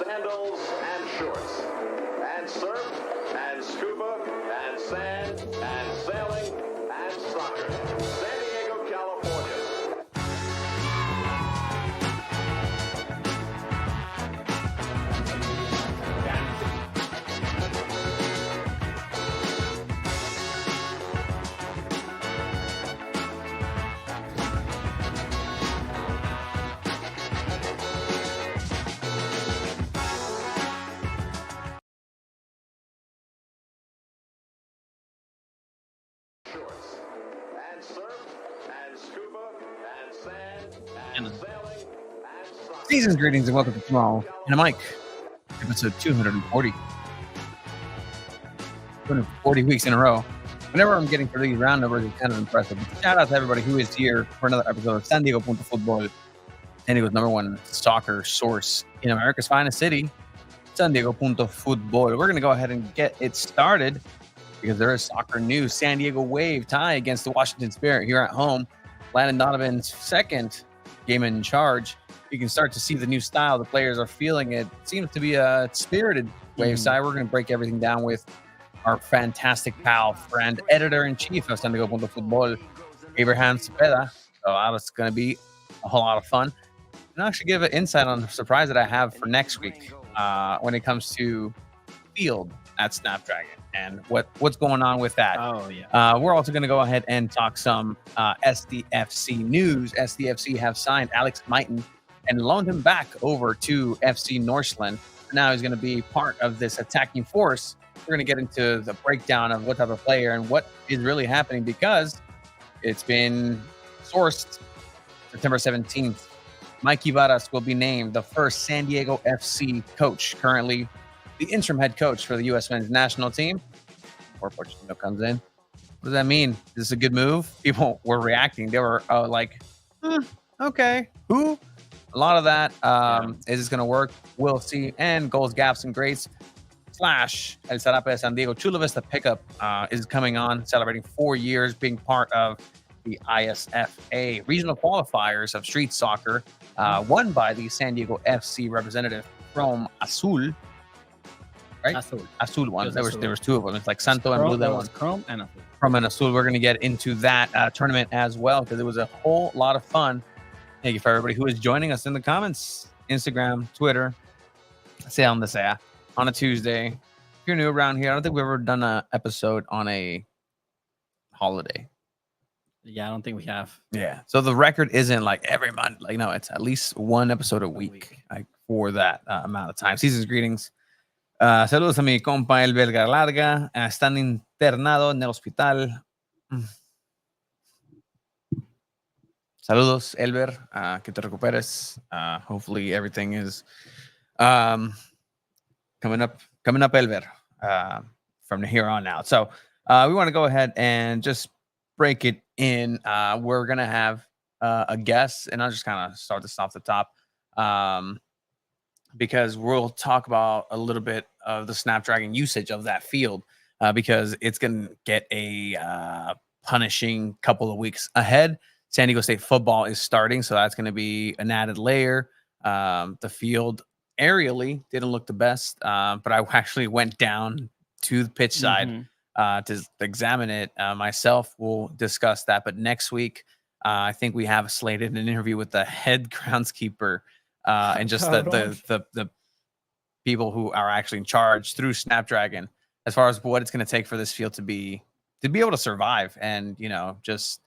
sandals and shorts, and surf and scuba and sand and sailing and soccer. San Diego, California. Shorts and surf and scuba and sand and sailing and soccer. Season's greetings and welcome to Tomorrow and a Mic, episode 240. 240 weeks in a row. Whenever I'm getting to these round numbers, it's kind of impressive. But shout out to everybody who is here for another episode of San Diego Football, San Diego's #1 soccer source in America's finest city, San Diego Football. We're going to go ahead and get it started because there is soccer news. San Diego Wave tie against the Washington Spirit here at home. Landon Donovan's second game in charge. You can start to see the new style. The players are feeling it. Seems to be a spirited Wave side. We're going to break everything down with our fantastic pal, friend, editor-in-chief of San Diego Football, Abraham Cepeda. So that's going to be a whole lot of fun. And I'll actually give an insight on the surprise that I have for next week when it comes to field at Snapdragon and what's going on with that. Oh, yeah. We're also going to go ahead and talk some SDFC news. SDFC have signed Alex Mighton and loaned him back over to FC Northland. Now he's going to be part of this attacking force. We're going to get into the breakdown of what type of player and what is really happening because it's been sourced September 17th. Mikey Varas will be named the first San Diego FC coach, currently the interim head coach for the U.S. men's national team. Before Pochettino comes in. What does that mean? Is this a good move? People were reacting. They were like, okay, who? A lot of that. Is this going to work? We'll see. And goals, gaps, and greats. Slash El Zarape de San Diego Chula Vista pickup is coming on, celebrating 4 years being part of the ISAF regional qualifiers of street soccer, won by the San Diego FC representative from Azul. Right? Azul one. There was two of them. It's like Santo and Blue. That one. Chrome and Azul. Chrome and Azul. We're going to get into that tournament as well because it was a whole lot of fun. Thank you for everybody who is joining us in the comments, Instagram, Twitter. Say on the say on a Tuesday. If you're new around here, I don't think we've ever done an episode on a holiday. Yeah, I don't think we have. Yeah. So the record isn't like every month. Like, no, it's at least one episode a week like, for that amount of time. Season's greetings. Saludos a mi compa Elber Larga. Están internado en el hospital. Saludos, Elber. Que te recuperes. Hopefully everything is coming up, Elber, from here on out. So we want to go ahead and just break it in. We're going to have a guest, and I'll just kind of start this off the top because we'll talk about a little bit of the Snapdragon usage of that field because it's going to get a punishing couple of weeks ahead. San Diego State football is starting, so that's going to be an added layer. The field aerially didn't look the best, but I actually went down to the pitch side to examine it myself. We'll discuss that, but next week I think we have slated an interview with the head groundskeeper and just the people who are actually in charge through Snapdragon as far as what it's going to take for this field to be able to survive and just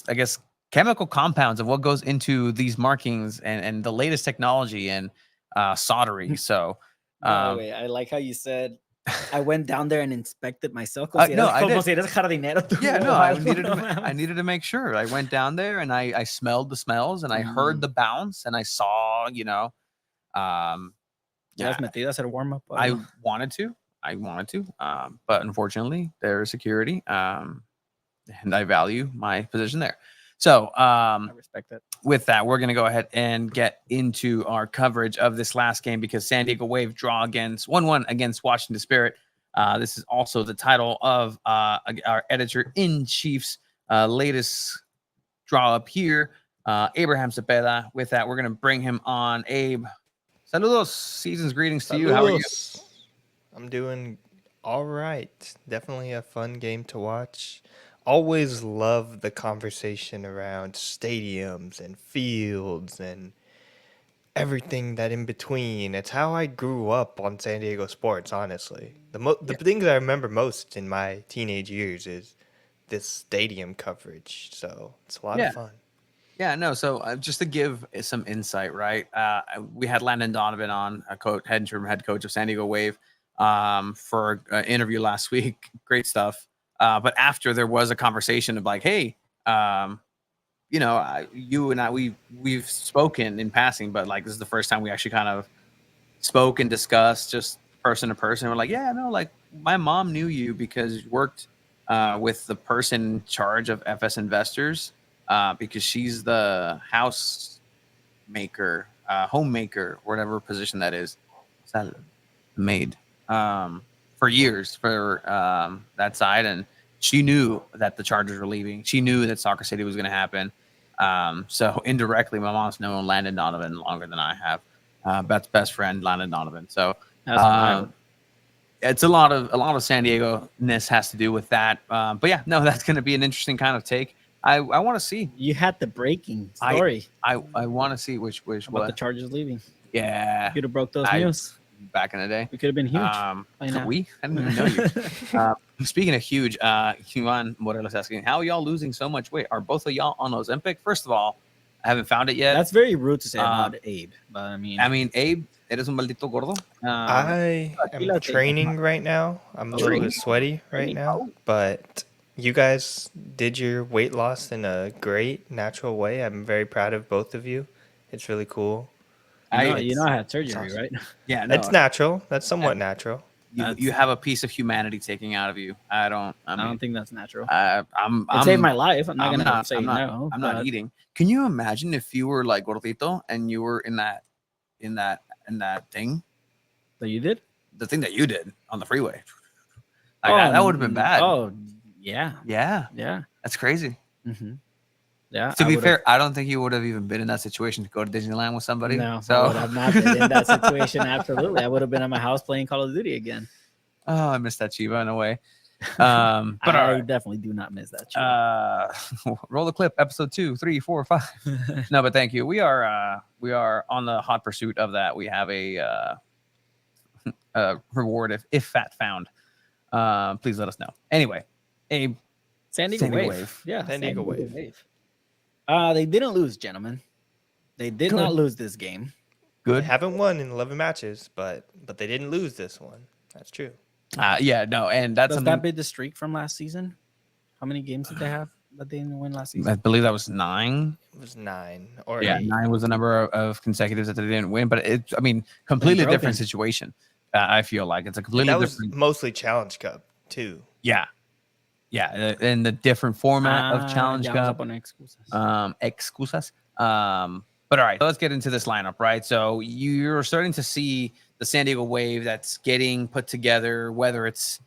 I guess chemical compounds of what goes into these markings and the latest technology and soldering. So wait, I like how you said I went down there and inspected myself. I did. Yeah, no, I needed to make sure. I went down there and I smelled the smells and I heard the bounce and I saw, metidas at a warm up. I wanted to, but unfortunately there's security, and I value my position there. So I respect it. With that, we're going to go ahead and get into our coverage of this last game because San Diego Wave draw against 1-1 against Washington Spirit. This is also the title of our editor-in-chief's latest draw up here, Abraham Cepeda. With that, we're going to bring him on. Abe, Saludos, season's greetings to you. How are you? Saludos. I'm doing all right. Definitely a fun game to watch. Always love the conversation around stadiums and fields and everything that in between. It's how I grew up on San Diego sports, honestly. The things I remember most in my teenage years is this stadium coverage. So it's a lot Yeah. of fun. Yeah, no. So just to give some insight, right? We had Landon Donovan on, interim head coach of San Diego Wave, for an interview last week. Great stuff. But after there was a conversation of like, hey, you and I, we've spoken in passing, but like this is the first time we actually kind of spoke and discussed just person to person. We're like, yeah, no, like my mom knew you because you worked with the person in charge of FS Investors. Because she's the house maker, homemaker, whatever position that is. What's that? Maid. For years for that side, and she knew that the Chargers were leaving. She knew that Soccer City was going to happen. So indirectly, my mom's known Landon Donovan longer than I have. Beth's best friend, Landon Donovan. So it's a lot of San Diego-ness has to do with that. But yeah, no, that's going to be an interesting kind of take. I want to see. You had the breaking story I want to see which about what the Chargers leaving. Yeah, Could have broke those news back in the day. We could have been huge. I didn't even know you. Speaking of huge, Juan Morelos asking, how are y'all losing so much weight? Are both of y'all on Ozempic? First of all, I haven't found it yet. That's very rude to say about Abe, but I mean, Abe, eres un maldito gordo. I am training right now. I'm a little bit sweaty right now, but you guys did your weight loss in a great natural way. I'm very proud of both of you. It's really cool. I had surgery, right? Yeah, no, it's natural. That's somewhat natural. You have a piece of humanity taking out of you. I don't think that's natural. It saved my life. I'm not gonna say no. I'm not eating. Can you imagine if you were like gordito and you were in that thing that you did? The thing that you did on the freeway. That would have been bad. Oh, yeah. That's crazy. Mm-hmm. Yeah. To be fair, I don't think you would have even been in that situation to go to Disneyland with somebody. No, so I would have not been in that situation. Absolutely, I would have been at my house playing Call of Duty again. Oh, I missed that Chiba in a way. But I definitely do not miss that Chiba. Roll the clip. Episode 2, 3, 4, 5. No, but thank you. We are on the hot pursuit of that. We have a reward if fat found. Please let us know. Anyway, San Diego Wave. Yeah, San Diego Wave. They didn't lose, gentlemen. They did not lose this game. Good. They haven't won in 11 matches, but they didn't lose this one. That's true. And that's that be the streak from last season? How many games did they have that they didn't win last season? I believe that was 9. It was 9 or 8. 9 was the number of consecutives that they didn't win, but completely different situation. I feel like it's a completely different. Mostly Challenge Cup too. Yeah, and the different format of Challenge Cup. Excusas. But all right, let's get into this lineup, right? So you're starting to see the San Diego Wave that's getting put together, whether it's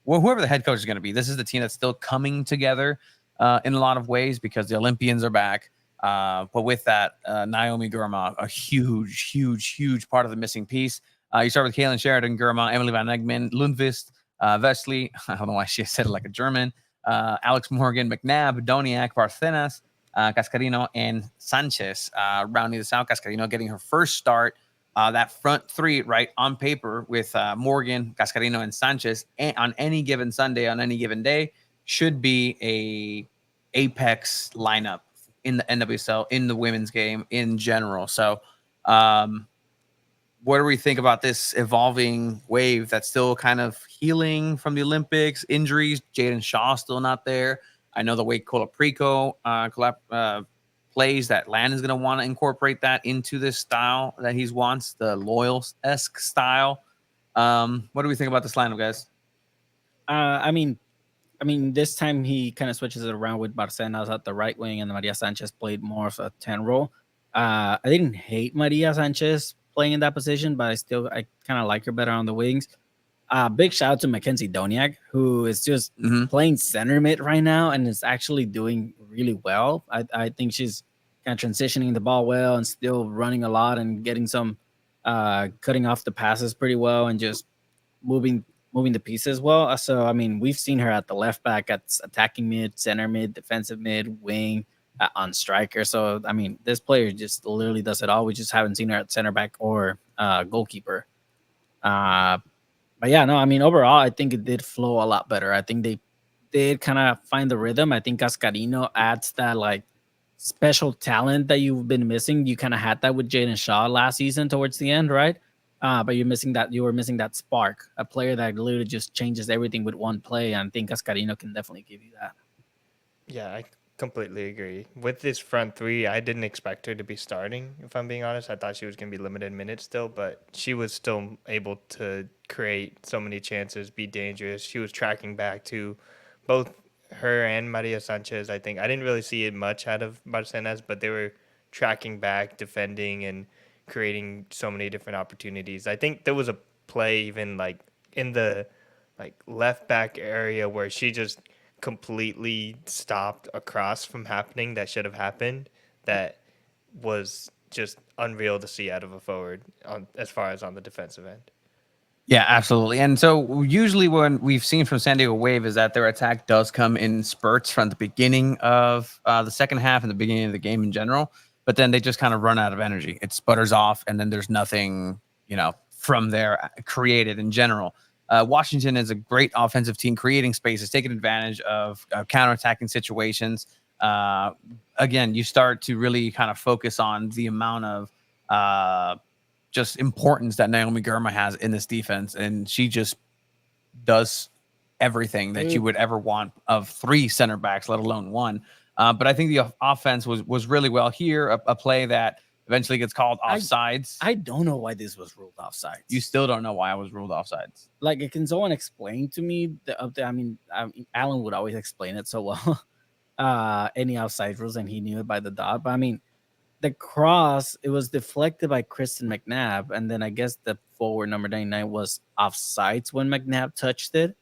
whoever the head coach is going to be. This is the team that's still coming together in a lot of ways because the Olympians are back. But with that, Naomi Gurma, a huge part of the missing piece. You start with Kaylin Sheridan, Gurma, Emily Van Egmond, Lundqvist, Vesely. I don't know why she said it like a German. Alex Morgan, McNabb, Doniak, Barcenas, Cascarino, and Sanchez rounding this out. Cascarino getting her first start. That front three, right, on paper with Morgan, Cascarino, and Sanchez on any given Sunday, on any given day, should be a apex lineup in the NWSL, in the women's game in general. So what do we think about this evolving Wave that's still kind of healing from the Olympics, injuries? Jaden Shaw still not there. I know the way Colaprico plays, that Landon's going to want to incorporate that into this style that he wants, the Loyal-esque style. What do we think about this lineup, guys? I mean, this time he kind of switches it around with Barcenas at the right wing, and Maria Sanchez played more of a 10 role. I didn't hate Maria Sanchez playing in that position, but I kind of like her better on the wings. Big shout out to Mackenzie Doniak, who is just playing center mid right now and is actually doing really well. I think she's kind of transitioning the ball well and still running a lot and getting some cutting off the passes pretty well and just moving the pieces well. So I mean, we've seen her at the left back, at attacking mid, center mid, defensive mid, wing, on striker. So I mean, this player just literally does it all. We just haven't seen her at center back or goalkeeper. But yeah, no, I mean, overall, I think it did flow a lot better. I think they did kind of find the rhythm. I think Cascarino adds that like special talent that you've been missing. You kind of had that with Jaden Shaw last season towards the end, right? But you're missing that. You were missing that spark, a player that literally just changes everything with one play. And I think Cascarino can definitely give you that. Yeah, I completely agree. With this front three, I didn't expect her to be starting, if I'm being honest. I thought she was going to be limited minutes still, but she was still able to create so many chances, be dangerous. She was tracking back to both her and Maria Sanchez. I think I didn't really see it much out of Barcenas, but they were tracking back, defending, and creating so many different opportunities. I think there was a play even like in the like left back area where she just completely stopped a cross from happening that should have happened, that was just unreal to see out of a forward on as far as on the defensive end. Yeah, absolutely. And so usually when we've seen from San Diego Wave is that their attack does come in spurts from the beginning of the second half and the beginning of the game in general, but then they just kind of run out of energy. It sputters off, and then there's nothing, from there created in general. Washington is a great offensive team, creating spaces, taking advantage of counterattacking situations. Again, you start to really kind of focus on the amount of just importance that Naomi Girma has in this defense, and she just does everything that you would ever want of three center backs, let alone one. But I think the offense was really well here. A play that eventually gets called offsides. I don't know why this was ruled offsides. You still don't know why I was ruled offsides. Like, can someone explain to me I mean, Alan would always explain it so well. Any offside rules, and he knew it by the dot. But I mean, the cross, it was deflected by Kristen McNabb, and then I guess the forward number 99 was offsides when McNabb touched it.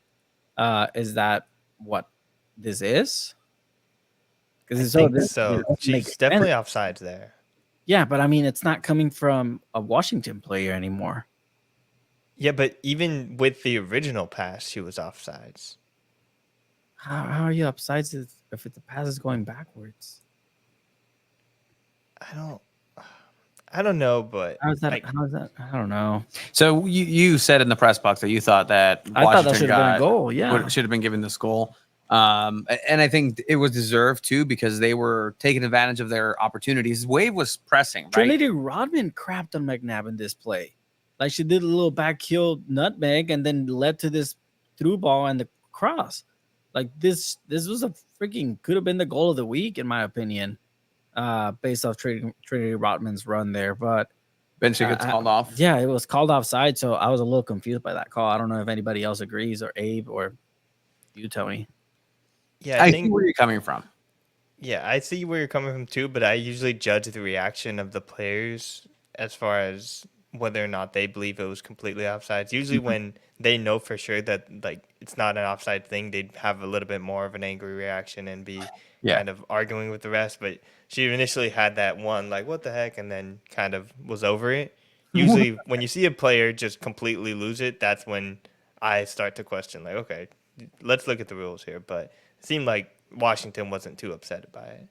Is that what this is? Because so. She's definitely offsides there. Yeah, but I mean, it's not coming from a Washington player anymore. Yeah, but even with the original pass, she was offsides. How are you offsides if the pass is going backwards? I don't know, but how is that? I don't know. So you said in the press box that you thought that Washington should have been a goal. Yeah, should have been given this goal. And I think it was deserved too, because they were taking advantage of their opportunities. Wave was pressing, right? Trinity Rodman crapped on McNabb in this play. Like, she did a little back heel nutmeg and then led to this through ball and the cross. Like, this was a freaking, could have been the goal of the week, in my opinion, based off Trinity Rodman's run there. But eventually gets called off. Yeah, it was called offside, so I was a little confused by that call. I don't know if anybody else agrees, or Abe, or you, Tony. Yeah, I think see where you're coming from. Yeah, I see where you're coming from too, but I usually judge the reaction of the players as far as whether or not they believe it was completely offsides. Usually when they know for sure that like it's not an offside thing, they'd have a little bit more of an angry reaction and be kind of arguing with the rest. But she initially had that one, like, what the heck, and then kind of was over it. Usually when you see a player just completely lose it, that's when I start to question, like, okay, let's look at the rules here. But it seemed like Washington wasn't too upset by it.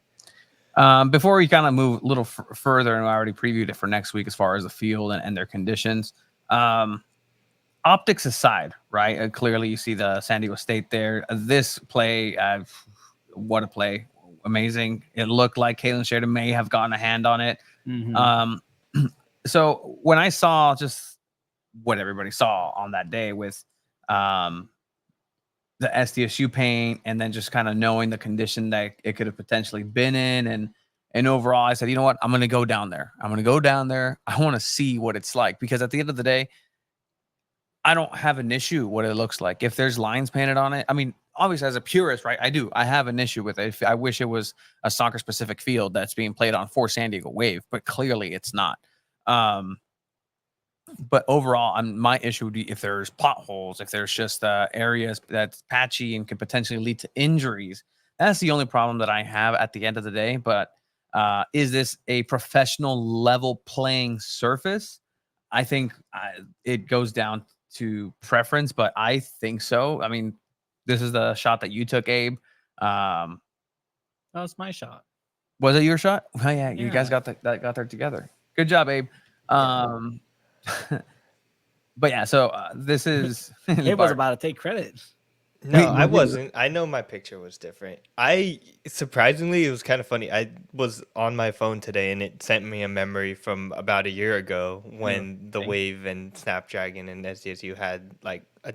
Before we kind of move a little further, and I already previewed it for next week as far as the field and their conditions. Optics aside, right? Clearly, you see the San Diego State there. This play, what a play. Amazing. It looked like Caitlin Sheridan may have gotten a hand on it. Mm-hmm. So when I saw just what everybody saw on that day with the SDSU paint, and then just kind of knowing the condition that it could have potentially been in, and overall, I said, you know what? I'm going to go down there. I want to see what it's like, because at the end of the day, I don't have an issue what it looks like. If there's lines painted on it, I mean, obviously as a purist, right? I have an issue with it. I wish it was a soccer specific field that's being played on for San Diego Wave, but clearly it's not. But overall, my issue would be if there's potholes, if there's just areas that's patchy and could potentially lead to injuries. That's the only problem that I have at the end of the day. But is this a professional level playing surface? I think it goes down to preference, but I think so. I mean, this is the shot that you took, Abe. Um, That was my shot. was it your shot? Oh yeah, you guys Yeah. got there together. Good job, Abe. Um, but yeah, so this is He was Bart. about to take credit. No, Wait, I was it- wasn't. I know my picture was different. I surprisingly, it was kind of funny. I was on my phone today and it sent me a memory from about a year ago when the Dang. Wave and Snapdragon and SDSU had like a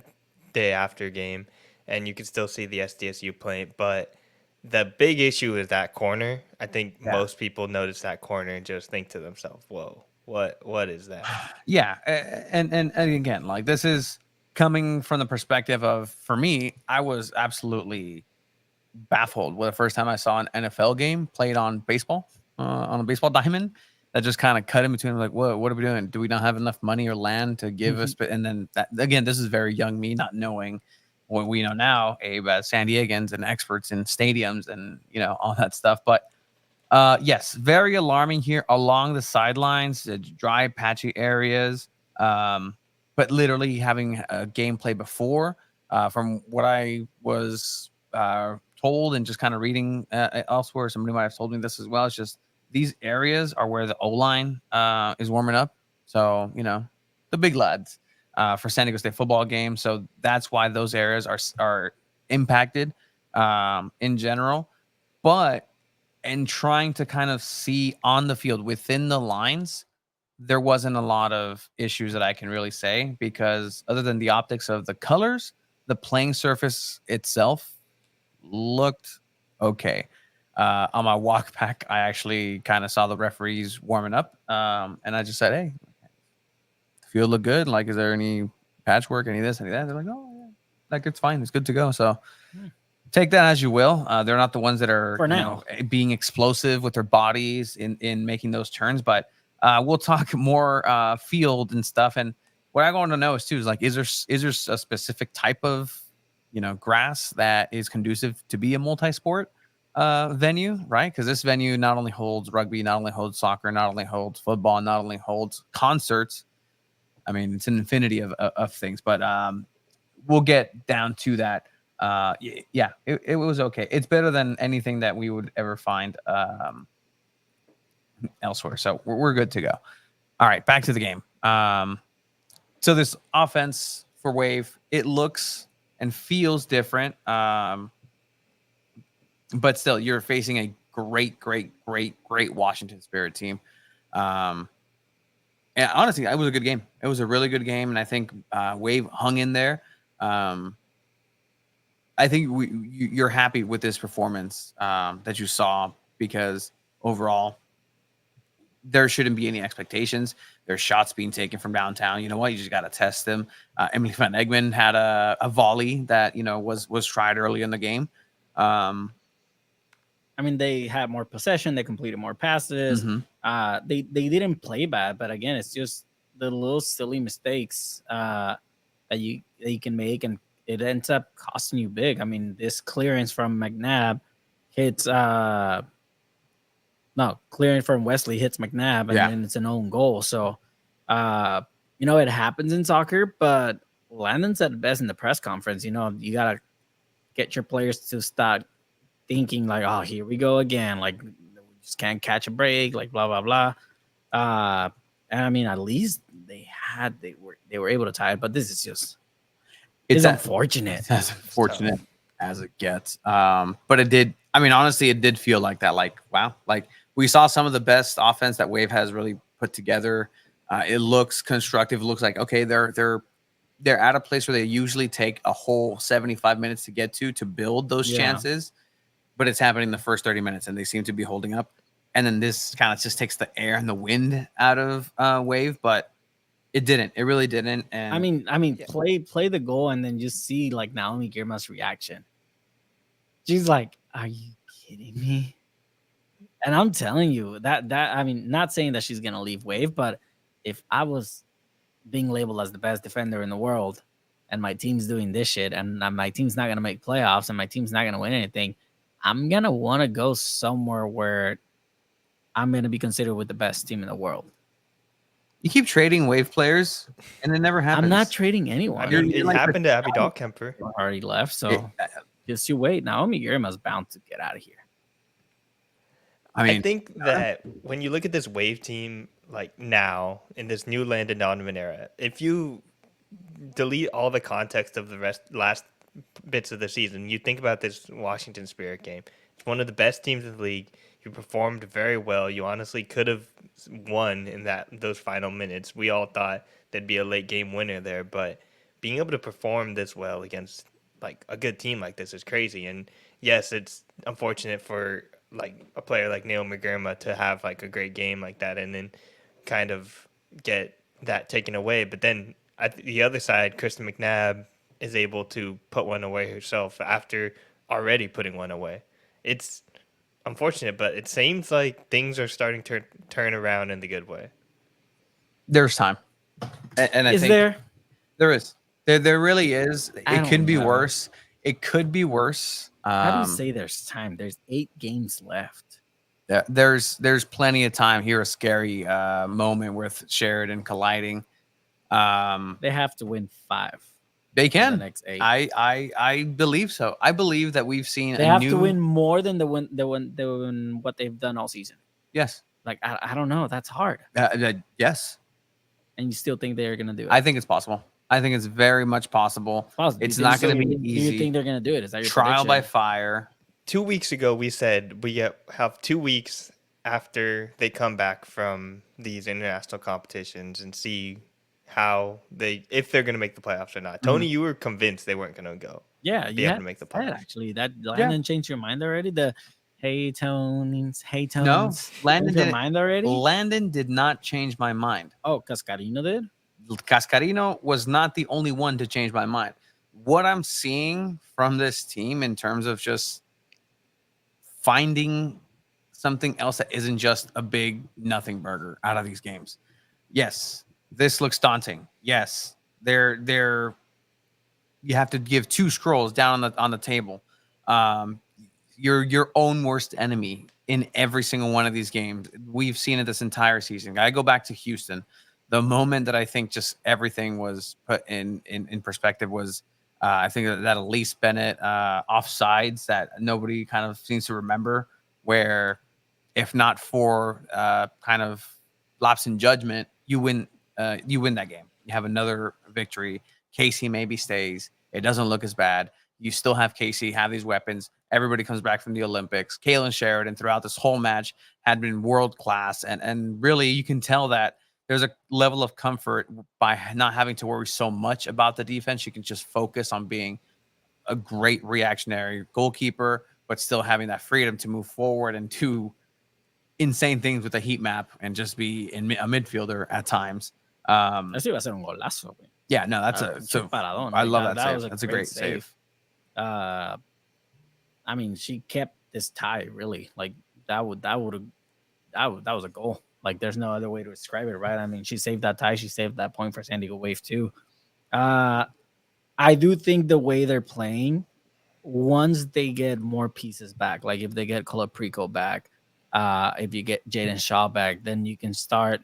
day after game, and you could still see the SDSU playing. But the big issue is that corner. I think Yeah. most people notice that corner and just think to themselves, "Whoa, what is that?" Yeah, and again, like this is coming from the perspective of, for me, I was absolutely baffled with the first time I saw an NFL game played on baseball, on a baseball diamond, that just kind of cut in between. Like, what are we doing? Do we not have enough money or land to give us? And then that, again, this is very young me, not knowing what we know now, Abe, as San Diegans and experts in stadiums and all that stuff. But yes, very alarming here along the sidelines, dry, patchy areas. But literally having a gameplay before, from what I was told and just kind of reading elsewhere, somebody might have told me this as well. It's just these areas are where the O line is warming up. So the big lads for San Diego State football game. So that's why those areas are impacted in general. But and trying to kind of see on the field within the lines, there wasn't a lot of issues that I can really say, because other than the optics of the colors, the playing surface itself looked okay. On my walk back, I actually kind of saw the referees warming up, and I just said, "Hey, field look good. Like, is there any patchwork, any this, any that?" They're like, "Oh, yeah, like it's fine, it's good to go." So take that as you will. They're not the ones that are For now. being explosive with their bodies in making those turns, but we'll talk more field and stuff. And what I want to know is too is like, is there a specific type of grass that is conducive to be a multi-sport venue, right? Because this venue not only holds rugby, not only holds soccer, not only holds football, not only holds concerts. I mean, it's an infinity of things, but we'll get down to that. Yeah, it was okay. It's better than anything that we would ever find elsewhere. So we're good to go. All right, back to the game. So this offense for Wave, it looks and feels different. But still, you're facing a great Washington Spirit team. And honestly, it was a good game. It was a really good game, and I think Wave hung in there. I think you're happy with this performance that you saw, because overall, there shouldn't be any expectations. There's shots being taken from downtown. You know what? You just got to test them. Emily Van Egmond had a volley that was tried early in the game. I mean, they had more possession. They completed more passes. They didn't play bad, but again, it's just the little silly mistakes that you can make, and it ends up costing you big. I mean, this clearance from McNabb hits clearance from Wesley hits McNabb, and then it's an own goal. So it happens in soccer, but Landon said it best in the press conference. You gotta get your players to start thinking like, oh, here we go again. Like, we just can't catch a break. Like, blah blah blah. And I mean, at least they were able to tie it. But this is just it's unfortunate. It's as unfortunate as it gets. But it did. I mean, honestly, it did feel like that. Like, wow. Like, we saw some of the best offense that Wave has really put together. It looks constructive. It looks like, okay, they're at a place where they usually take a whole 75 minutes to get to build those chances. But it's happening in the first 30 minutes, and they seem to be holding up. And then this kind of just takes the air and the wind out of Wave, but it didn't. It really didn't. And I mean, play the goal and then just see like Naomi Girma's reaction. She's like, "Are you kidding me?" And I'm telling you that I mean, not saying that she's gonna leave Wave, but if I was being labeled as the best defender in the world, and my team's doing this shit, and my team's not gonna make playoffs, and my team's not gonna win anything, I'm gonna want to go somewhere where I'm gonna be considered with the best team in the world. You keep trading wave players, and it never happens. I'm not trading anyone. I You're- mean, you're it like happened to Abby Dahlkemper. Already left, so It- just you wait. Naomi Girma's bound to get out of here. I I mean, think that when you look at this wave team, like now in this new Landon Donovan era, if you delete all the context of the last bits of the season, you think about this Washington Spirit game. It's one of the best teams in the league. You performed very well. You honestly could have won in those final minutes. We all thought there'd be a late game winner there, but being able to perform this well against like a good team like this is crazy. And yes, it's unfortunate for like a player like Naomi Girma to have like a great game like that and then kind of get that taken away. But then at the other side, Kristen McNabb is able to put one away herself after already putting one away. It's unfortunate, but it seems like things are starting to turn around in the good way. there's time, and I Is think there? there is. There really is. I It could don't be know. worse. It could be worse. How do you say there's time? There's 8 games left. There's plenty of time here. A scary moment with Sheridan colliding. They have to win 5. They in the can. next 8. I believe so. I believe that we've seen They a have new. to win more than what they've done all season. Yes. Like I don't know. That's hard. Yes. And you still think they're gonna do it? I think it's possible. I think it's very much possible. Possible. It's Do you not think going to so? be Do you easy. think they're gonna do it? Is that your Trial by prediction? fire. 2 weeks ago, we said have 2 weeks after they come back from these international competitions and see if they're going to make the playoffs or not. Tony, you were convinced they weren't going to go. Yeah, be you able had to make the said, playoffs. actually that Landon changed your mind already. The hey Tones. No, changed Landon your didn't. mind already. Landon did not change my mind. Oh, Cascarino did. Cascarino was not the only one to change my mind. What I'm seeing from this team in terms of just finding something else that isn't just a big nothing burger out of these games. Yes, this looks daunting. Yes, they're you have to give 2 scrolls down on the table. You're your own worst enemy in every single one of these games. We've seen it this entire season. I go back to Houston. The moment that I think just everything was put in perspective was I think that Elise Bennett offsides that nobody kind of seems to remember, where if not for kind of lapse in judgment, you win that game. You have another victory. Casey maybe stays. It doesn't look as bad. You still have Casey, have these weapons. Everybody comes back from the Olympics. Kaylin Sheridan throughout this whole match had been world class. And really you can tell that there's a level of comfort by not having to worry so much about the defense. You can just focus on being a great reactionary goalkeeper, but still having that freedom to move forward and do insane things with the heat map and just be a midfielder at times. Eso iba a ser un golazo. Güey. Yeah, no, that's Pinche paradón. I Like, love that save. was That's a great save. I mean, she kept this tie really. Like that was a goal. Like there's no other way to describe it, right? I mean, she saved that tie. She saved that point for San Diego Wave too. I do think the way they're playing, once they get more pieces back, like if they get Colaprico back, if you get Jaden Shaw back, then you can start.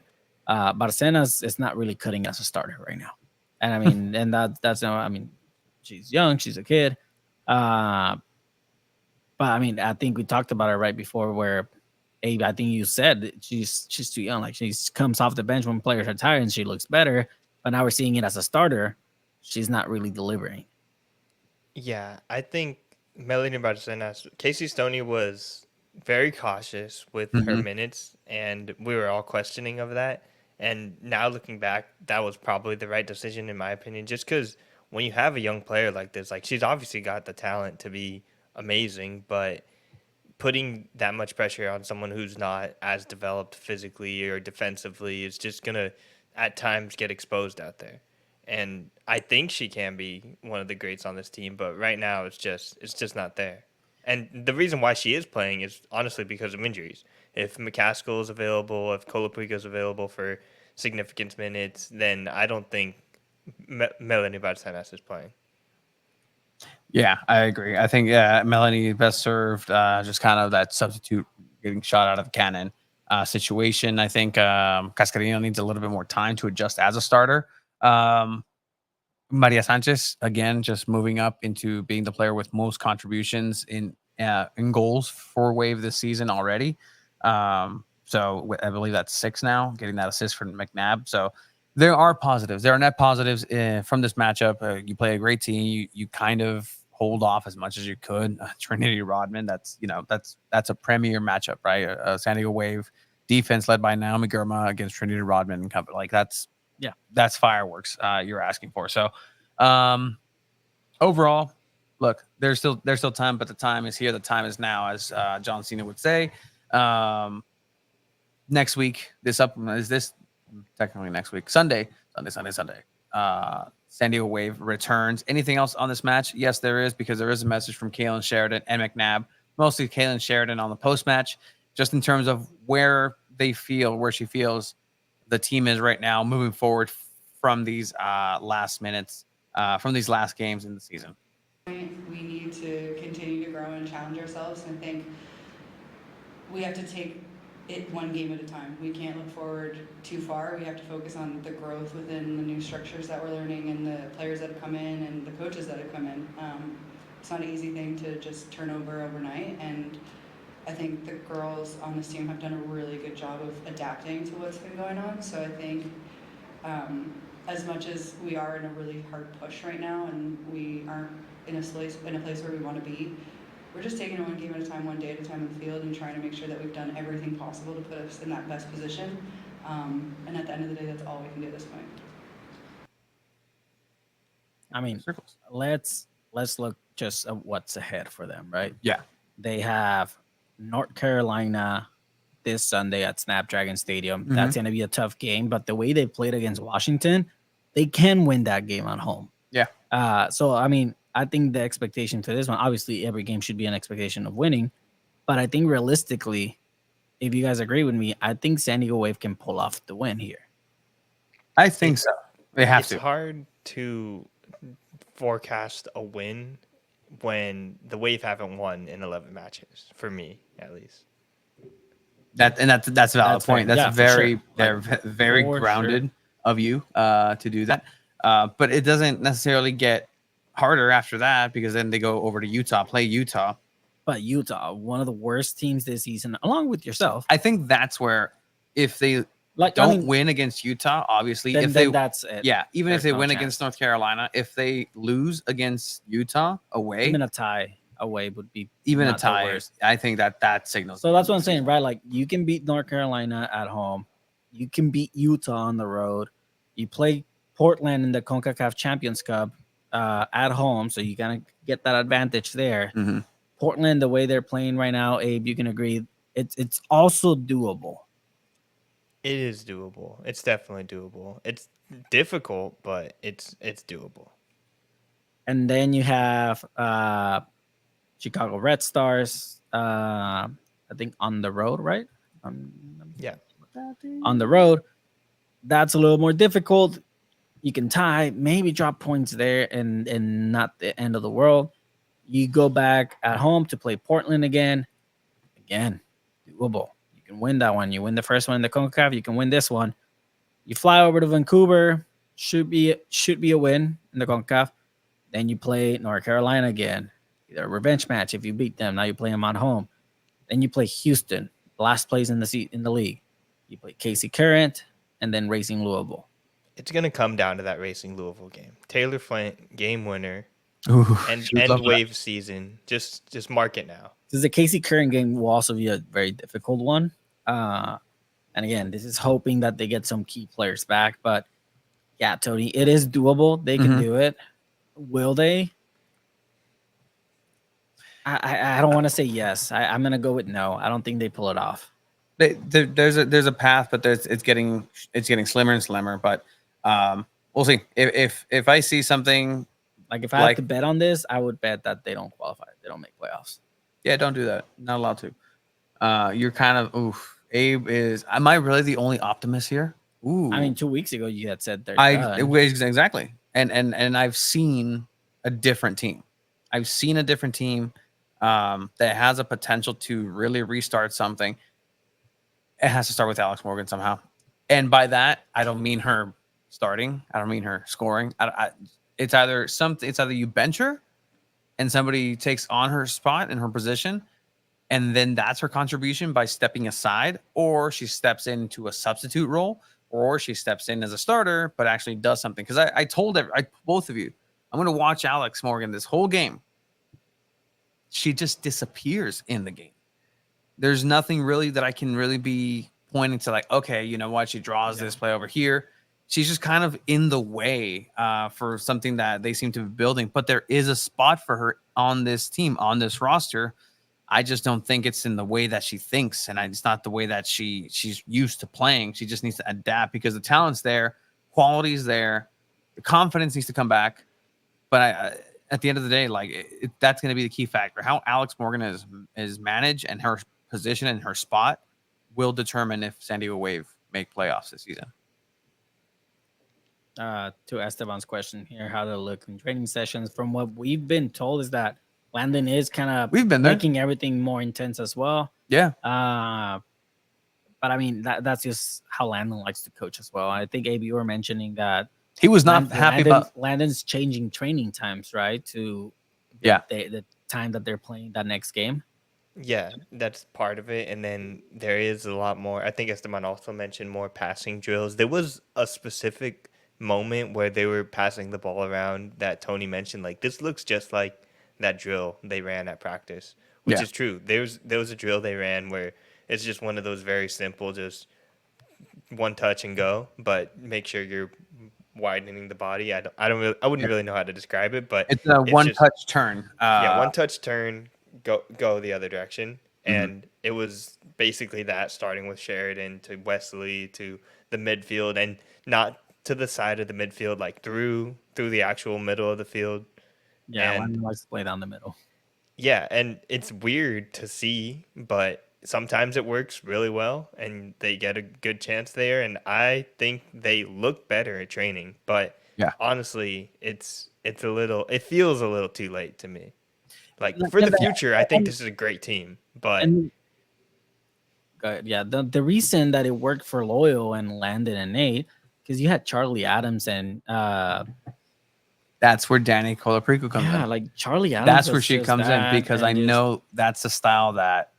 Barcena's is not really cutting as a starter right now, and I mean, and that's no. I mean, she's young, she's a kid, but I mean, I think we talked about it right before where. Abe, I think you said that she's too young. Like she comes off the bench when players are tired and she looks better. But now we're seeing it as a starter. She's not really delivering. Yeah, I think Melanie Barcenas, Casey Stoney was very cautious with her minutes, and we were all questioning of that. And now looking back, that was probably the right decision in my opinion, just because when you have a young player like this, like she's obviously got the talent to be amazing, but putting that much pressure on someone who's not as developed physically or defensively is just going to at times get exposed out there. And I think she can be one of the greats on this team, but right now it's just not there. And the reason why she is playing is honestly because of injuries. If McCaskill is available, if Colaprico is available for significant minutes, then I don't think Melanie Barcenas is playing. Yeah, I agree. I think Melanie best served just kind of that substitute getting shot out of the cannon. situation. I think Cascarino needs a little bit more time to adjust as a starter. Maria Sanchez, again, just moving up into being the player with most contributions in goals for Wave this season already. So I believe that's 6 now, getting that assist from McNabb. So there are positives. There are net positives from this matchup. You play a great team. You kind of hold off as much as you could. Trinity Rodman, that's a premier matchup, right? San Diego Wave defense led by Naomi Gurma against Trinity Rodman and company. Like that's fireworks you're asking for. So overall, look, there's still time, but the time is here. The time is now, as John Cena would say. Next week, this technically next week, Sunday. San Diego Wave returns. Anything else on this match? Yes, there is, because there is a message from Kaylin Sheridan and McNabb, mostly Kaylin Sheridan on the post match, just in terms of where she feels the team is right now moving forward from these last minutes, from these last games in the season. We need to continue to grow and challenge ourselves. And I think we have to take it one game at a time. We can't look forward too far. We have to focus on the growth within the new structures that we're learning and the players that have come in and the coaches that have come in. It's not an easy thing to just turn over overnight, and I think the girls on this team have done a really good job of adapting to what's been going on. So I think as much as we are in a really hard push right now and we aren't in a place where we want to be, we're just taking it one game at a time, one day at a time in the field, and trying to make sure that we've done everything possible to put us in that best position. And at the end of the day, that's all we can do at this point. I mean, let's look just at what's ahead for them, right? Yeah. They have North Carolina this Sunday at Snapdragon Stadium. Mm-hmm. That's going to be a tough game, but the way they played against Washington, they can win that game at home. Yeah. So, I mean, I think the expectation for this one, obviously every game should be an expectation of winning, but I think realistically, if you guys agree with me, I think San Diego Wave can pull off the win here. I think so. They have to. It's hard to forecast a win when the Wave haven't won in 11 matches, for me at least. That's a valid point. That's very very grounded of you to do that. But it doesn't necessarily get harder after that, because then they go over to play Utah. But Utah, one of the worst teams this season, along with yourself. I think that's where, if they don't win against Utah, obviously, then that's it. Yeah, even if they win against North Carolina, if they lose against Utah away, even a tie away would be a tie. I think that signals. So that's what I'm saying, right? Like, you can beat North Carolina at home, you can beat Utah on the road, you play Portland in the CONCACAF Champions Cup at home, so you gotta get that advantage there. Mm-hmm. Portland, the way they're playing right now, Abe, you can agree, it's also doable. It is doable. It's definitely doable. It's difficult, but it's doable. And then you have Chicago Red Stars, I think on the road, right? Yeah. On the road, that's a little more difficult. You can tie, maybe drop points there, and not the end of the world. You go back at home to play Portland again, doable. You can win that one. You win the first one in the CONCACAF, you can win this one. You fly over to Vancouver, should be a win in the CONCACAF. Then you play North Carolina again, either a revenge match if you beat them. Now you play them at home. Then you play Houston, last place in the league. You play KC Current, and then Racing Louisville. It's gonna come down to that Racing Louisville game. Taylor Flint, game winner. And Wave season. Just mark it now. This is a KC Current game will also be a very difficult one. And again, this is hoping that they get some key players back. But yeah, Tony, it is doable. They can do it. Will they? I don't want to say yes. I'm gonna go with no. I don't think they pull it off. There's a path, but it's getting slimmer and slimmer. But we'll see. If I see something. Like, if I had to bet on this, I would bet that they don't qualify. They don't make playoffs. Yeah, don't do that. Not allowed to. You're kind of, Abe is, am I really the only optimist here? Ooh. I mean, 2 weeks ago, you had said they're done. Exactly. And I've seen a different team. That has a potential to really restart something. It has to start with Alex Morgan somehow. And by that, I don't mean her starting. I don't mean her scoring. It's either you bench her and somebody takes on her spot in her position, and then that's her contribution by stepping aside, or she steps into a substitute role, or she steps in as a starter but actually does something. Because I told both of you, I'm going to watch Alex Morgan this whole game. She just disappears in the game. There's nothing really that I can really be pointing to, like, okay, you know what? She draws this play over here. She's just kind of in the way for something that they seem to be building. But there is a spot for her on this team, on this roster. I just don't think it's in the way that she thinks, and it's not the way that she's used to playing. She just needs to adapt because the talent's there, quality's there, the confidence needs to come back. But at the end of the day, like that's going to be the key factor. How Alex Morgan is managed and her position and her spot will determine if San Diego Wave make playoffs this season. To Esteban's question here, how to look in training sessions, from what we've been told is that Landon is kind of making everything more intense as well. Yeah. But I mean, that's just how Landon likes to coach as well. I think AB, you were mentioning that he was not happy about Landon's changing training times, right? To the time that they're playing that next game. Yeah, that's part of it. And then there is a lot more. I think Esteban also mentioned more passing drills. There was a specific moment where they were passing the ball around that Tony mentioned. Like, this looks just like that drill they ran at practice, which is true. There was a drill they ran where it's just one of those very simple, just one touch and go, but make sure you're widening the body. I wouldn't really know how to describe it, but it's a one-touch turn. One touch turn, go the other direction, and it was basically that, starting with Sheridan to Wesley to the midfield, and not to the side of the midfield, like through the actual middle of the field. Yeah, Landon likes to play down the middle. Yeah, and it's weird to see, but sometimes it works really well, and they get a good chance there. And I think they look better at training, but honestly, it feels a little too late to me. Like, for the future, I think this is a great team, but the reason that it worked for Loyal and Landon and Nate, because you had Charlie Adams and that's where Danny Colaprico comes in. Yeah, like Charlie Adams. That's where she comes in, because I know that's the style that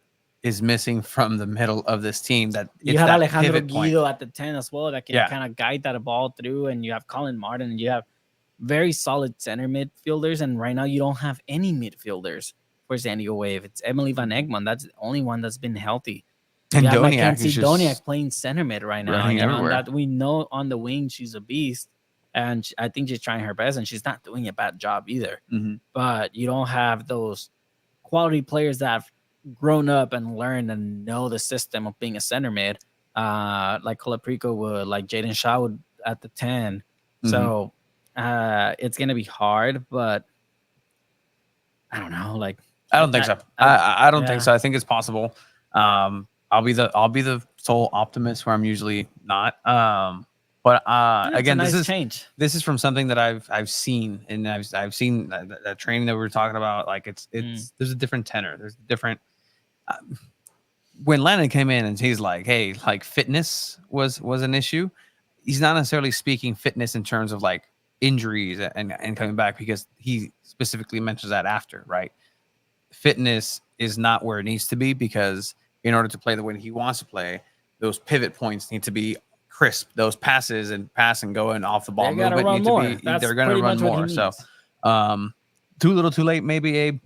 is missing from the middle of this team. That you have Alejandro Guido at the 10 as well, that can kind of guide that ball through, and you have Colin Martin, and you have very solid center midfielders. And right now you don't have any midfielders for San Diego Wave. It's Emily Van Egmond. That's the only one that's been healthy. And Doniak playing center mid right now. Running everywhere. That we know on the wing she's a beast. And I think she's trying her best, and she's not doing a bad job either. But you don't have those quality players that have grown up and learned and know the system of being a center mid, like Colaprico would, like Jaden Shaw would at the 10. So it's going to be hard, but I don't know. Like, I don't think so. I don't think so. I think it's possible. I'll be the sole optimist where I'm usually not. But again, this is from something that I've seen, and I've seen that training that we were talking about. Like, it's there's a different tenor. There's a different. When Landon came in and he's like, hey, like, fitness was an issue. He's not necessarily speaking fitness in terms of like injuries and coming back, because he specifically mentions that after, right? Fitness is not where it needs to be, because in order to play the way he wants to play, those pivot points need to be crisp. Those passes and go and off the ball movement need to be. They're going to run more. So, too little, too late. Maybe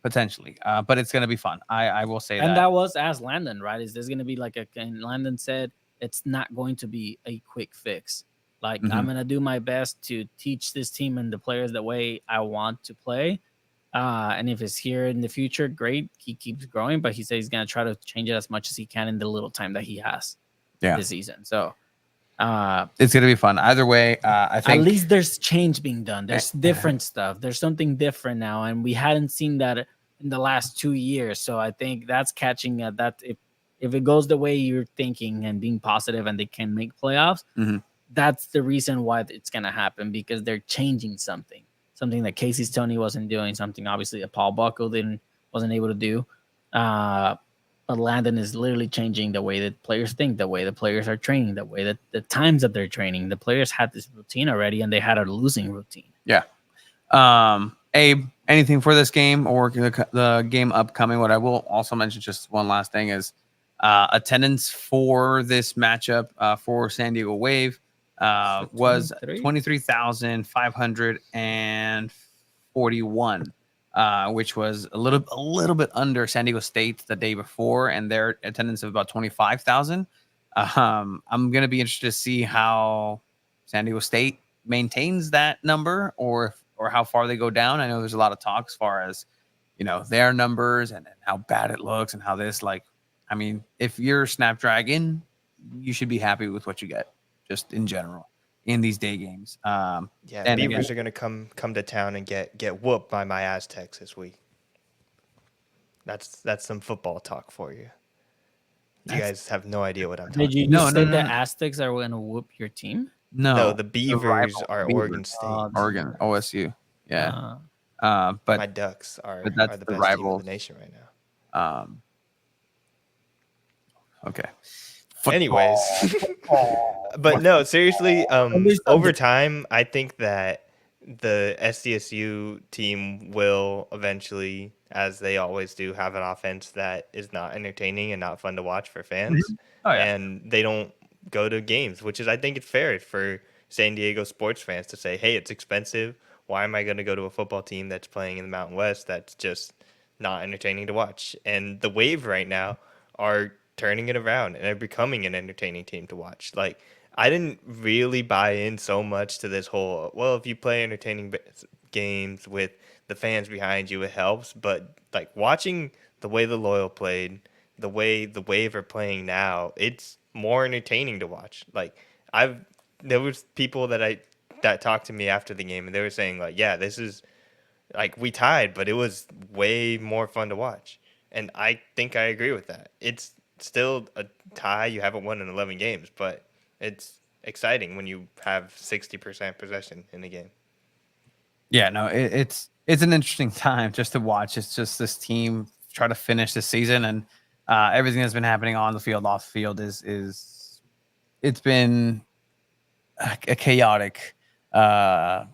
potentially. But it's going to be fun. I will say that. And that was as Landon, right? Is there's going to be like and Landon said it's not going to be a quick fix. Like, I'm going to do my best to teach this team and the players the way I want to play. And if it's here in the future, great. He keeps growing, but he says he's going to try to change it as much as he can in the little time that he has this season. So it's going to be fun. Either way, I think at least there's change being done. There's different stuff. There's something different now, and we hadn't seen that in the last 2 years. So I think that's catching that if it goes the way you're thinking and being positive and they can make playoffs, that's the reason why it's going to happen, because they're changing something that Casey Stoney wasn't doing, something obviously that Paul Buckle wasn't able to do. But Landon is literally changing the way that players think, the way the players are training, the way that the times that they're training. The players had this routine already, and they had a losing routine. Yeah. Abe, anything for this game or the game upcoming? What I will also mention, just one last thing, is attendance for this matchup for San Diego Wave was 23,541, which was a little bit under San Diego State the day before, and their attendance of about 25,000. I'm gonna be interested to see how San Diego State maintains that number, or how far they go down. I know there's a lot of talk as far as their numbers and how bad it looks and how this, like, I mean, if you're Snapdragon, you should be happy with what you get, just in general, in these day games. Yeah, and Beavers again, are gonna come to town and get whooped by my Aztecs this week. That's some football talk for you. You guys have no idea what I'm talking Did you No, just no, say no, the no. Aztecs are going to whoop your team? No, the Beavers rival are Beavers. Oregon State. Oregon, OSU. Yeah. My But Ducks are that's the the best rivals. team in the nation right now. Okay. Anyways, but no, seriously, over time, I think that the SDSU team will eventually, as they always do, have an offense that is not entertaining and not fun to watch for fans. Oh, yeah. And they don't go to games, which is, I think it's fair for San Diego sports fans to say, hey, it's expensive. Why am I going to go to a football team that's playing in the Mountain West that's just not entertaining to watch? And the Wave right now are turning it around and they're becoming an entertaining team to watch. Like, I didn't really buy in so much to this whole, well, if you play entertaining games with the fans behind you, it helps. But like watching the way the Loyal played, the way the Wave are playing now, it's more entertaining to watch. Like, there was people that talked to me after the game and they were saying like, yeah, this is like, we tied, but it was way more fun to watch. And I think I agree with that. It's still a tie. You haven't won in 11 games, but it's exciting when you have 60% possession in the game. Yeah, no, it's an interesting time just to watch. It's just this team try to finish the season, and everything that's been happening on the field, off the field is it's been a chaotic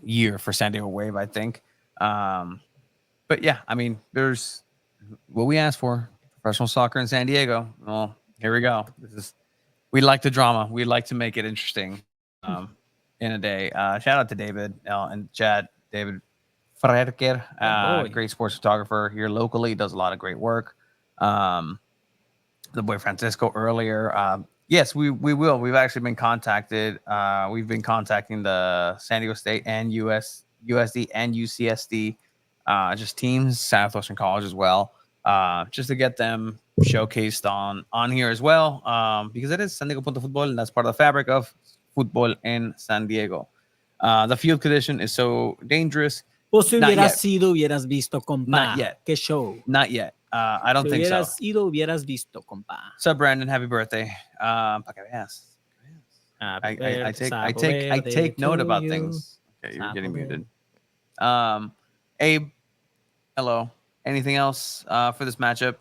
year for San Diego Wave, I think. But yeah, I mean, there's what we asked for: professional soccer in San Diego. Well, here we go. We like the drama. We like to make it interesting in a day. Shout out to David and Chad. David Freirker, great sports photographer here locally, does a lot of great work. The boy Francisco earlier. Yes, we will. We've actually been contacted. We've been contacting the San Diego State and USD and UCSD, just teams, Southwestern College as well, just to get them showcased on here as well, because it is San Diego Punto Football, and that's part of the fabric of football in San Diego. The field condition is so dangerous. Pues si Not hubieras yet. ido, hubieras visto, compa. Not yet. Qué show. Not yet. I don't think so. Si hubieras ido, hubieras visto, compa. What's up, Brandon? Happy birthday. Pa que veas. I take note about things. Okay, you're getting muted. Abe, hello. Anything else for this matchup?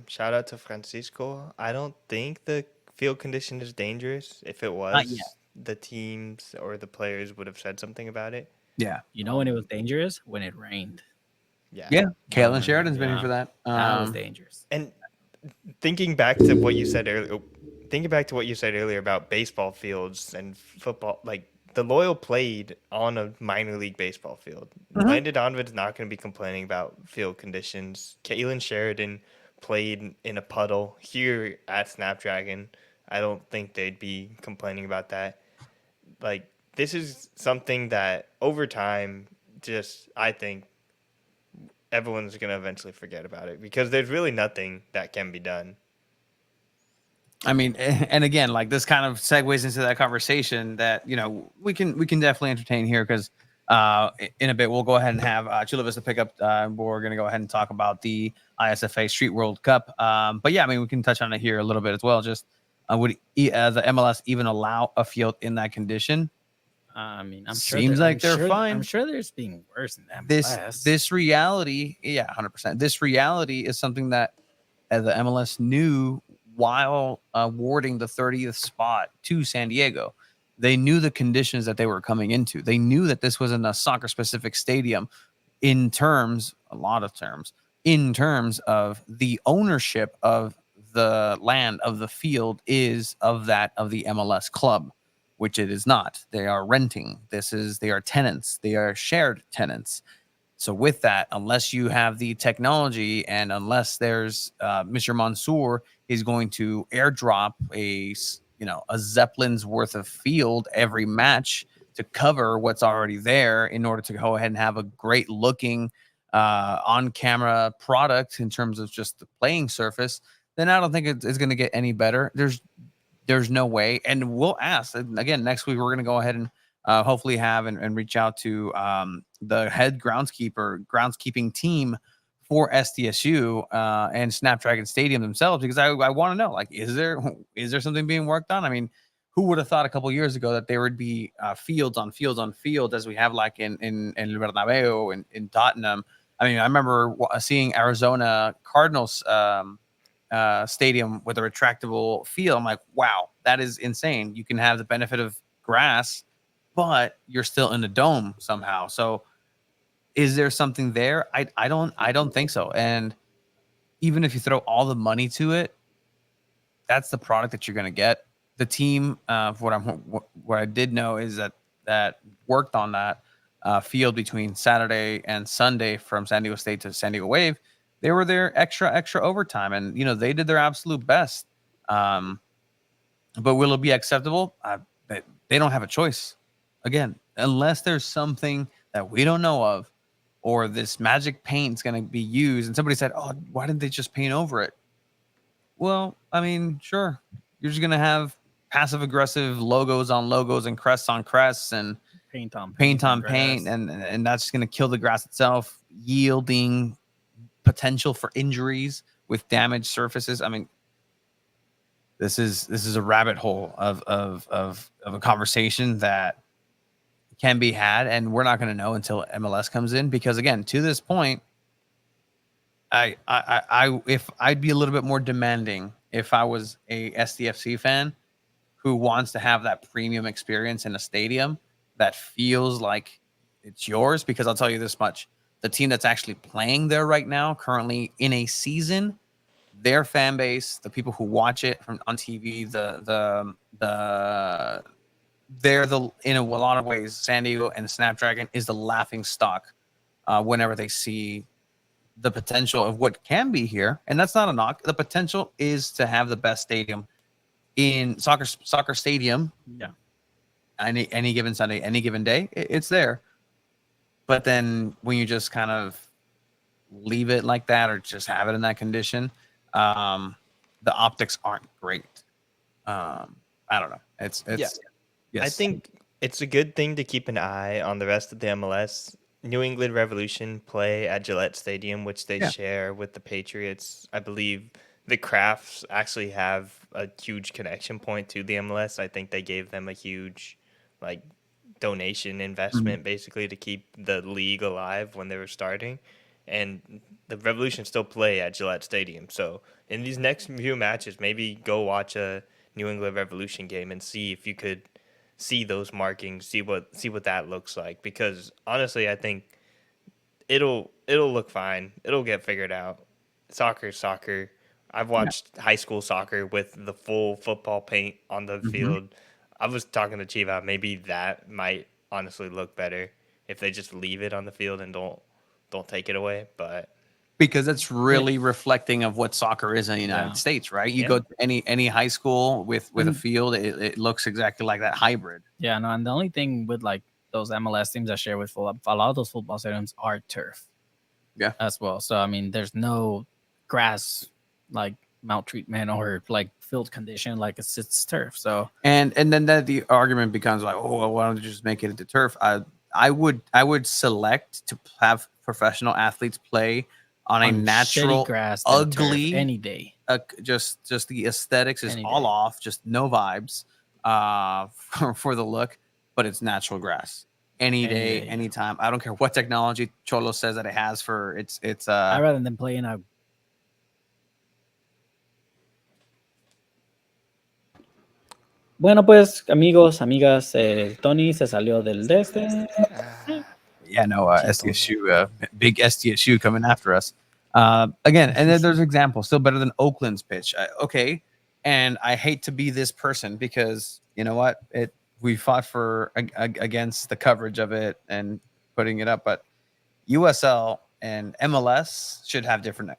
Shout out to Francisco. I don't think the field condition is dangerous. If it Not was, yet. the teams or the players would have said something about it. Yeah. You know when it was dangerous? When it rained. Yeah. Kalen Sheridan's been here for that. That was dangerous. And thinking back to what you said earlier about baseball fields and football, like the Loyal played on a minor league baseball field. Landon Donovan's not going to be complaining about field conditions. Kalen Sheridan played in a puddle here at Snapdragon. I don't think they'd be complaining about that. Like, this is something that over time, I think everyone's going to eventually forget about it because there's really nothing that can be done. I mean, and again, like this kind of segues into that conversation that, we can definitely entertain here because in a bit, we'll go ahead and have Chula Vista pick up. We're going to go ahead and talk about the ISFA Street World Cup. But yeah, I mean, we can touch on it here a little bit as well. Just would the MLS even allow a field in that condition? I mean, I'm sure seems like they're fine. I'm sure there's being worse than that. This reality, yeah, 100%. This reality is something that the MLS knew while awarding the 30th spot to San Diego. They knew the conditions that they were coming into. They knew that this wasn't a soccer-specific stadium in terms, a lot of terms, in terms of the ownership of the land of the field is of that of the MLS club, which it is not. They are renting. They are tenants. They are shared tenants. So with that, unless you have the technology and unless there's Mr. Mansour is going to airdrop a Zeppelin's worth of field every match to cover what's already there in order to go ahead and have a great looking on-camera product in terms of just the playing surface, then I don't think it's going to get any better. There's no way. And we'll ask again next week. We're going to go ahead and hopefully have and reach out to the head groundskeeping team for SDSU and Snapdragon Stadium themselves, because I want to know, like, is there something being worked on? I mean, who would have thought a couple years ago that there would be fields on fields on fields as we have like in Bernabeu and in Tottenham. I mean, I remember seeing Arizona Cardinals stadium with a retractable field. I'm like, wow, that is insane. You can have the benefit of grass, but you're still in a dome somehow. So is there something there? I don't think so. And even if you throw all the money to it, that's the product that you're going to get. The team, what I did know is that worked on that field between Saturday and Sunday from San Diego State to San Diego Wave. They were there extra overtime, and they did their absolute best. But will it be acceptable? They don't have a choice. Again, unless there's something that we don't know of, or this magic paint is going to be used. And somebody said, "Oh, why didn't they just paint over it?" Well, I mean, sure, you're just going to have passive aggressive logos on logos and crests on crests and Paint on paint, grass. and that's going to kill the grass itself, yielding potential for injuries with damaged surfaces. I mean, this is a rabbit hole of a conversation that can be had, and we're not going to know until MLS comes in, because again, to this point, if I'd be a little bit more demanding if I was a SDFC fan who wants to have that premium experience in a stadium that feels like it's yours, because I'll tell you this much: the team that's actually playing there right now, currently in a season, their fan base, the people who watch it on TV, they're in a lot of ways, San Diego and Snapdragon is the laughing stock whenever they see the potential of what can be here. And that's not a knock. The potential is to have the best stadium in soccer stadium. Yeah. Any given Sunday, any given day, it's there. But then when you just kind of leave it like that, or just have it in that condition, the optics aren't great. I don't know. It's yes. I think it's a good thing to keep an eye on the rest of the MLS. New England Revolution play at Gillette Stadium, which they share with the Patriots. I believe the Crafts actually have a huge connection point to the MLS. I think they gave them a huge donation investment basically to keep the league alive when they were starting. And the Revolution still play at Gillette Stadium. So in these next few matches, maybe go watch a New England Revolution game and see if you could see those markings, see what that looks like. Because honestly, I think it'll look fine. It'll get figured out. Soccer is soccer. I've watched high school soccer with the full football paint on the field. I was talking to Chiva. Maybe that might honestly look better if they just leave it on the field and don't take it away. But because it's really reflecting of what soccer is in the United States, right? You go to any high school with a field, it looks exactly like that hybrid. Yeah, no, and the only thing with those MLS teams that share with a lot of those football stadiums are turf. Yeah, as well. So I mean, there's no grass maltreatment or field condition, it's turf. So and then the argument becomes why don't you just make it into turf? I would select to have professional athletes play on a natural grass, ugly any day. Just the aesthetics is all off, just no vibes for the look, but it's natural grass. Any day, anytime. I don't care what technology Cholo says that it has for it's I'd rather than play in a Bueno, pues, amigos, amigas, Tony se salió del de este. Ah, Yeah, no, Chitona. SDSU, big SDSU coming after us. Again, and then there's examples, still better than Oakland's pitch. Okay, and I hate to be this person because you know what? We fought for against the coverage of it and putting it up, but USL and MLS should have different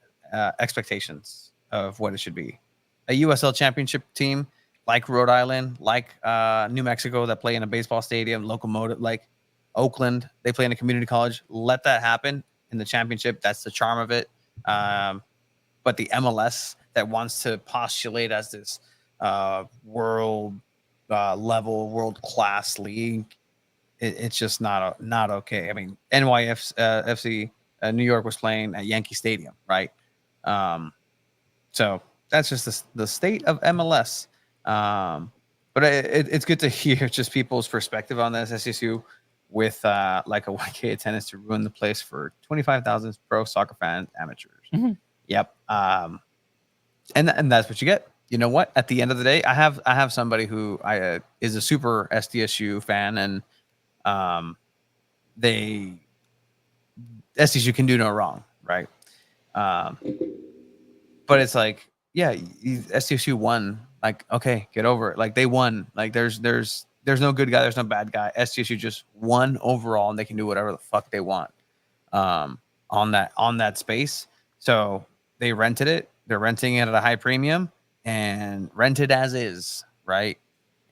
expectations of what it should be. A USL championship team like Rhode Island, like New Mexico, that play in a baseball stadium, Locomotive, like Oakland, they play in a community college. Let that happen in the championship. That's the charm of it. But the MLS that wants to postulate as this world level, world class league, it's just not okay. I mean, NYFC New York was playing at Yankee Stadium, right? So that's just the state of MLS. But it's good to hear just people's perspective on this. SSU with like a 1K attendance to ruin the place for 25,000 pro soccer fans, amateurs. Mhm. Yep. And that's what you get. You know what? At the end of the day, I have somebody who is a super SDSU fan, and they SDSU can do no wrong, right? But it's like, yeah, SDSU won. Like, okay, get over it. Like they won. Like there's no good guy, there's no bad guy. SDSU just won overall, and they can do whatever the fuck they want on that space. So they rented it. They're renting it at a high premium and rented as is, right?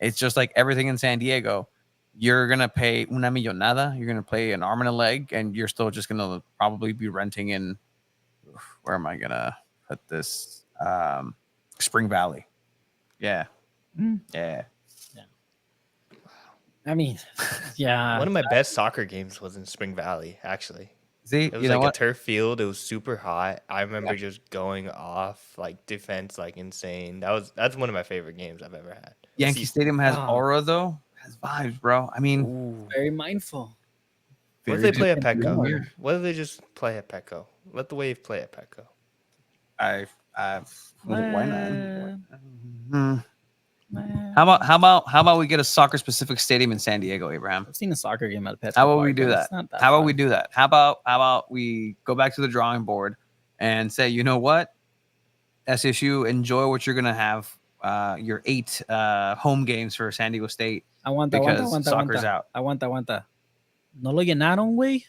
It's just like everything in San Diego. You're gonna pay una millonada. You're gonna pay an arm and a leg, and you're still just gonna probably be renting in. Where am I gonna put this? Spring Valley. Yeah, Mm. yeah. I mean, yeah. One of my best soccer games was in Spring Valley, actually. See, It was you know like a what? turf field. It was super hot. I remember just going off like defense like insane. That's one of my favorite games I've ever had. Yankee See- Stadium has Wow. aura, though. Has vibes, bro. I mean, Ooh. Very mindful. What if very they play at different, Petco? weird. What if they just play at Petco? Let the Wave play at Petco. I why not? Man. Hmm. Man. How about we get a soccer specific stadium in San Diego, Abraham? I've seen a soccer game at Petco How about we Park, do and that? it's not that How about fun. we do that? How about we go back to the drawing board and say, you know what, SSU, enjoy what you're gonna have. Your 8 home games for San Diego State because soccer's out. Aguanta. ¿No lo llenaron, güey?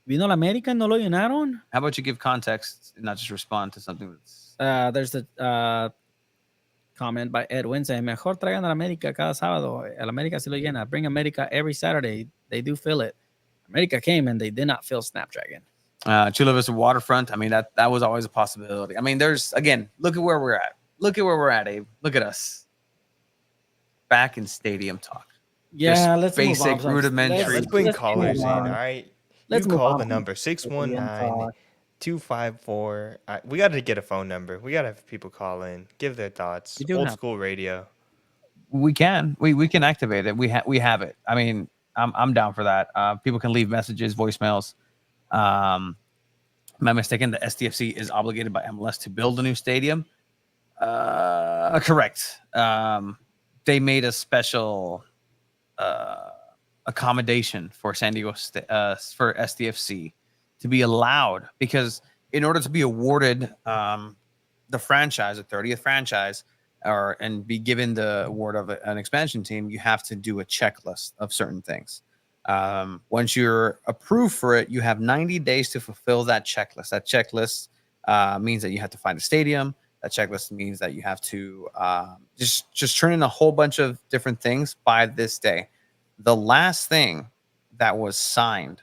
¿Vino la América y no lo llenaron? How about you give context and not just respond to something that's There's a comment by Edwin saying, mejor traigan a la América cada sábado. El América sí lo llena. Bring América every Saturday. They do fill it. America came and they did not fill Snapdragon. Chula Vista waterfront. I mean, that was always a possibility. I mean, there's again, look at where we're at. Look at where we're at, Abe. Look at us. Back in stadium talk. Yeah, Just let's basic, move on. rudimentary. Yeah, let's bring let's callers move in. on. All right. Let's You move call on the from number stadium 619 talk. 254. We got to get a phone number. We got to have people call in, give their thoughts. We do Old have- school radio. We can activate it. We have it. I mean, I'm down for that. People can leave messages, voicemails. Am I mistaken? The SDFC is obligated by MLS to build a new stadium. Correct. They made a special accommodation for San Diego for SDFC to be allowed, because in order to be awarded the franchise, the 30th franchise, and be given the award of an expansion team, you have to do a checklist of certain things. Once you're approved for it, you have 90 days to fulfill that checklist. That checklist means that you have to find a stadium. That checklist means that you have to just turn in a whole bunch of different things by this day. The last thing that was signed,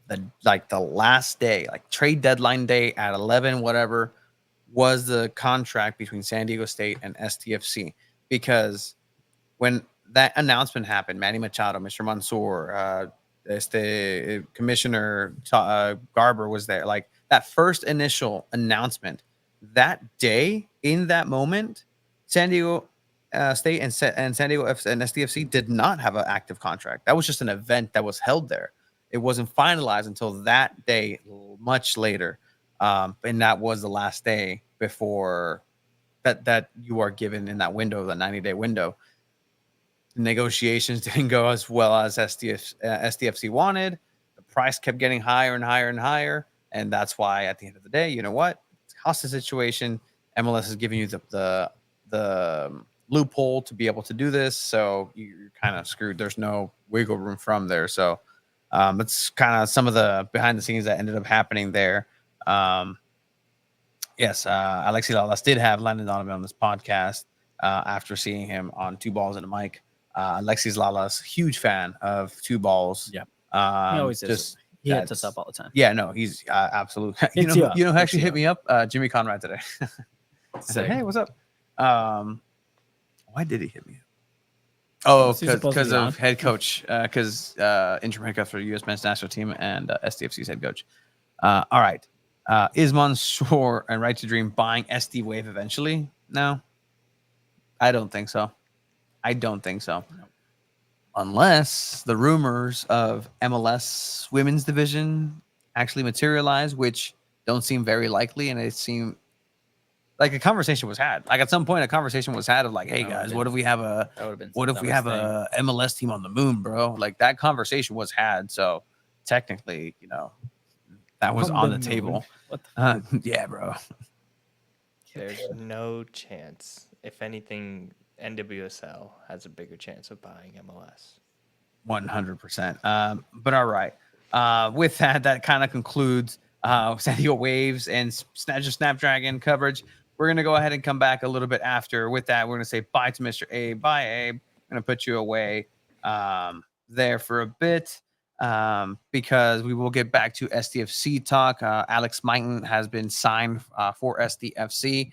the last day, like trade deadline day at 11, whatever, was the contract between San Diego State and SDFC. Because when that announcement happened, Manny Machado, Mr. Mansour, Commissioner Garber was there. Like that first initial announcement, that day, in that moment, San Diego State and San Diego and SDFC did not have an active contract. That was just an event that was held there. It wasn't finalized until that day, much later. And that was the last day before that you are given in that window, the 90-day window. The negotiations didn't go as well as SDFC wanted. The price kept getting higher and higher and higher, and that's why at the end of the day, you know what? It's a hostage situation. MLS is giving you the loophole to be able to do this, so you're kind of screwed. There's no wiggle room from there. So it's kind of some of the behind the scenes that ended up happening there. Yes, Alexi Lalas did have Landon Donovan on this podcast after seeing him on Two Balls and a Mic. Alexis Lalas, huge fan of Two Balls. Yeah, he always is. He hits us up all the time. Yeah, no, he's absolutely. You know who actually hit me up? Jimmy Conrad today. I said, "Hey, what's up?" Why did he hit me? Oh, because of head coach. Because interim head coach for the U.S. men's national team and SDFC's head coach. All right. Is Mansour and Right to Dream buying SD Wave eventually? No, I don't think so. No. Unless the rumors of MLS women's division actually materialize, which don't seem very likely, and it seemed like a conversation was had. Like at some point, a conversation was had of like, "Hey guys, what if we have a MLS team on the moon, bro?" Like that conversation was had. So technically, that was on the table. What the yeah, bro. There's no chance. If anything, NWSL has a bigger chance of buying MLS. 100%. But all right. With that kind of concludes San Diego Waves and Snapdragon coverage. We're going to go ahead and come back a little bit after. With that, we're going to say bye to Mr. Abe. Bye, Abe. I'm going to put you away there for a bit. Because we will get back to SDFC talk. Alex Mighton has been signed for SDFC.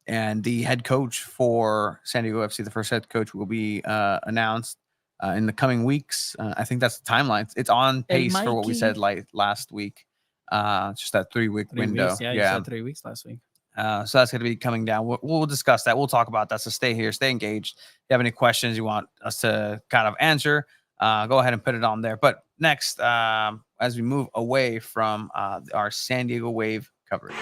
And the head coach for San Diego FC, the first head coach, will be announced in the coming weeks. I think that's the timeline. It's on pace for what we said last week. Just that 3-week window. Weeks, yeah, you said 3 weeks last week. So that's going to be coming down. We'll discuss that. We'll talk about that. So stay here, stay engaged. If you have any questions you want us to kind of answer, go ahead and put it on there. But next, as we move away from our San Diego Wave coverage.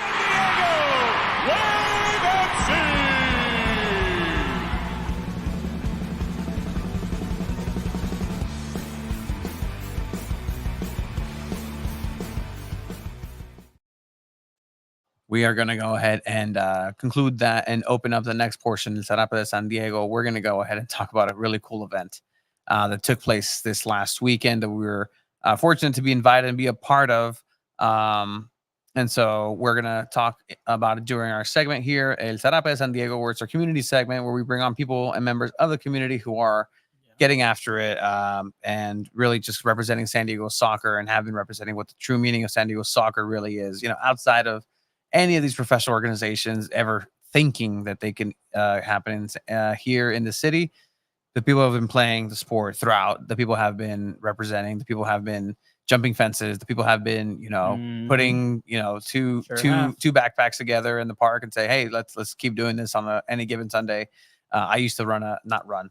We are going to go ahead and conclude that and open up the next portion in Sarapa de San Diego. We're going to go ahead and talk about a really cool event that took place this last weekend that we were fortunate to be invited and be a part of. And so we're going to talk about it during our segment here, El Sarapa de San Diego, where it's our community segment where we bring on people and members of the community who are getting after it and really just representing San Diego soccer and have been representing what the true meaning of San Diego soccer really is, outside of any of these professional organizations ever thinking that they can happen here in the city. The people have been playing the sport throughout. The people have been representing. The people have been jumping fences. The people have been, putting, two backpacks together in the park and say, hey, let's keep doing this on any given Sunday. I used to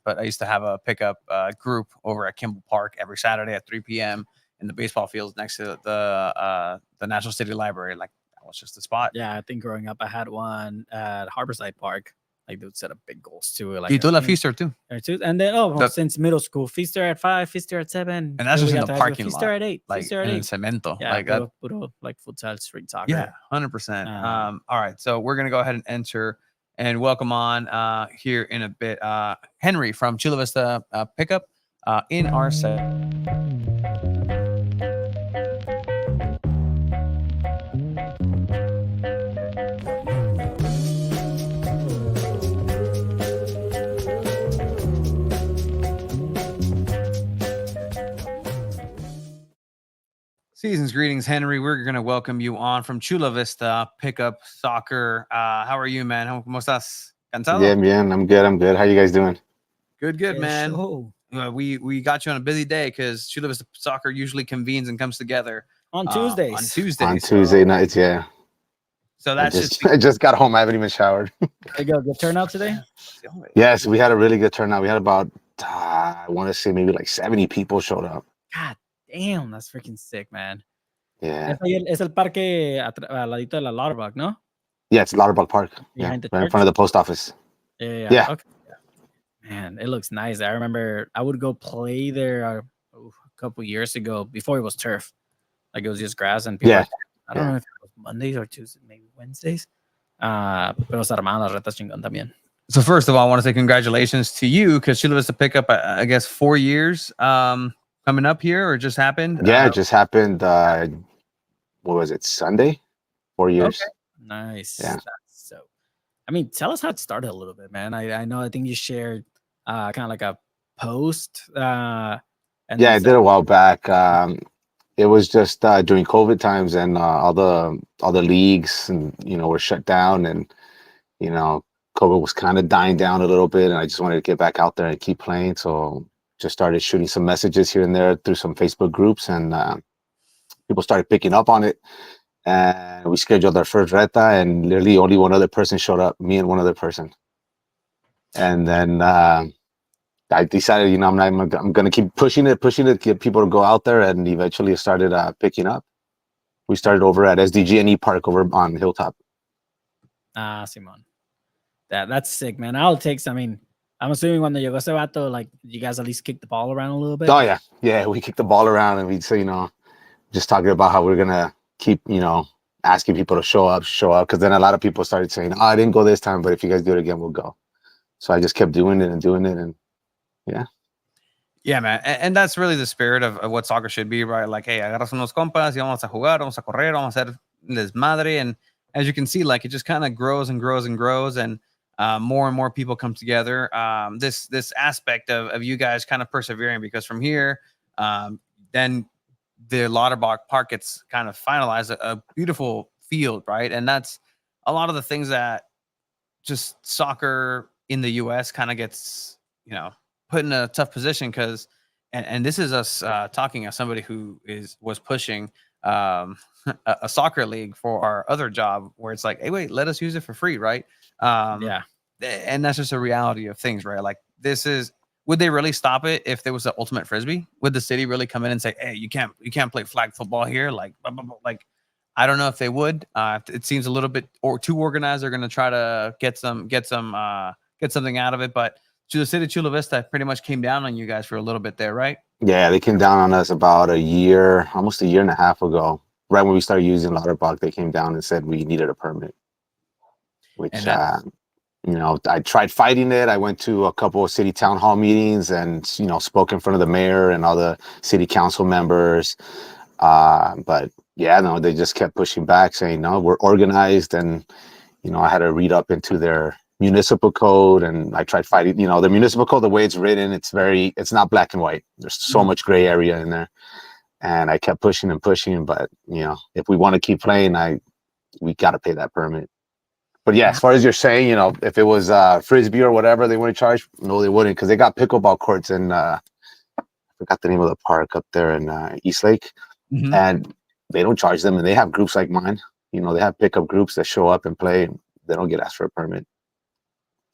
I used to have a pickup group over at Kimball Park every Saturday at 3 p.m. in the baseball fields next to the National City Library. Like that was just the spot. Yeah, I think growing up, I had one at Harborside Park. Like they would set up big goals too. Like you do La Feaster too. And then since middle school, Feaster at 5, Feaster at 7. And that's just in the parking lot. Feaster at 8. Like Feaster at 8. In Cemento. Yeah, like that. Puro, like futsal street soccer. Yeah, 100%. All right. So we're gonna go ahead and enter and welcome on here in a bit Henry from Chula Vista Pickup in our set. Season's greetings, Henry. We're going to welcome you on from Chula Vista Pickup Soccer. How are you, man? ¿Cómo estás? ¿Cansado? Bien. I'm good. How you guys doing? Good, man. We got you on a busy day because Chula Vista Soccer usually convenes and comes together on Tuesdays. On Tuesday nights, yeah. So that's I just got home. I haven't even showered. They got a good turnout today? Yes, we had a really good turnout. We had about, I want to say maybe like 70 people showed up. God damn, that's freaking sick, man. Yeah. Es el parque al ladito de la Lauterbach, ¿no? Yeah, it's Lauterbach Park. Yeah, Behind the right in church? front of the post office. Yeah. Yeah. Okay. Man, it looks nice. I remember I would go play there a couple years ago before it was turf. Like it was just grass and people. Yeah. I don't Yeah. know if it was Mondays or Tuesdays, maybe Wednesdays. Pero se armaban las retas chingón también. So first of all, I want to say congratulations to you because Chula Vista pick up, I guess, 4 years coming up here, or just happened. Yeah, it just happened. What was it? Sunday? 4 years. Okay. Nice. Yeah. So, I mean, tell us how it started a little bit, man. I know. I think you shared kind of like a post. And Yeah, I did a while back. It was just during COVID times, and all the leagues and were shut down, and COVID was kind of dying down a little bit, and I just wanted to get back out there and keep playing. So just started shooting some messages here and there through some Facebook groups, and people started picking up on it. And we scheduled our first reta, and literally only one other person showed up, me and one other person. And then I decided, I'm going to keep pushing it, get people to go out there, and eventually it started picking up. We started over at SDG&E Park over on Hilltop. Simon. That's sick, man. I'll take some. I mean, I'm assuming when llegó ese vato, like, you guys at least kicked the ball around a little bit. Oh, yeah. Yeah, we kicked the ball around, and we'd say, just talking about how we're going to keep, asking people to show up. Because then a lot of people started saying, I didn't go this time, but if you guys do it again, we'll go. So I just kept doing it. And yeah. Yeah, man. And that's really the spirit of what soccer should be, right? Like, hey, agarras unos compas y vamos a jugar, vamos a correr, vamos a hacer desmadre. And as you can see, like, it just kind of grows and grows and grows. And more and more people come together. This aspect of you guys kind of persevering, because from here, then the Lauterbach Park gets kind of finalized, a beautiful field, right? And that's a lot of the things that just soccer in the U.S. kind of gets, put in a tough position, because, and this is us talking as somebody who was pushing a soccer league for our other job, where it's like, hey, wait, let us use it for free, right? Yeah. And that's just a reality of things, right? Like, would they really stop it if there was an ultimate frisbee? Would the city really come in and say, hey, you can't play flag football here? Like, blah, blah, blah. Like, I don't know if they would. It seems a little bit too organized. They're going to try to get something out of it. But the city of Chula Vista pretty much came down on you guys for a little bit there, right? Yeah, they came down on us about almost a year and a half ago. Right when we started using Lauterbach, they came down and said we needed a permit, which, I tried fighting it. I went to a couple of city town hall meetings and, spoke in front of the mayor and all the city council members. But yeah, no, they just kept pushing back, saying, no, we're organized. And, I had to read up into their municipal code, and I tried fighting, the municipal code, the way it's written, it's not black and white. There's so much gray area in there. And I kept pushing and pushing, but if we want to keep playing, we got to pay that permit. But yeah, as far as you're saying, if it was frisbee or whatever they want to charge, no, they wouldn't, because they got pickleball courts in I forgot the name of the park up there in East Lake, and they don't charge them, and they have groups like mine. They have pickup groups that show up and play. They don't get asked for a permit.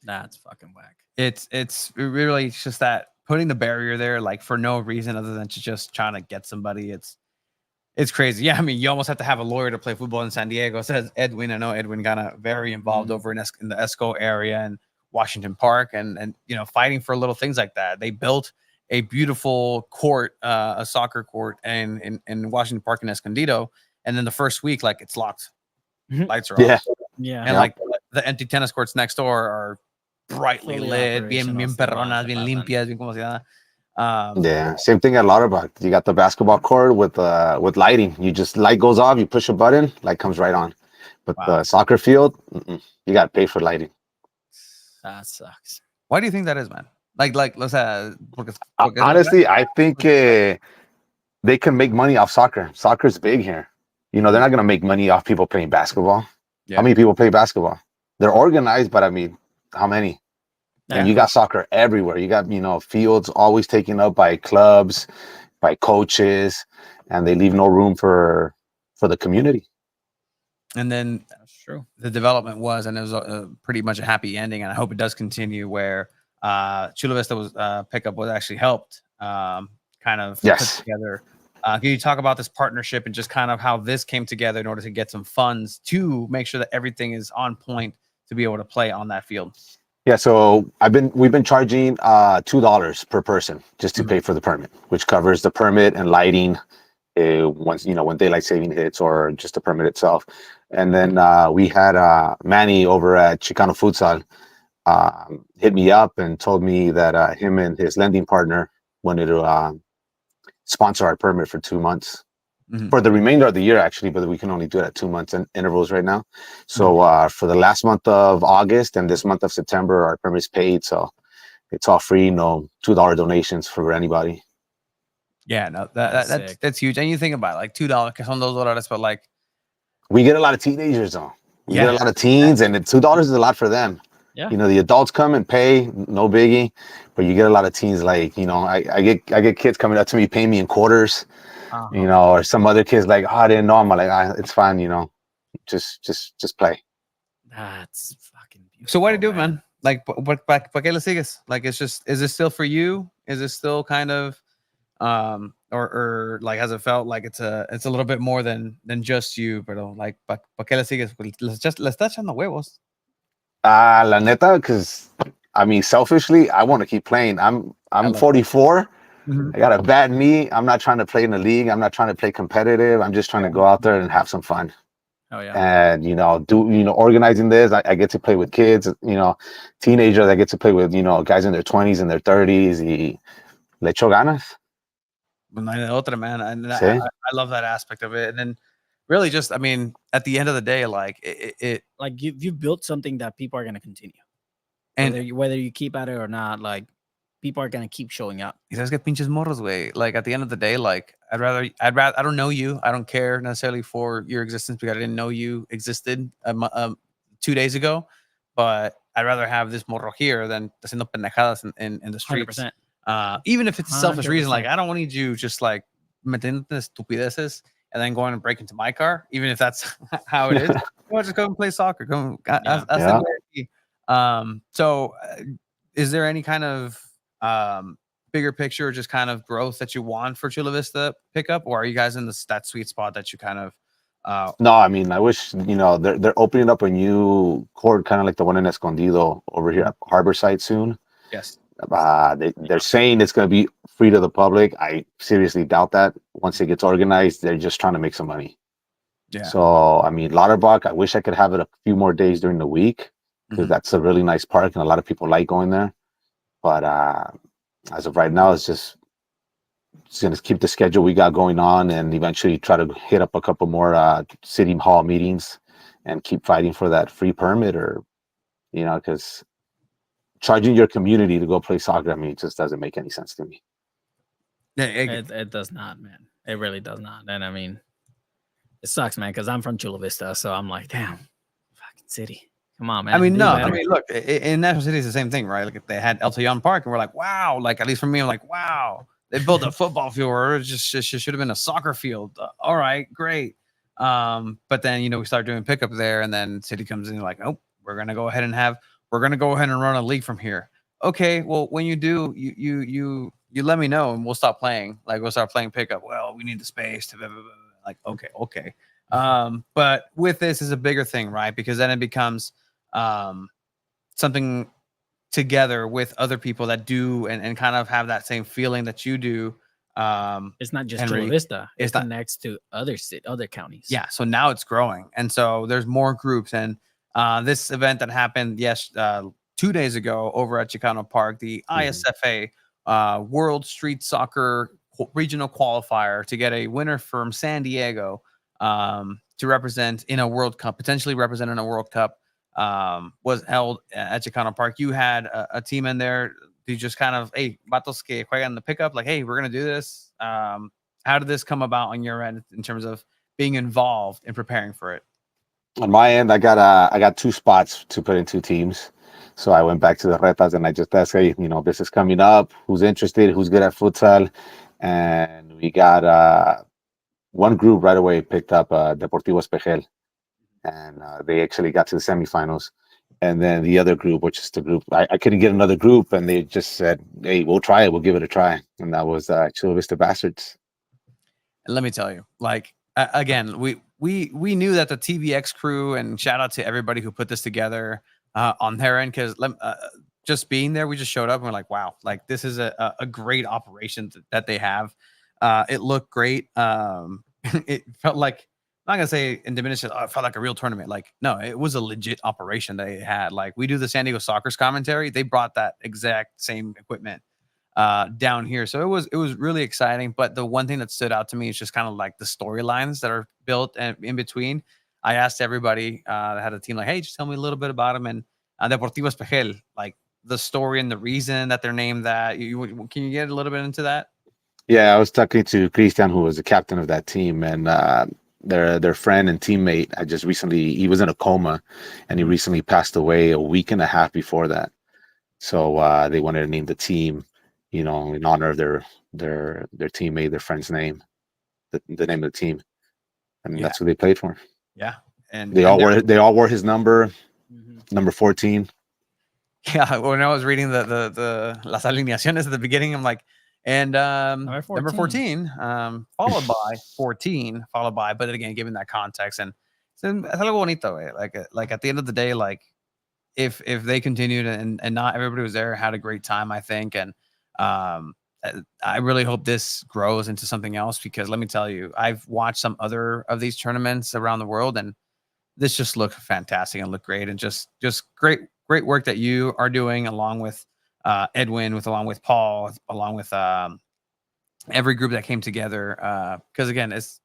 That's fucking whack. It's really just that putting the barrier there, like, for no reason other than to just trying to get somebody. It's crazy. Yeah, I mean, you almost have to have a lawyer to play football in San Diego. Says Edwin. I know Edwin got very involved over in the Esco area and Washington Park, and fighting for little things like that. They built a beautiful court, a soccer court, in Washington Park in Escondido, and then the first week, like, it's locked, lights are off, and like the empty tennis courts next door are brightly lit, bien perronas, bien limpias, bien como si nada. Yeah, same thing at Lauterbach. You got the basketball court with lighting. You just, light goes off, you push a button, light comes right on. But the soccer field, you got to pay for lighting. That sucks. Why do you think that is, man? Like let's honestly, I think they can make money off soccer. Soccer's big here. They're not going to make money off people playing basketball. Yeah. How many people play basketball? They're organized, but I mean, how many? Yeah. And you got soccer everywhere. You got, fields always taken up by clubs, by coaches, and they leave no room for the community. And then that's true. The development was, and it was pretty much a happy ending, and I hope it does continue, where Chula Vista was pickup was actually helped kind of put together Can you talk about this partnership and just kind of how this came together in order to get some funds to make sure that everything is on point to be able to play on that field? Yeah, so we've been charging $2 per person just to pay for the permit, which covers the permit and lighting once when daylight saving hits or just the permit itself. And then we had Manny over at Chicano Futsal hit me up and told me that him and his lending partner wanted to sponsor our permit for 2 months. For the remainder of the year, actually, but we can only do it at 2 months in intervals right now. So for the last month of August and this month of September, our permit's paid. So it's all free, no $2 donations for anybody. Yeah, no, that's huge. And you think about it, like $2 que son $2, but like we get a lot of teenagers though. We get a lot of teens, and $2 is a lot for them. Yeah. The adults come and pay, no biggie, but you get a lot of teens. Like I get kids coming up to me, paying me in quarters. Or some other kids like, I didn't know. I'm like, it's fine, just play. That's fucking beautiful. So what do you do, man? Like, ¿pa qué le sigues? Like, is it still for you? Is it still kind of, or like, has it felt like it's a little bit more than just you? But like, ¿pa qué le sigues? Le está echando huevos. La neta, because I mean, selfishly, I want to keep playing. I'm 44. I got a bad knee. I'm not trying to play in the league. I'm not trying to play competitive. I'm just trying to go out there and have some fun. Oh yeah. And organizing this, I get to play with kids. Teenagers. I get to play with guys in their 20s and their 30s. Y le echo ganas. Otra, man. And I love that aspect of it. And then really just, I mean, at the end of the day, like it like you've built something that people are going to continue. And whether you keep at it or not, like people are going to keep showing up. Sabes que pinches morros, güey. Like at the end of the day, like I'd rather I don't know you. I don't care necessarily for your existence because I didn't know you existed 2 days ago, but I'd rather have this morro here than haciendo pendejadas in the streets. 100%. Even if it's a selfish reason, like I don't want you just like metiendo estupideces and then going and break into my car, even if that's how it is. Just go and play soccer. So is there any kind of bigger picture, just kind of growth that you want for Chula Vista pickup, or are you guys in that sweet spot that you kind of No, I mean, I wish they're opening up a new court, kind of like the one in Escondido over here at Harborside soon. Yes. They're saying it's going to be free to the public. I seriously doubt that. Once it gets organized, they're just trying to make some money. Yeah. So I mean, Lauterbach, I wish I could have it a few more days during the week because that's a really nice park and a lot of people like going there. But as of right now, it's going to keep the schedule we got going on and eventually try to hit up a couple more city hall meetings and keep fighting for that free permit, or because charging your community to go play soccer, I mean, it just doesn't make any sense to me. It does not, man. It really does not. And I mean, it sucks, man, because I'm from Chula Vista, so I'm like, damn, fucking city. Come on, man. I mean, look, in National City, it's the same thing, right? Like if they had El Tellon Park, and we're like, wow. Like at least for me, I'm like, wow. They built a football field, or it just should have been a soccer field. All right, great. But then we start doing pickup there, and then City comes in like, oh, we're gonna go ahead and run a league from here. Okay, well, when you do, you let me know, and we'll stop playing. Like we'll start playing pickup. Well, we need the space to blah, blah, blah. Like okay. But with this is a bigger thing, right? Because then it becomes something together with other people that do and kind of have that same feeling that you do. It's not just Chula Vista. It connects to other counties. Yeah. So now it's growing. And so there's more groups. And this event that happened, 2 days ago over at Chicano Park, the ISFA World Street Soccer Regional Qualifier to get a winner from San Diego to represent in a World Cup, potentially represent in a World Cup, was held at Chicano Park. You had a team in there. You just kind of, hey, vatos que juegan the pickup, like, hey, we're going to do this. How did this come about on your end in terms of being involved in preparing for it? On my end, I got 2 spots to put in 2 teams. So I went back to the Retas and I just asked, hey, this is coming up. Who's interested? Who's good at futsal? And we got one group right away picked up Deportivo Espejel. And they actually got to the semifinals. And then the other group, which is the group, I couldn't get another group. And they just said, hey, we'll try it. We'll give it a try. And that was Chula Vista Bastards. And let me tell you, like again, we knew that the TVX crew, and shout out to everybody who put this together on their end, because just being there, we just showed up and we're like, wow, like this is a great operation that they have. It looked great. It felt like, I'm not gonna say in diminished, it felt like a real tournament. Like, no, it was a legit operation they had. Like, we do the San Diego Soccer's commentary. They brought that exact same equipment down here. So it was really exciting. But the one thing that stood out to me is just kind of like the storylines that are built and in between. I asked everybody that had a team, like, hey, just tell me a little bit about them. And Deportivo Espejel, like the story and the reason that they're named that. Can you get a little bit into that? Yeah, I was talking to Christian, who was the captain of that team, and their friend and teammate. He was in a coma, and he recently passed away a week and a half before that. So they wanted to name the team, in honor of their teammate, their friend's name, the name of the team, and that's who they played for. Yeah, and they all wore his number, number 14. Yeah, when I was reading the las alineaciones at the beginning, I'm like, and number 14, followed by 14, followed by, but again, given that context, and es algo bonito, like at the end of the day, like if they continued and not everybody was there, had a great time, I think, and I really hope this grows into something else, because let me tell you, I've watched some other of these tournaments around the world, and this just looked fantastic and looked great, and just great work that you are doing, along with Edwin, along with Paul, along with every group that came together. Because again, it's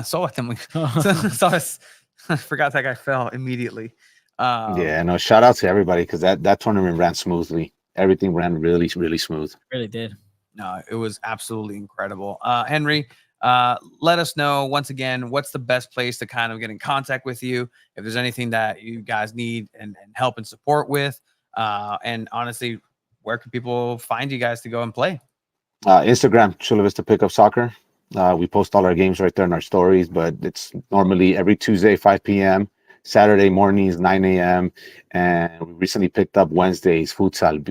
so I forgot that guy fell immediately. Yeah, no, shout out to everybody, because that tournament ran smoothly. Everything ran really, really smooth. Really did. No, it was absolutely incredible. Henry, let us know once again, what's the best place to kind of get in contact with you, if there's anything that you guys need and help and support with, and honestly, where can people find you guys to go and play? Instagram, Chula Vista Pickup Soccer. We post all our games right there in our stories, but it's normally every Tuesday 5 p.m., Saturday mornings 9 a.m., and we recently picked up Wednesdays futsal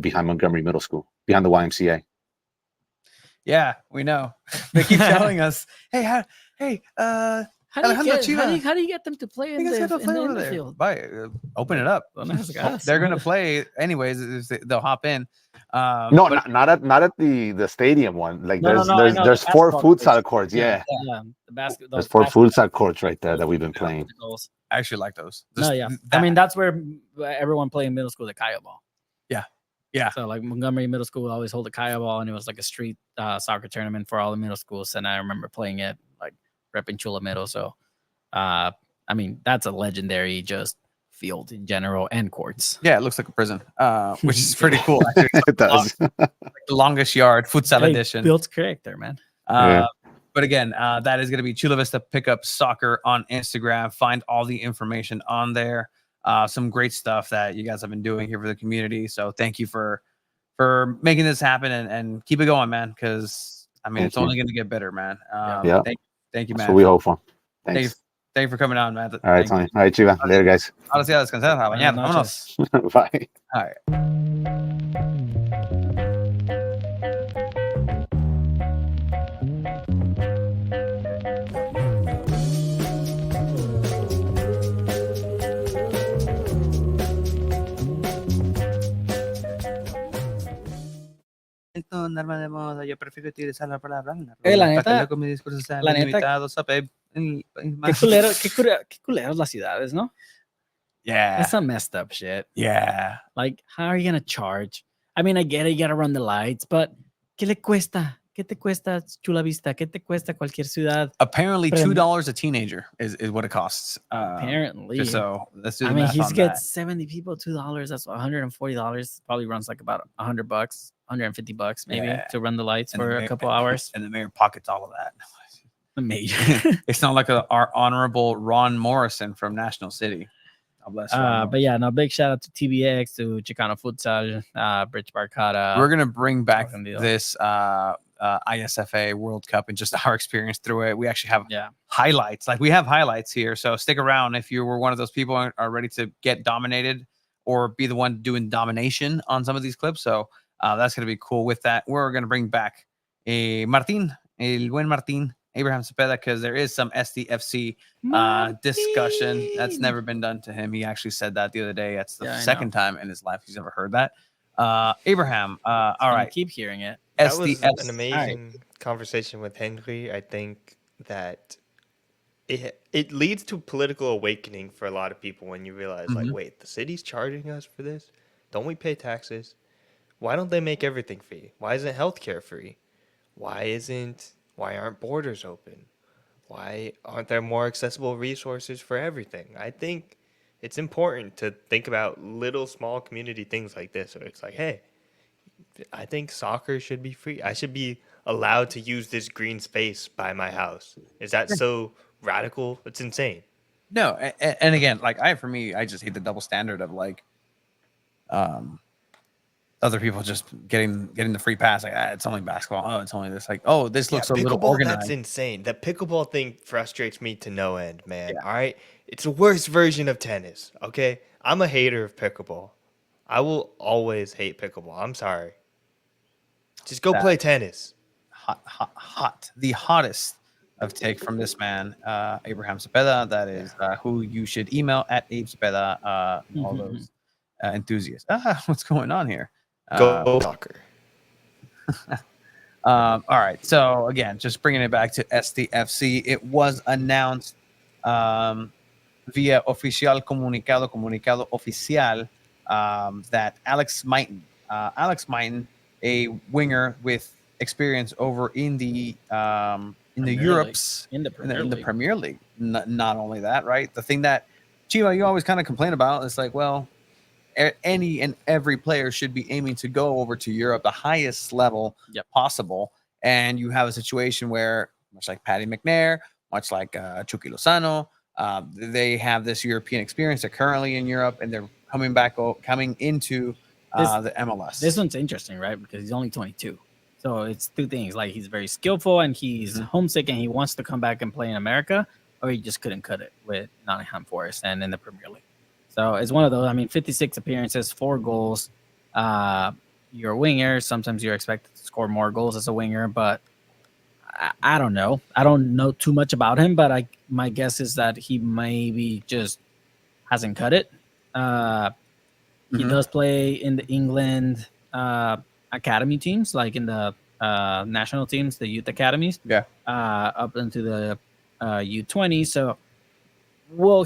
behind Montgomery Middle School, behind the YMCA. Yeah, we know. They keep telling us, hey, how do you get them to play in the field? Open it up. They're gonna play anyways. They'll hop in. No, not at the stadium one. Like there's 4 futsal courts. Yeah. There's 4 futsal courts right there that we've been playing. I actually like those. I mean, that's where everyone playing middle school, the Kaya ball. Yeah. So like Montgomery Middle School always hold the Kaya ball, and it was like a street soccer tournament for all the middle schools. And I remember playing it, like repping Chula Middle. So, I mean, that's a legendary just field in general and courts. Yeah, it looks like a prison, which is pretty cool. Actually. It does. Like the longest yard futsal edition. Built character, man. But again, that is going to be Chula Vista Pickup Soccer on Instagram. Find all the information on there. Some great stuff that you guys have been doing here for the community. So thank you for making this happen, and keep it going, man. Because I mean, it's only going to get better, man. Thank you, man. That's what we hope for. Thanks. Thank you for coming on, man. All right, Tony. All right, Chiva. Later, guys. Ahora sí, a descansar. A bañar. Vámonos. Bye. All right. Yo prefiero utilizar la palabra. La neta, qué culeros las ciudades, ¿no? Yeah. That's some messed up shit. Yeah. Like, how are you gonna charge? I mean, I get it, you gotta run the lights, but ¿qué le cuesta? ¿Qué te cuesta Chula Vista? ¿Qué te cuesta cualquier ciudad? Apparently, $2 a teenager is what it costs. Apparently. So let's do the I mean, math he on gets that. 70 people, $2. That's $140. Probably runs like about $100, $150 maybe to run the lights for a couple hours. And the mayor pockets all of that. Amazing. It's not like our honorable Ron Morrison from National City. God bless but yeah, no, big shout out to TBX, to Chicano Futsal, Bridge Barcata. We're gonna bring back this ISFA World Cup and just our experience through it. We actually have highlights. Like, we have highlights here, so stick around if you were one of those people who are ready to get dominated or be the one doing domination on some of these clips. So that's gonna be cool. With that, we're gonna bring back Martin, el buen Martin, Abraham Cepeda, because there is some SDFC discussion that's never been done to him. He actually said that the other day. That's the second time in his life he's ever heard that. Abraham, all right. Keep hearing it. That was an SDFC. amazing conversation with Henry. I think that it leads to political awakening for a lot of people when you realize, like, wait, the city's charging us for this? Don't we pay taxes? Why don't they make everything free? Why isn't healthcare free? Why aren't borders open? Why aren't there more accessible resources for everything? I think it's important to think about little small community things like this, where it's like, hey, I think soccer should be free. I should be allowed to use this green space by my house. Is that so radical? It's insane. No, and again, like for me, I just hate the double standard of like, other people just getting the free pass. Like, it's only basketball. Oh, it's only this. Like, oh, this looks a little organized. That's insane. The pickleball thing frustrates me to no end, man. Yeah. All right, it's the worst version of tennis. Okay, I'm a hater of pickleball. I will always hate pickleball. I'm sorry. Just go play tennis. Hot. The hottest of take from this man, Abraham Cepeda. That is who you should email at Abe Cepeda. All those enthusiasts. What's going on here? Go soccer. All right. So again, just bringing it back to SDFC, it was announced via oficial comunicado oficial that Alex Mighton, a winger with experience over in the Europes, in the Premier League. Not only that, right? The thing that Chiva, you always kind of complain about is like, well, any and every player should be aiming to go over to Europe, the highest level possible. And you have a situation where, much like Paddy McNair, much like Chucky Lozano, they have this European experience. They're currently in Europe, and they're coming into the MLS. This one's interesting, right? Because he's only 22. So it's two things. Like, he's very skillful, and he's homesick, and he wants to come back and play in America, or he just couldn't cut it with Nottingham Forest and in the Premier League. So it's one of those. I mean, 56 appearances, 4 goals. You're a winger. Sometimes you're expected to score more goals as a winger, but I don't know. I don't know too much about him, but my guess is that he maybe just hasn't cut it. He does play in the England academy teams, like in the national teams, the youth academies. Yeah. Up into the U20. So,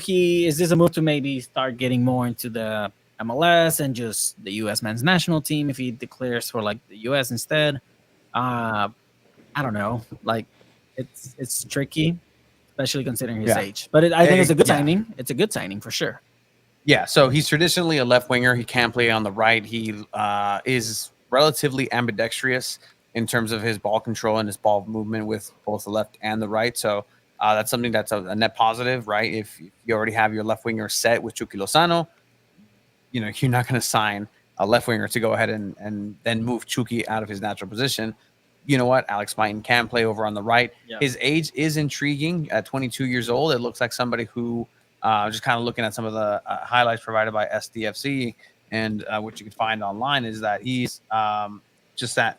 is this a move to maybe start getting more into the MLS and just the U.S. men's national team if he declares for like the U.S. instead? I don't know. Like, it's tricky, especially considering his age. But I think it's a good signing. It's a good signing for sure. Yeah, so he's traditionally a left winger. He can play on the right. He is relatively ambidextrous in terms of his ball control and his ball movement with both the left and the right. So that's something that's a net positive, right? If you already have your left winger set with Chucky Lozano, you're not going to sign a left winger to go ahead and then move Chucky out of his natural position. You know what? Alex Mighton can play over on the right. Yeah. His age is intriguing. At 22 years old, it looks like somebody who, just kind of looking at some of the highlights provided by SDFC and what you can find online, is that he's just that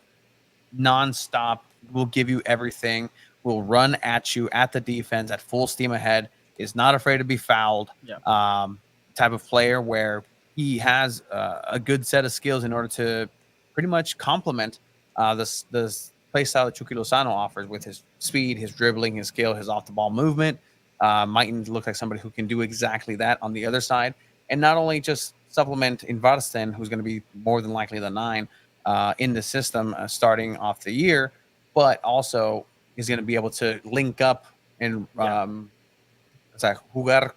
nonstop, will give you everything, will run at you at the defense at full steam ahead, is not afraid to be fouled, type of player where he has a good set of skills in order to pretty much complement this play style that Chucky Lozano offers with his speed, his dribbling, his skill, his off-the-ball movement. Mighton looks like somebody who can do exactly that on the other side, and not only just supplement Invarsten, who's going to be more than likely the 9 in the system starting off the year, but also is going to be able to link up and jugar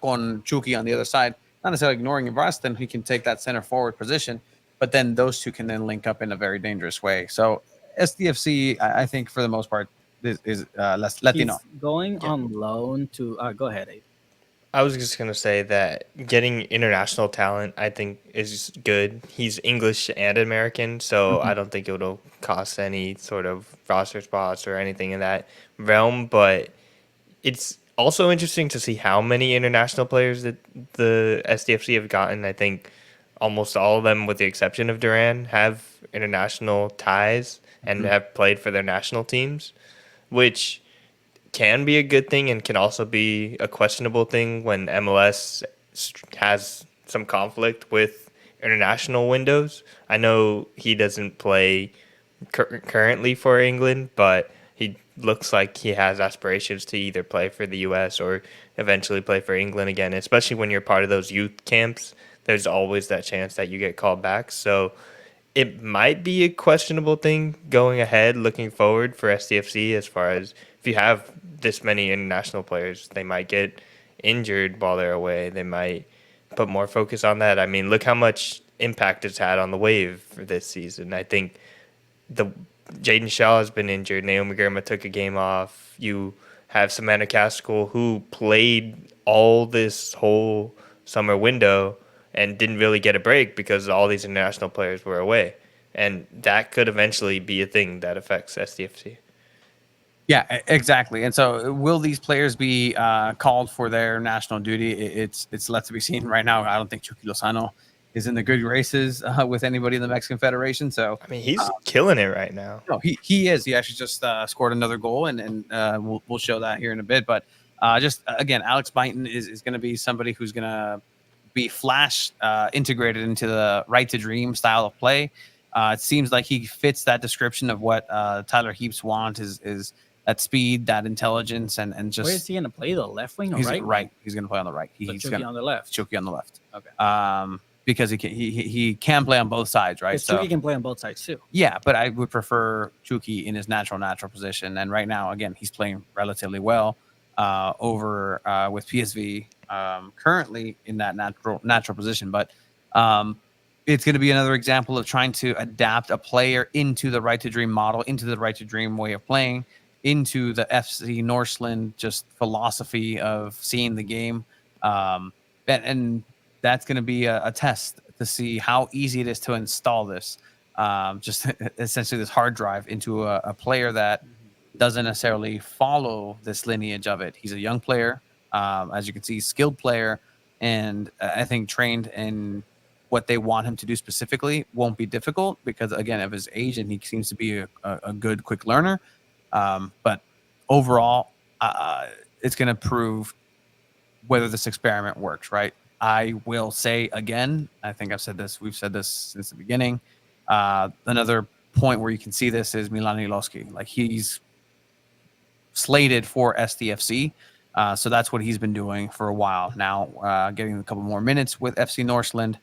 con Chucky on the other side. Not necessarily ignoring Invarsten, he can take that center forward position, but then those two can then link up in a very dangerous way. So SDFC, I think for the most part, is Latino. He's going on loan to go ahead, Abe. I was just going to say that getting international talent, I think, is good. He's English and American, so I don't think it'll cost any sort of roster spots or anything in that realm. But it's also interesting to see how many international players that the SDFC have gotten. I think almost all of them, with the exception of Duran, have international ties and have played for their national teams, which can be a good thing and can also be a questionable thing when MLS has some conflict with international windows. I know he doesn't play currently for England, but he looks like he has aspirations to either play for the US or eventually play for England again, especially when you're part of those youth camps. There's always that chance that you get called back. So it might be a questionable thing going ahead, looking forward for SDFC, as far as if you have this many international players, they might get injured while they're away. They might put more focus on that. I mean, look how much impact it's had on the Wave for this season. I think the Jaden Shaw has been injured. Naomi Girma took a game off. You have Samantha Casticle, who played all this whole summer window and didn't really get a break because all these international players were away. And that could eventually be a thing that affects SDFC. Yeah, exactly. And so, will these players be called for their national duty? It's left to be seen right now. I don't think Chucky Lozano is in the good graces with anybody in the Mexican Federation. So, I mean, he's killing it right now. no, he is. He actually just scored another goal, and we'll show that here in a bit. But just again, Alex Byton is going to be somebody who's going to be flash integrated into the right to dream style of play. It seems like he fits that description of what Tyler Heaps wants is that speed, that intelligence, and just Where is he going to play, the left wing or he's right? right. He's going to play on the right. So He's Chucky going on the left. Chucky on the left. Okay. Because he can play on both sides, right? Because Chucky can play on both sides too. Yeah, but I would prefer Chucky in his natural position. And right now, again, he's playing relatively well over with PSV currently in that natural position. But it's going to be another example of trying to adapt a player into the right to dream model, into the right to dream way of playing, into the FC Norseland just philosophy of seeing the game. And that's going to be a test to see how easy it is to install this. Just essentially this hard drive into a player that doesn't necessarily follow this lineage of it. He's a young player, as you can see, skilled player, and I think trained in what they want him to do specifically won't be difficult because, again, of his age, and he seems to be a good, quick learner. But overall, it's going to prove whether this experiment works, right? I will say again, I think I've said this, we've said this since the beginning. Another point where you can see this is Milan Iloski. Like, he's slated for SDFC. So that's what he's been doing for a while now, getting a couple more minutes with FC Norseland,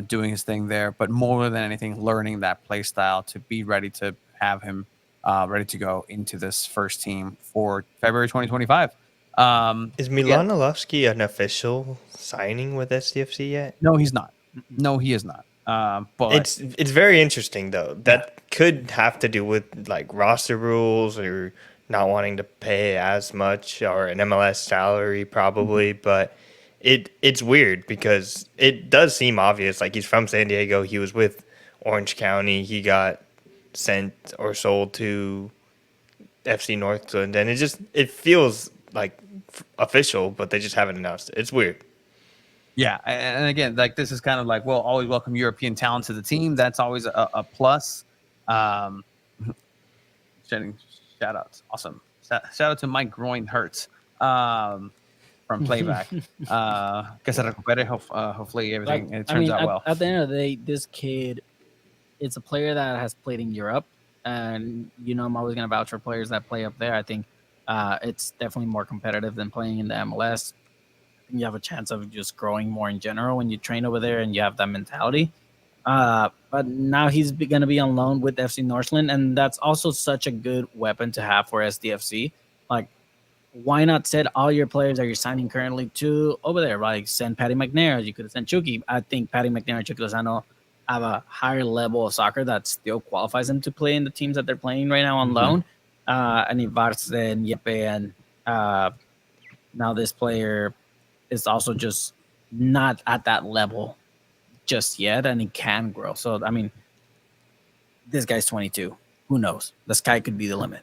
doing his thing there, but more than anything, learning that play style to be ready to have him ready to go into this first team for February 2025. Is Milanolovsky an official signing with SDFC yet? No, he's not. No, he is not. But it's very interesting though. That could have to do with like roster rules or not wanting to pay as much or an MLS salary probably, but it's weird because it does seem obvious. Like, he's from San Diego. He was with Orange County. He got sent or sold to FC Northland, and it feels like official, but they just haven't announced it. It's weird. Yeah, and again, like, this is kind of like, well, always welcome European talent to the team. That's always a plus. Shout outs, awesome. Shout out to Mike Groin Hurts from Playback. Que se recupere. Hopefully everything turns out well. At the end of the day, this kid, it's a player that has played in Europe, and I'm always going to vouch for players that play up there. I think it's definitely more competitive than playing in the MLS. I think you have a chance of just growing more in general when you train over there and you have that mentality. But now he's going to be on loan with FC Northland, and that's also such a good weapon to have for SDFC. Like, why not send all your players that you're signing currently to over there? Like, send Patty McNair. You could have sent Chucky. I think Patty McNair and Chucky Lozano have a higher level of soccer that still qualifies them to play in the teams that they're playing right now on loan. And Ibarz and Yepe, and now this player is also just not at that level just yet, and he can grow. So, I mean, this guy's 22. Who knows? The sky could be the limit.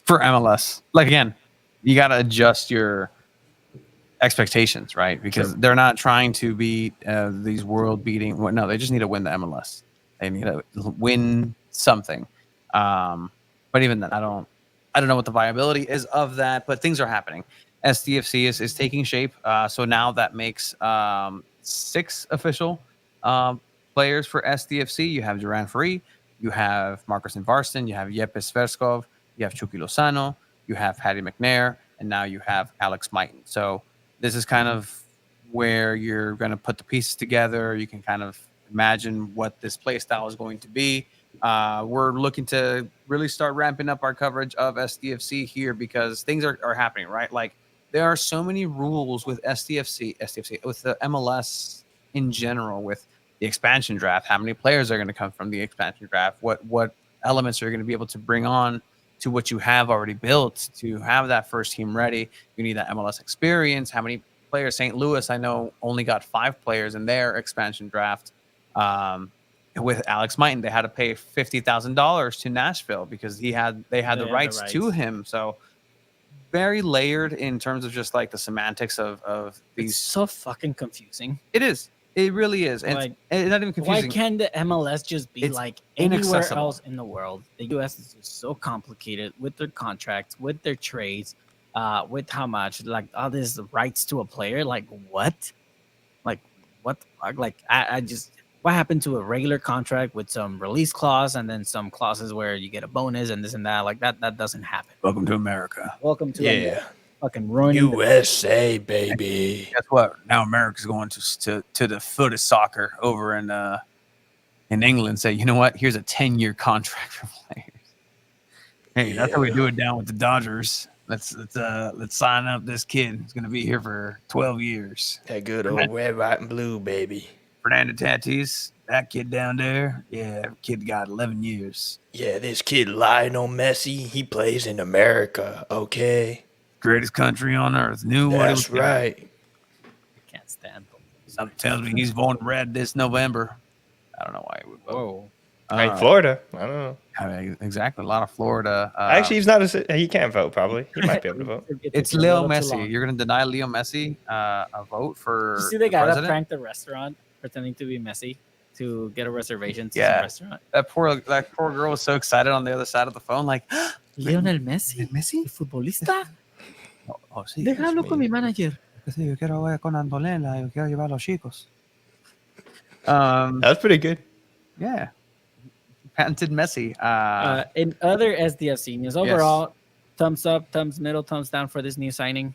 For MLS. Like, again, you got to adjust your expectations, right? Because they're not trying to be these world-beating. No, they just need to win the MLS. They need to win something. But even then, I don't know what the viability is of that, but things are happening. SDFC is taking shape. So now that makes 6 official players for SDFC. You have Duran Free, you have Marcus Varston, you have Yepes Verskov, you have Chucky Lozano, you have Patty McNair, and now you have Alex Mighton. So this is kind of where you're going to put the pieces together. You can kind of imagine what this play style is going to be. We're looking to really start ramping up our coverage of SDFC here because things are happening, right? Like there are so many rules with SDFC, with the MLS in general, with the expansion draft. How many players are going to come from the expansion draft? What elements are you going to be able to bring on to what you have already built to have that first team ready? You need that MLS experience. How many players? St. Louis, I know, only got 5 players in their expansion draft. With Alex Mighton, they had to pay $50,000 to Nashville because they had the rights to him. So very layered in terms of just like the semantics of these. It's so fucking confusing. It is. It really is. And Like, it's not even confusing. Why can't the MLS just be It's like anywhere inaccessible. else in the world? The US is just so complicated with their contracts, with their trades, with how much, like all these rights to a player. Like what? Like what? Like I just, what happened to a regular contract with some release clause and then some clauses where you get a bonus and this and that? Like that doesn't happen. Welcome to America. Welcome to Yeah. fucking ruining USA, baby. Guess what? Now America's going to the foot of soccer over in England. Say, you know what? Here's a 10-year contract for players. Hey, that's how we do it down with the Dodgers. Let's sign up this kid. He's going to be here for 12 years. That good old red, white, and blue, baby. Fernando Tatis, that kid down there. Yeah, kid got 11 years. Yeah, this kid Lionel Messi, he plays in America, okay? Greatest country on earth. Knew what it was. That's right. I can't stand them. Something tells me he's voting red this November. I don't know why he would vote. Whoa. Right, Florida. I don't know. I mean, exactly. A lot of Florida. Actually, he's not he can't vote, probably. He might be able to vote. It's Leo Messi. You're going to deny Leo Messi a vote for You see the guy that president? pranked the restaurant pretending to be Messi to get a reservation to Yeah. the restaurant? That poor girl was so excited on the other side of the phone, like, Lionel Messi, Messi? el futbolista. Oh, sí. Déjalo con mi manager. Sí, yo quiero ver con Antonella, yo quiero llevar a los chicos. That's pretty good. Yeah. Patented Messi. In other SDFC news, overall, thumbs up, thumbs middle, thumbs down for this new signing.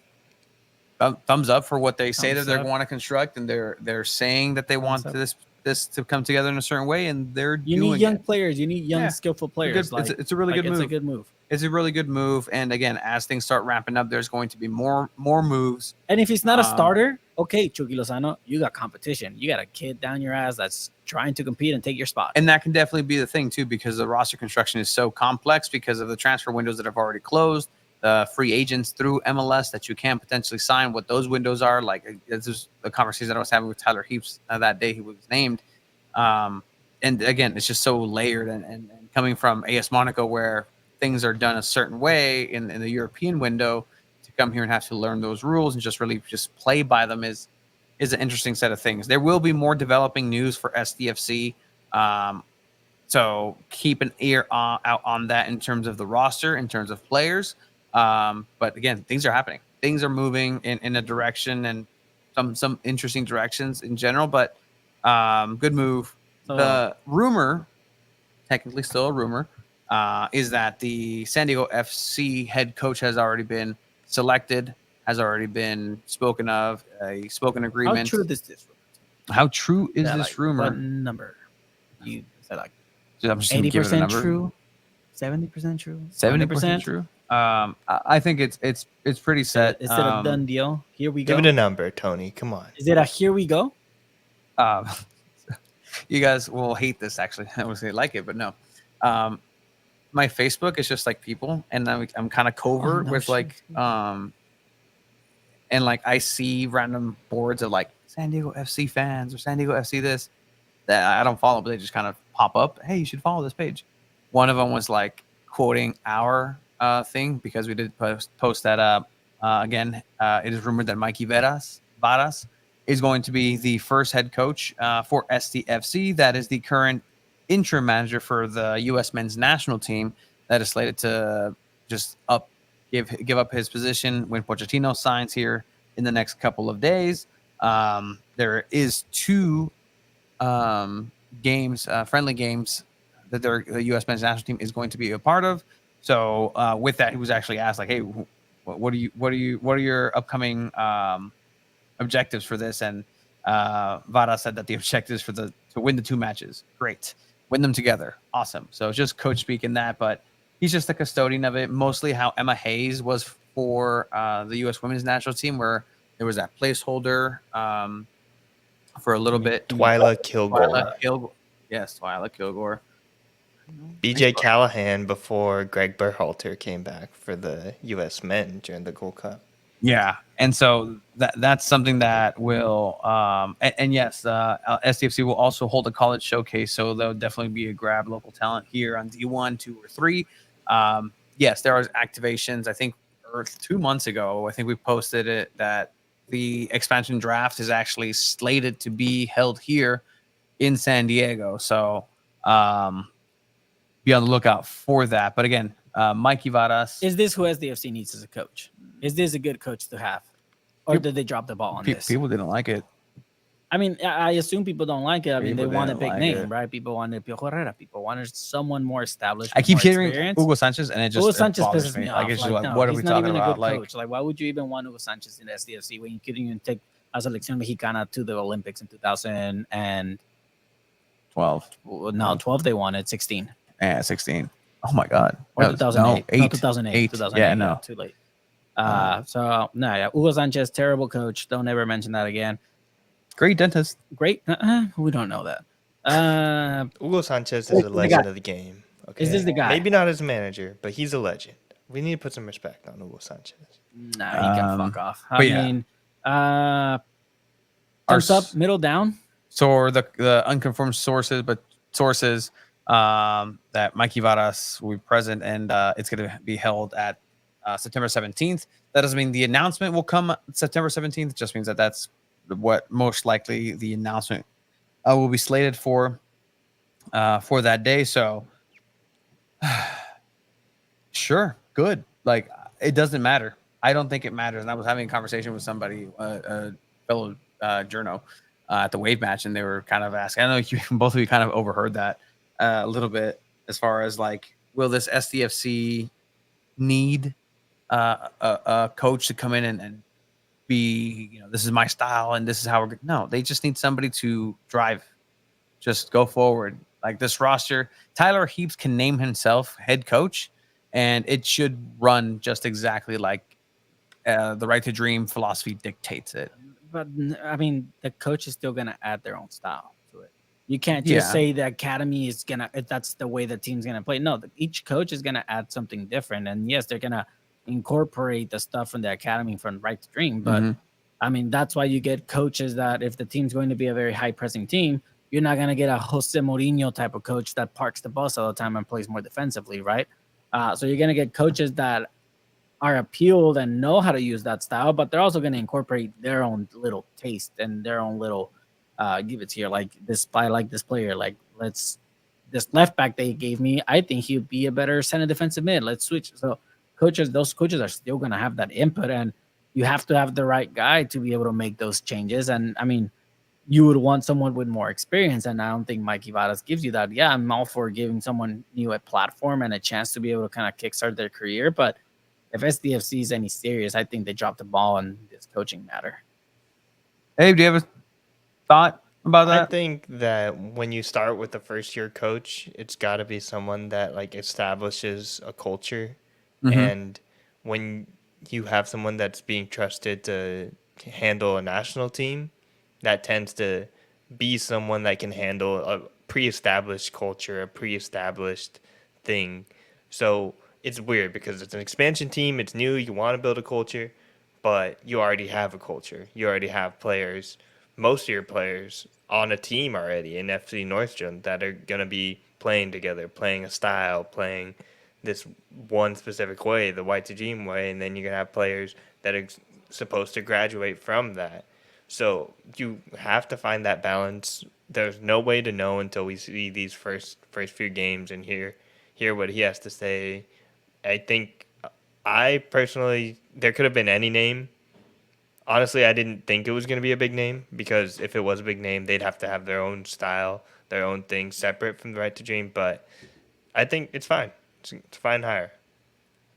Thumbs up for what they say Thumbs that they up. want to construct, and they're saying that they want up. this to come together in a certain way, and they're You doing need young it. players. You need young, Yeah. skillful It's a players. good- it's a really good It's move. a good move. It's a really good move, and again, as things start ramping up, there's going to be more moves. And if he's not a Um, starter, okay, Chucky Lozano, you got competition. You got a kid down your ass that's trying to compete and take your spot. And that can definitely be the thing too, because the roster construction is so complex because of the transfer windows that have already closed, the free agents through MLS that you can potentially sign, what those windows are. Like this is the conversation that I was having with Tyler Heaps that day he was named. And again, it's just so layered and coming from AS Monaco where things are done a certain way in the European window, to come here and have to learn those rules and just really just play by them is an interesting set of things. There will be more developing news for SDFC. So keep an ear out on that in terms of the roster, in terms of players. But again, things are happening. Things are moving in a direction and some interesting directions in general, but good move. The rumor, technically still a rumor, is that the San Diego FC head coach has already been selected, has already been spoken of, a spoken agreement. How true is this? How true is Yeah, this like, rumor? What number? You said like I'm just gonna give it a 80% number. true, 70% true, 70% true. I think it's pretty set. Is it a done deal? Here we go. Give it a number, Tony. Come on. Is it a here we go? You guys will hate this. Actually, I would say like it, but no. My Facebook is just like people, and I'm kind of covert with like and like I see random boards of like San Diego FC fans or San Diego FC this that I don't follow, but they just kind of pop up. Hey, you should follow this page. One of them was like quoting our thing because we did post that up. Again, it is rumored that Mikey Varas is going to be the first head coach for SDFC. That is the current interim manager for the U.S. men's national team that is slated to just give up his position when Pochettino signs here in the next couple of days. There is 2 games, friendly games that the U.S. men's national team is going to be a part of. So with that, he was actually asked like, "Hey, what are your upcoming objectives for this?" And Vara said that the objectives to win the 2 matches. Great, win them together. Awesome. So it's just coach speak in that, but he's just the custodian of it. Mostly how Emma Hayes was for the U.S. women's national team, where there was that placeholder for a little bit. Twyla Kilgore. Yes, Twyla Kilgore. BJ Callahan before Greg Berhalter came back for the U.S. men during the Gold Cup. Yeah, and so that's something that will and yes, SDFC will also hold a college showcase, so there'll definitely be a grab local talent here on D1, 2, or 3. Yes, there are activations. I think 2 months ago, I think we posted it that the expansion draft is actually slated to be held here in San Diego. So be on the lookout for that. But again, Mikey Varas. Is this who SDFC needs as a coach? Is this a good coach to have? Or did they drop the ball on this? People didn't like it. I mean, I assume people don't like it. I mean, they want a big like name, it. right? People wanted Piojo Herrera. People wanted someone more established. I keep more hearing experience. Hugo Sanchez, and it just Hugo Sanchez bothers pisses me off. Like, it's just like, no, what are he's we not talking even about? a good Like, coach. Like, why would you even want Hugo Sanchez in the SDFC when you couldn't even take a selección mexicana to the Olympics in 12. 12 they won at 16. Yeah, 16. Oh my God. Or 2008. No, 8. 2008. 2008. Yeah, no. Too late. So no, yeah. Hugo Sanchez, terrible coach. Don't ever mention that again. Great dentist. Great. We don't know that. Hugo Sanchez is a legend of the game. Okay? Is this the guy? Maybe not as manager, but he's a legend. We need to put some respect on Hugo Sanchez. Nah, he can fuck off. I but yeah. mean, thumbs up, middle down. So the unconfirmed sources that Mikey Varas will be present, and it's going to be held at September 17th. That doesn't mean the announcement will come September 17th. It just means that that's what most likely the announcement will be slated for that day. So sure, good. Like, it doesn't matter. I don't think it matters. And I was having a conversation with somebody, a fellow journo, at the Wave match, and they were kind of asking. I know both of you kind of overheard that a little bit, as far as like, will this SDFC need a coach to come in and be, this is my style and this is how we're. No, they just need somebody to drive. Just go forward. Like, this roster, Tyler Heaps can name himself head coach, and it should run just exactly like the Right to Dream philosophy dictates it. But I mean, the coach is still gonna add their own style to it. You can't just say the academy is that's the way the team's gonna play. No, each coach is gonna add something different, and yes, they're gonna incorporate the stuff from the academy from Right to Dream. But I mean, that's why you get coaches that, if the team's going to be a very high pressing team, you're not gonna get a Jose Mourinho type of coach that parks the bus all the time and plays more defensively, right? So you're gonna get coaches that are appealed and know how to use that style, but they're also going to incorporate their own little taste and their own little give it here. Like, this, I like this player. Like, this left back they gave me, I think he'd be a better center defensive mid. Let's switch. So those coaches are still going to have that input, and you have to have the right guy to be able to make those changes. And I mean, you would want someone with more experience, and I don't think Mikey Varas gives you that. Yeah, I'm all for giving someone new a platform and a chance to be able to kind of kickstart their career, but if SDFC is any serious, I think they dropped the ball on this coaching matter. Abe, do you have a thought about that? I think that when you start with the first-year coach, it's got to be someone that like establishes a culture, and when you have someone that's being trusted to handle a national team, that tends to be someone that can handle a pre-established culture, a pre-established thing. So it's weird because it's an expansion team. It's new. You want to build a culture, but you already have a culture. You already have players, most of your players on a team already in FC Nordstrom that are going to be playing together, playing a style, playing this one specific way, the White to Dream way, and then you're going to have players that are supposed to graduate from that. So you have to find that balance. There's no way to know until we see these first few games and hear what he has to say. I think I personally, there could have been any name. Honestly, I didn't think it was going to be a big name because if it was a big name, they'd have to have their own style, their own thing separate from the Right to Dream. But I think it's fine. It's a fine hire.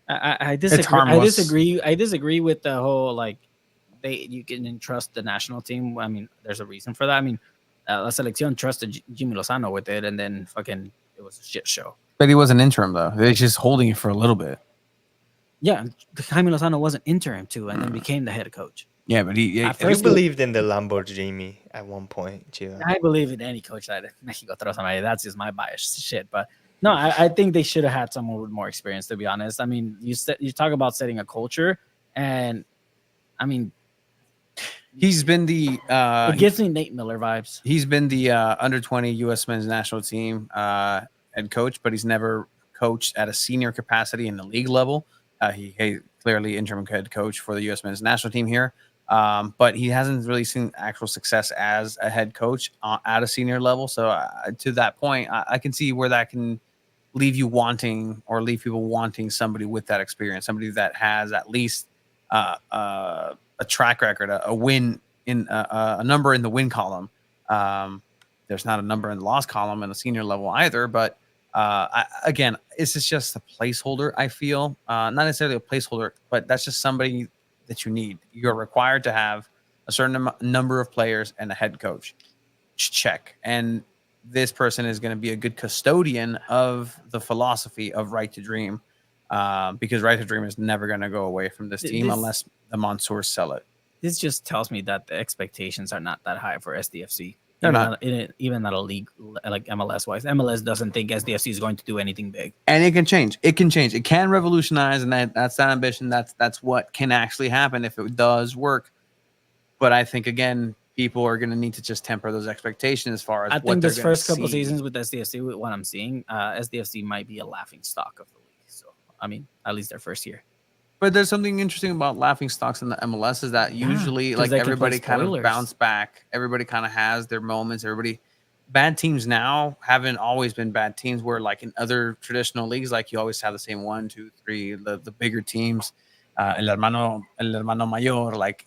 I disagree. harmless. I disagree with the whole like you can entrust the national team. I mean, there's a reason for that. I mean, La Selección trusted Jimmy Lozano with it, and then fucking it was a shit show. But he was an interim though. They're just holding it for a little bit. Yeah, Jaime Lozano was an interim too, and then became the head coach. Yeah, but he At You first, believed in the Lamborghini at one point, Gio. I believe in any coach that Mexico throws somebody. That's just my bias shit. But no, I think they should have had someone with more experience. To be honest, I mean, you talk about setting a culture, and I mean, he's been the it gives me Nate Miller vibes. he's been the under 20 U.S. men's national team head coach, but he's never coached at a senior capacity in the league level. He clearly interim head coach for the U.S. men's national team here. But he hasn't really seen actual success as a head coach at a senior level. So to that point, I can see where that can leave you wanting or leave people wanting somebody with that experience, somebody that has at least a track record, a win in a number in the win column. There's not a number in the loss column in the senior level either, but again, this is just a placeholder. I feel not necessarily a placeholder, but that's just somebody that you need. You're required to have a certain number of players and a head coach. Check. And this person is going to be a good custodian of the philosophy of Right to Dream, because Right to Dream is never going to go away from this team unless the Mansours sell it. This just tells me that the expectations are not that high for SDFC. They're not. Even not a league like MLS wise. MLS doesn't think SDFC is going to do anything big. And it can change. It can change. It can revolutionize, and that's that ambition. That's what can actually happen if it does work. But I think again, people are going to need to just temper those expectations as far as I what think they're this gonna first couple see. seasons with SDFC, with what I'm seeing, SDFC might be a laughing stock of the league. So I mean, at least their first year. But there's something interesting about laughing stocks in the MLS is that usually like they can everybody play kind of spoilers. bounce back. Everybody kind of has their moments. Bad teams now haven't always been bad teams where like in other traditional leagues, like you always have the same 1, 2, 3, the bigger teams, el hermano mayor, like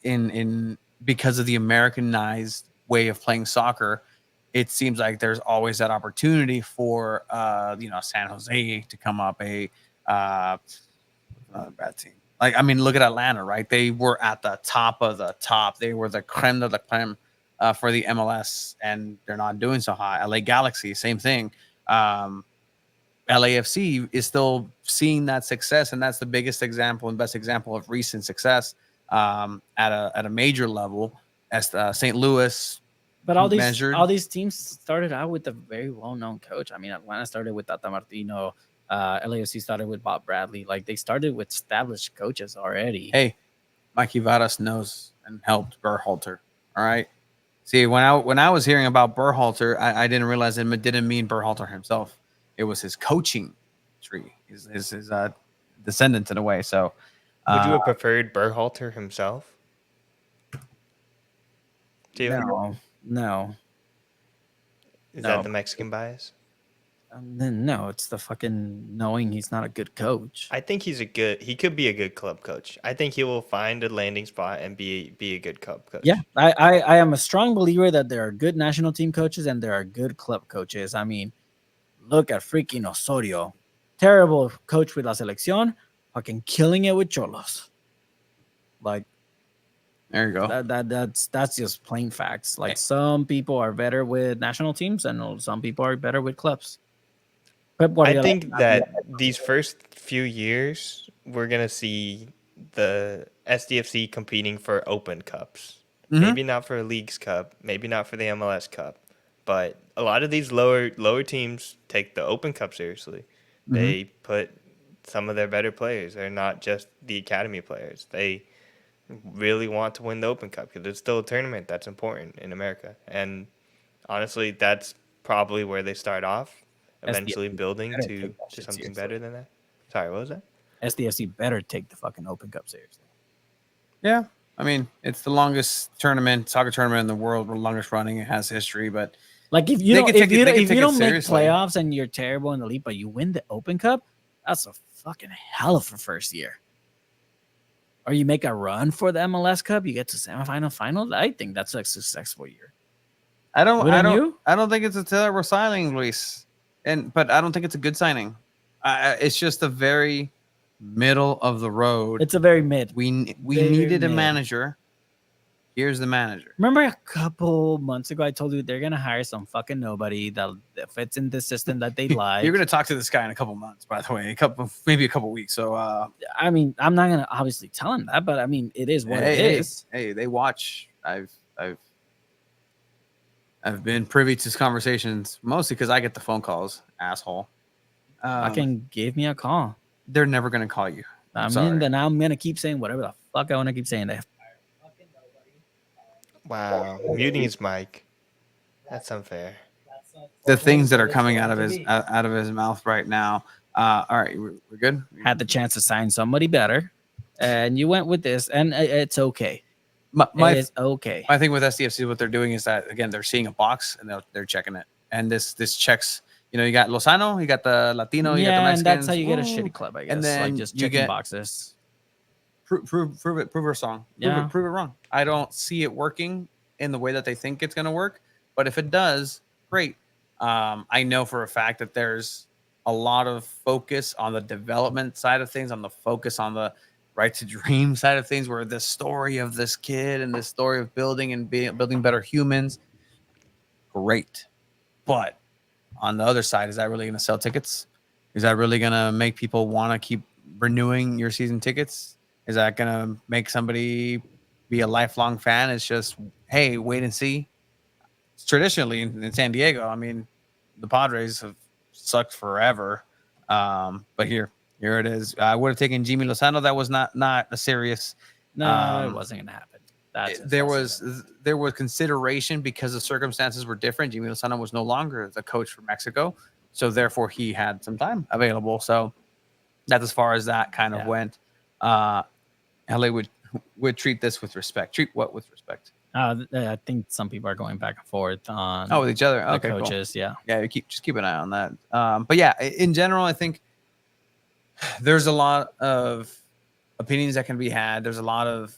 in because of the Americanized way of playing soccer, it seems like there's always that opportunity for San Jose to come up, not a bad team. Like, I mean, look at Atlanta, right? They were at the top of the top. They were the creme de la creme for the MLS, and they're not doing so high. LA Galaxy, same thing. LAFC is still seeing that success, and that's the biggest example and best example of recent success at a major level. As St. Louis, But all measured. these teams started out with a very well-known coach. I mean, Atlanta started with Tata Martino. LAFC started with Bob Bradley. Like they started with established coaches already. Hey, Mikey Varas knows and helped Berhalter. All right. See, when I was hearing about Berhalter, I didn't realize it didn't mean Berhalter himself. It was his coaching tree, his descendant in a way. So, Would you have preferred Berhalter himself? Gio? No. Is No. that the Mexican bias? Then no, it's the fucking knowing he's not a good coach. I think he could be a good club coach. I think he will find a landing spot and be a good club coach. Yeah, I am a strong believer that there are good national team coaches and there are good club coaches. I mean, look at freaking Osorio. Terrible coach with La Selección, fucking killing it with Cholos. Like, there you go. that's just plain facts. Like some people are better with national teams and some people are better with clubs. I think that these first few years we're gonna see the SDFC competing for Open Cups. Mhm. Maybe not for a Leagues Cup, maybe not for the MLS Cup, but a lot of these lower teams take the Open Cup seriously. They put some of their better players. They're not just the academy players. They really want to win the Open Cup because it's still a tournament that's important in America. And honestly, that's probably where they start off, eventually building to something better than that. Sorry, what was that? SDFC better take the fucking Open Cup seriously. Yeah, I mean, it's the longest soccer tournament in the world. The longest running. It has history, but like if you don't make playoffs and you're terrible in the league, but you win the Open Cup, that's a fucking hell of a first year. Or you make a run for the MLS Cup, you get to semifinal, final. I think that's a successful year. I don't Wouldn't you? I don't think it's a terrible signing, Luis. But I don't think it's a good signing. It's just a very middle of the road. It's a very mid. We very needed a mid. manager. Here's the manager. Remember a couple months ago, I told you they're gonna hire some fucking nobody that fits in the system that they like. You're gonna talk to this guy in a couple months, by the way, maybe a couple weeks. So, I mean, I'm not gonna obviously tell him that, but I mean, it is what it is. Hey, they watch. I've been privy to conversations mostly because I get the phone calls, asshole. Fucking give me a call. They're never gonna call you. I mean, then I'm gonna keep saying whatever the fuck I want to keep saying. They Wow, muting his mic. That's unfair. The things that are coming out of his mouth right now. All right, we're good. had the chance to sign somebody better, and you went with this, and it's okay. It's okay. My thing with SDFC, what they're doing is that again they're seeing a box and they're checking it, and this checks. You know, you got Lozano, you got the Latino, you got the Mexicans. And that's how you get a shitty club, I guess. And then like just checking boxes. Prove it wrong. Prove it wrong. I don't see it working in the way that they think it's going to work, but if it does, great. I know for a fact that there's a lot of focus on the development side of things, on the focus on the right to dream side of things, where the story of this kid and the story of building and building better humans, great. But on the other side, is that really going to sell tickets? Is that really going to make people want to keep renewing your season tickets? Is that going to make somebody be a lifelong fan? It's just, hey, wait and see. Traditionally in San Diego, I mean, the Padres have sucked forever. But here it is. I would have taken Jimmy Lozano. That was not a serious. No, it wasn't going to happen. There was consideration because the circumstances were different. Jimmy Lozano was no longer the coach for Mexico, so therefore he had some time available. So that's as far as that kind of went. LA would treat this with respect. Treat what with respect? I think some people are going back and forth on with each other. the Okay, coaches. cool. Yeah. Just keep an eye on that. But yeah, in general, I think there's a lot of opinions that can be had. There's a lot of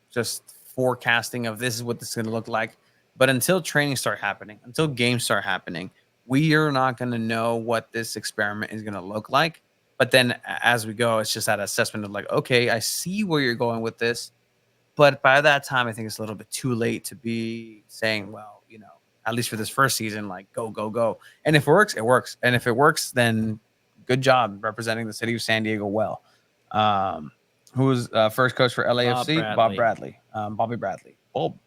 just forecasting of this is what this is going to look like. But until training start happening, until games start happening, we are not going to know what this experiment is going to look like. But then as we go, it's just that assessment of like, okay, I see where you're going with this. But by that time, I think it's a little bit too late to be saying, well, you know, at least for this first season, like go. And if it works, it works. And if it works, then good job representing the city of San Diego well. Who was first coach for LAFC? Bobby Bradley. Bob.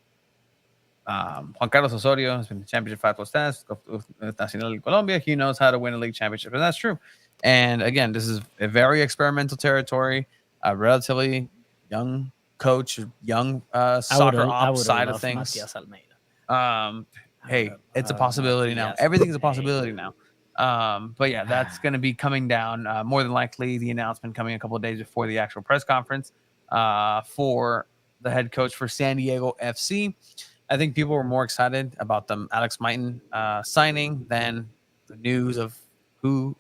Juan Carlos Osorio has been in the championship 5+ times with Nacional de Colombia. He knows how to win a league championship, and that's true. And again, this is a very experimental territory, a relatively young coach, young soccer ops side of things. Hey, it's a possibility now. Everything's a possibility now. But yeah, that's going to be coming down. More than likely, the announcement coming a couple of days before the actual press conference for the head coach for San Diego FC. I think people were more excited about the Alex Mighton signing than the news of who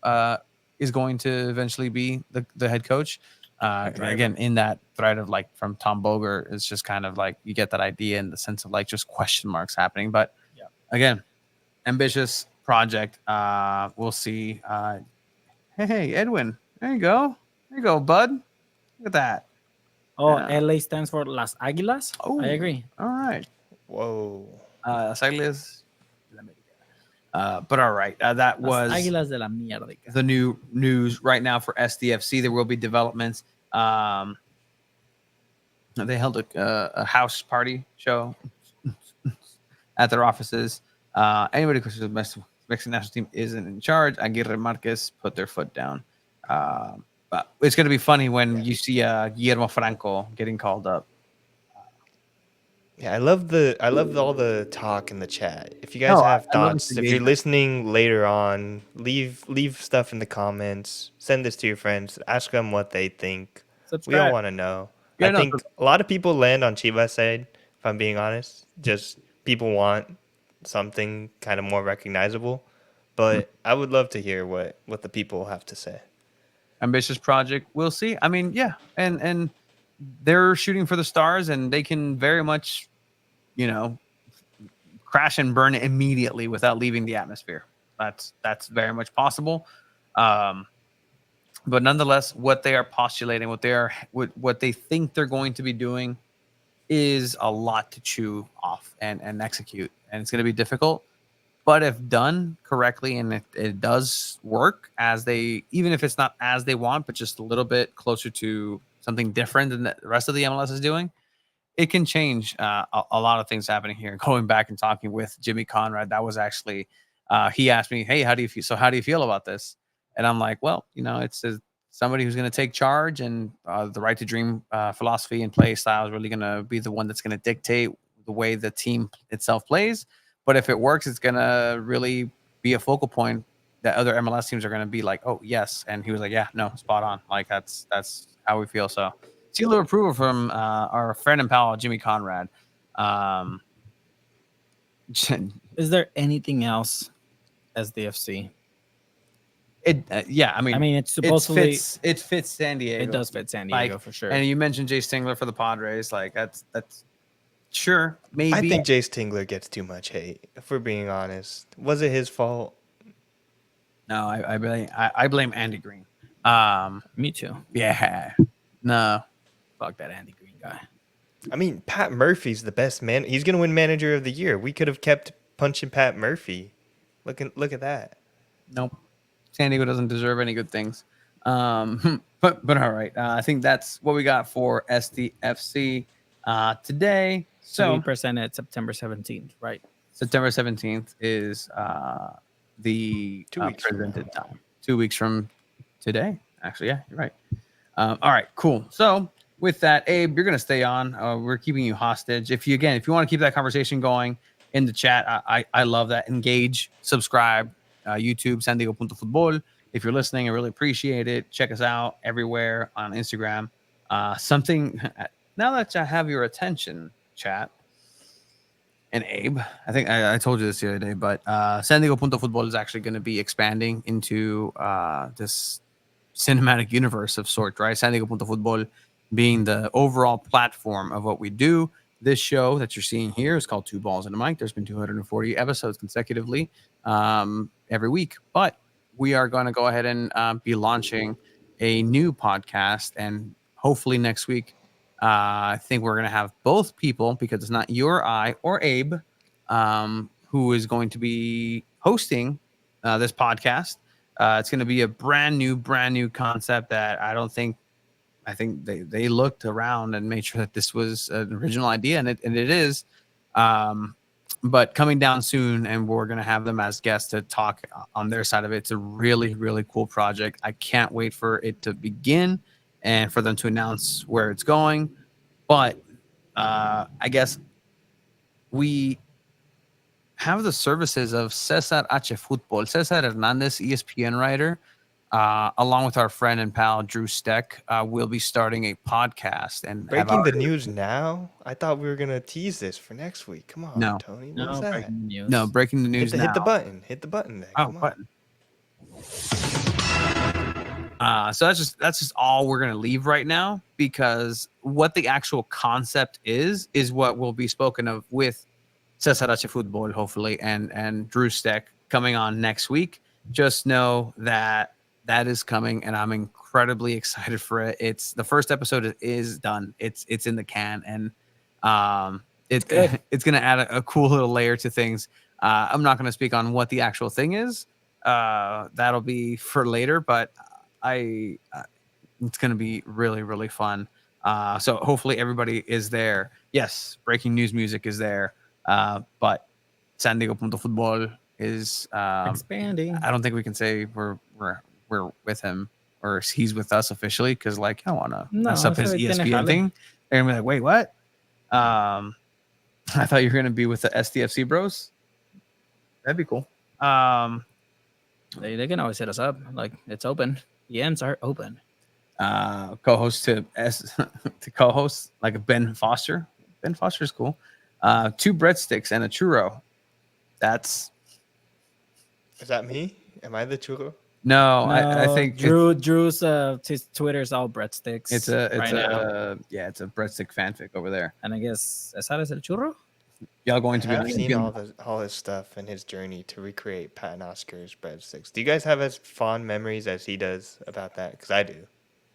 is going to eventually be the head coach. Again, in that thread of like from Tom Boger, it's just kind of like you get that idea in the sense of like just question marks happening. But again, ambitious project. We'll see. Hey, Edwin, there you go, bud. Look at that. LA stands for Las Águilas. Oh, I agree. All right. Whoa. Las Águilas. But all right, that was Las Águilas de la mierda. The new news right now for SDFC. There will be developments. They held a house party show at their offices. Anybody who the Mexican national team isn't in charge, Aguirre Marquez put their foot down. But it's going to be funny when you see Guillermo Franco getting called up. Yeah, I love all the talk in the chat. If you guys have thoughts, if you're listening later on, leave stuff in the comments. Send this to your friends. Ask them what they think. Subscribe. We all want to know. I think a lot of people land on Chivas' side, if I'm being honest. Just people want something kind of more recognizable. But I would love to hear what the people have to say. ambitious project. We'll see. I mean, yeah, and they're shooting for the stars, and they can very much, crash and burn immediately without leaving the atmosphere. That's very much possible. Um, but nonetheless, what they are postulating, what they think they're going to be doing, is a lot to chew off and execute, and it's going to be difficult. But if done correctly, and if it does work even if it's not as they want, but just a little bit closer to something different than the rest of the MLS is doing, it can change a lot of things happening here. Going back and talking with Jimmy Conrad, that was actually he asked me, "Hey, how do you feel? So how do you feel about this?" And I'm like, "Well, it's somebody who's going to take charge, and the right to dream philosophy and play style is really going to be the one that's going to dictate the way the team itself plays. But if it works, it's going to really be a focal point that other MLS teams are going to be like, oh, yes." And he was like, "Yeah, no, spot on. Like that's how we feel." So seal of approval from our friend and pal, Jimmy Conrad. Is there anything else SDFC? Yeah, I mean, it's supposedly it fits San Diego. It does fit San Diego for sure. And you mentioned Jay Stingler for the Padres. Like that's sure, maybe. I think Jace Tingler gets too much hate, if we're being honest. Was it his fault? No, I blame Andy Green. Me too. Yeah. No. Fuck that Andy Green guy. I mean, Pat Murphy's the best man. He's going to win Manager of the Year. We could have kept punching Pat Murphy. Look at that. Nope. San Diego doesn't deserve any good things. But all right. I think that's what we got for SDFC today. So we presented September 17th, right? September 17th is the 2 weeks presented time. 2 weeks from today. Actually, yeah, you're right. All right, cool. So with that, Abe, you're going to stay on. We're keeping you hostage. If you want to keep that conversation going in the chat, I love that. Engage, subscribe, YouTube, San Diego Football. If you're listening, I really appreciate it. Check us out everywhere on Instagram. Something, now that I have your attention, chat, and Abe, I think I told you this the other day, but San Diego Football is actually going to be expanding into this cinematic universe of sort, right? San Diego Football being the overall platform of what we do. This show that you're seeing here is called Two Balls and a Mic. There's been 240 episodes consecutively every week, but we are going to go ahead and be launching a new podcast, and hopefully next week, I think we're going to have both people, because it's not you or I or Abe who is going to be hosting this podcast. It's going to be a brand new concept that I think they looked around and made sure that this was an original idea, and it is. But coming down soon, and we're going to have them as guests to talk on their side of it. It's a really, really cool project. I can't wait for it to begin and for them to announce where it's going. But I guess we have the services of Cesar H. Football, Cesar Hernandez, ESPN writer, along with our friend and pal Drew Steck. We'll be starting a podcast. And breaking the news now? I thought we were going to tease this for next week. Come on, no. Tony. What was that? Breaking news. No, breaking the news now. Hit the button. Hit the button there. Oh, button. So that's just all we're going to leave right now, because what the actual concept is what will be spoken of with Cesar H. Football, hopefully, and Drew Steck coming on next week. Just know that is coming, and I'm incredibly excited for it. It's the first episode is done. It's in the can, and it's going to add a cool little layer to things. I'm not going to speak on what the actual thing is. That'll be for later, but it's going to be really, really fun. So hopefully everybody is there. Yes, breaking news music is there. But San Diego Football is expanding. I don't think we can say we're with him or he's with us officially, because I don't want to mess up his ESPN thing. They're gonna be like, wait, what? I thought you were gonna be with the SDFC bros. That'd be cool. They can always hit us up. It's open. DMs are open. Co-host to co-host like Ben Foster. Ben Foster's cool. 2 breadsticks and a churro. Is that me? Am I the churro? No, I No, think Drew's his Twitter's all breadsticks. it's a right now. it's a breadstick fanfic over there. And I guess Cesar es el churro. Y'all going to be I've seen linking- all his stuff and his journey to recreate Patton Oscar's breadsticks. Do you guys have as fond memories as he does about that? Because I do.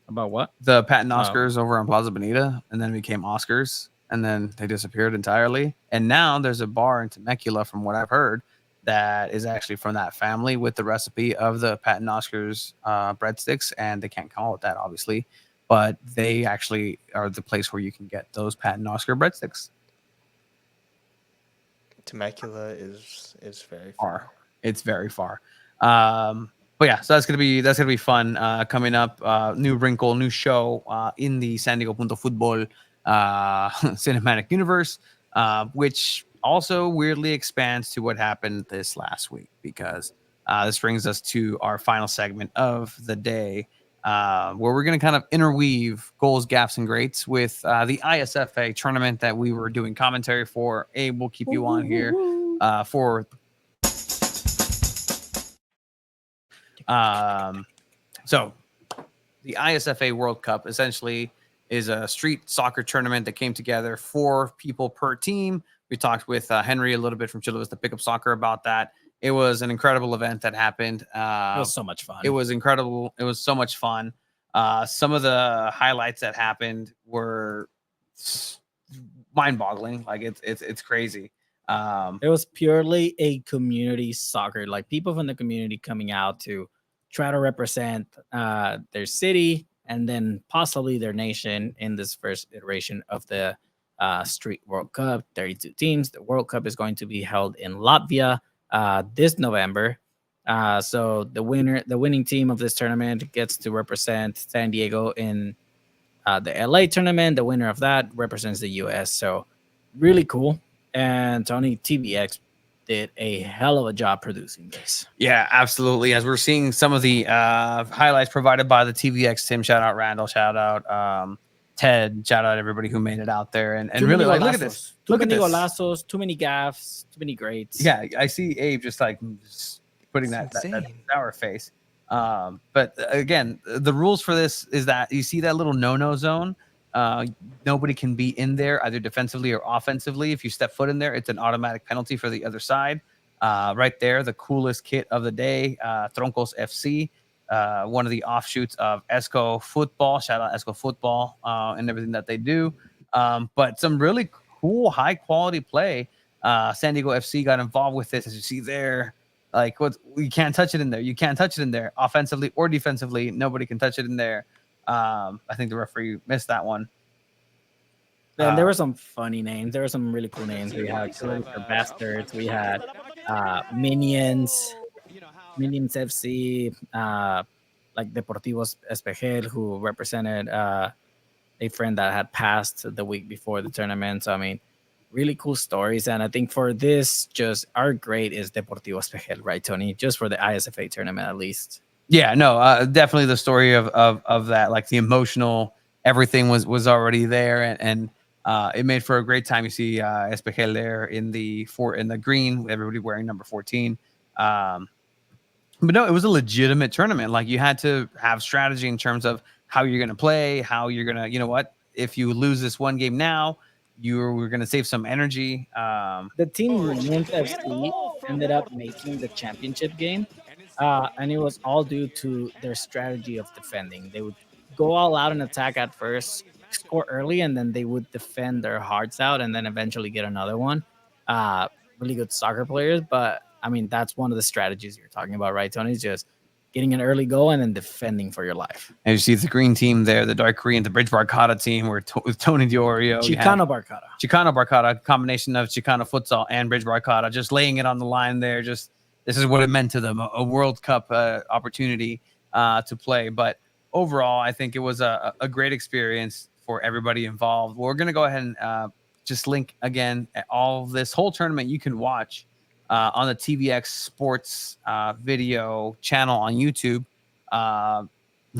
About what? the Patton Oscars over on Plaza Bonita, and then it became Oscars, and then they disappeared entirely. And now there's a bar in Temecula, from what I've heard, that is actually from that family with the recipe of the Patton Oscars breadsticks, and they can't call it that, obviously, but they actually are the place where you can get those Patton Oscar breadsticks. Temecula is very Far. far. It's very far. But yeah, so that's gonna be fun. Coming up, new wrinkle, new show in the San Diego Punto Football cinematic universe, which also weirdly expands to what happened this last week, because this brings us to our final segment of the day, where we're going to kind of interweave goals, gaffes, and greats with the ISFA tournament that we were doing commentary for. Abe, we'll keep you on here for. So the ISFA World Cup essentially is a street soccer tournament that came together, 4 people per team. We talked with Henry a little bit from Chile Vista Pickup Soccer about that. It was an incredible event that happened. It was so much fun. It was incredible. It was so much fun. Some of the highlights that happened were mind-boggling. Like it's crazy. It was purely a community soccer, like people from the community coming out to try to represent their city and then possibly their nation in this first iteration of the Street World Cup. 32 teams. The World Cup is going to be held in Latvia this November. So the winning team of this tournament gets to represent San Diego in the LA tournament. The winner of that represents the US. So really cool. And Tony, TVX did a hell of a job producing this. Yeah, absolutely. As we're seeing some of the highlights provided by the TVX team, shout out Randall, shout out Ted, shout out everybody who made it out there. And really, like, look at this. Too Look at many this. golazos, too many gaffes, too many greats. Yeah, I see Abe just like putting That's that insane. sour face. But again, the rules for this is that you see that little no-no zone. Nobody can be in there either defensively or offensively. If you step foot in there, it's an automatic penalty for the other side. Right there, the coolest kit of the day, Troncos FC, one of the offshoots of Esco Football. Shout out Esco Football and everything that they do. But some really cool, high quality play. San Diego FC got involved with this, as you see there. Like, you can't touch it in there. You can't touch it in there, offensively or defensively. Nobody can touch it in there. I think the referee missed that one. And there were some funny names. There were some really cool names. We had Killer Bastards. We had Minions FC, like Deportivo Espejel, who represented a friend that had passed the week before the tournament. So, I mean, really cool stories. And I think for this, just our grade is Deportivo Espejel, right, Tony? Just for the ISFA tournament, at least. Yeah, no, definitely the story of that, like the emotional, everything was already there, and it made for a great time. You see Espejel there in the green, everybody wearing number 14. But no, it was a legitimate tournament. Like, you had to have strategy in terms of how you're going to play, how you're going to, you know what, if you lose this one game now, we're going to save some energy. The team Minions FC ended up making the championship game. And it was all due to their strategy of defending. They would go all out and attack at first, score early, and then they would defend their hearts out and then eventually get another one. Really good soccer players, but I mean, that's one of the strategies you're talking about, right, Tony? It's just getting an early goal and then defending for your life. And you see the green team there, the dark green, the Bridge Barcata team, with Tony Diorio. Chicano Barcata, combination of Chicano futsal and Bridge Barcata, just laying it on the line there. Just, this is what it meant to them, a World Cup opportunity to play. But overall, I think it was a great experience for everybody involved. We're going to go ahead and just link again all this whole tournament. You can watch on the TVX Sports video channel on YouTube.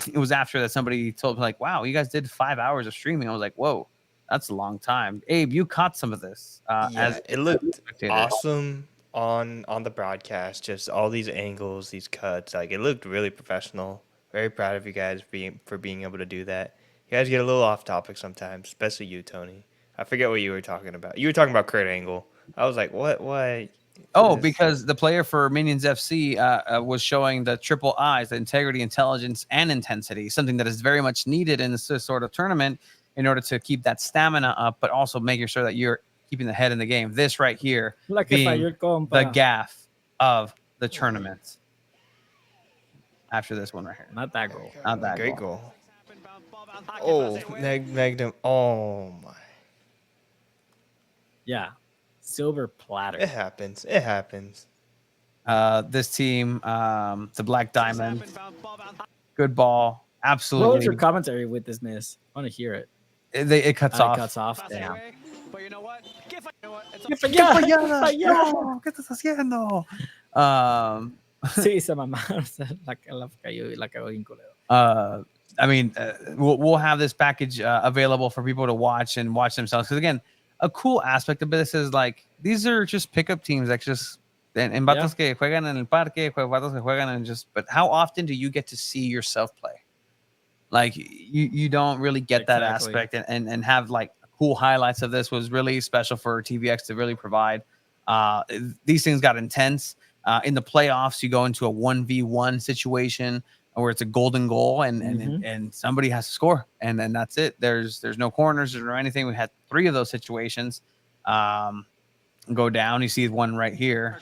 It was after that somebody told me, like, wow, you guys did 5 hours of streaming. I was like, whoa, that's a long time. Abe, you caught some of this. It looked awesome. on the broadcast, just all these angles, these cuts, like it looked really professional. Very proud of you guys for being able to do that. You guys get a little off topic sometimes, especially you, Tony. I forget what you were talking about. You were talking about Kurt Angle. I was like, what? Oh, because the player for Minions FC was showing the triple I's, the integrity, intelligence, and intensity, something that is very much needed in this sort of tournament in order to keep that stamina up, but also making sure that you're keeping the head in the game. This right here Like being your compa. the gaff of the tournament. After this one right here. Not that goal. Not that great goal. Oh, Magnum. Oh my. Yeah. Silver platter. It happens. It happens. This team, the Black Diamond, good ball, What was absolutely. your commentary with this miss? I want to hear it. It cuts off. It cuts off. Damn. But you know what? ¿Qué estás haciendo? Sí, se mamaron. La cayó y la cagó bien culero. I mean, we'll have this package available for people to watch and watch themselves. Because again, a cool aspect of this is like these are just pickup teams that just en vatos que juegan en el parque, vatos que juegan en just. But how often do you get to see yourself play? Like you don't really get that aspect, and have like cool highlights of this was really special for TVX to really provide. These things got intense. In the playoffs, you go into a 1v1 situation where it's a golden goal and somebody has to score, and then that's it. There's no corners or anything. We had 3 of those situations go down. You see one right here.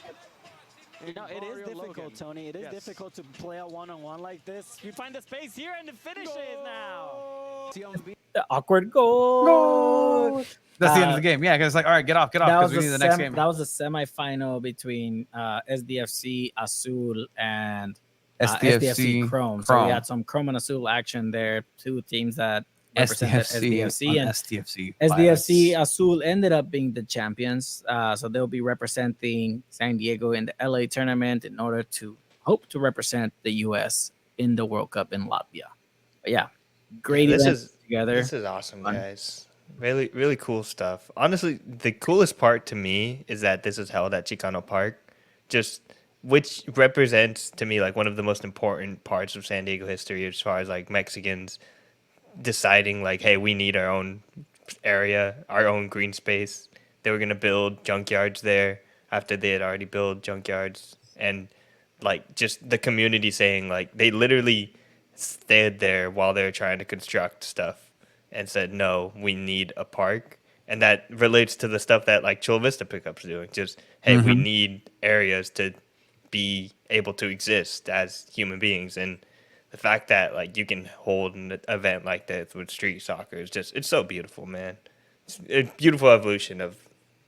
You know, it is difficult, Tony. It is difficult to play a one-on-one like this. You find the space here and it finishes now. The awkward goal. That's the end of the game. Yeah, because it's like, all right, get off, because we need the next game. That was a semifinal between SDFC Azul and SDFC Chrome. So we had some Chrome and Azul action there. 2 teams that represented SDFC and SDFC Azul ended up being the champions. So they'll be representing San Diego in the LA tournament in order to hope to represent the US in the World Cup in Latvia. But yeah, great event together. This is awesome, guys. Really, really cool stuff. Honestly, the coolest part to me is that this is held at Chicano Park, which represents to me like one of the most important parts of San Diego history as far as like Mexicans deciding like, hey, we need our own area, our own green space. They were going to build junkyards there after they had already built junkyards, and like just the community saying like they literally stayed there while they were trying to construct stuff and said, no, we need a park. And that relates to the stuff that like Chula Vista Pickup's doing. Just, hey, we need areas to be able to exist as human beings. And the fact that like you can hold an event like this with street soccer is just, it's so beautiful, man. It's a beautiful evolution of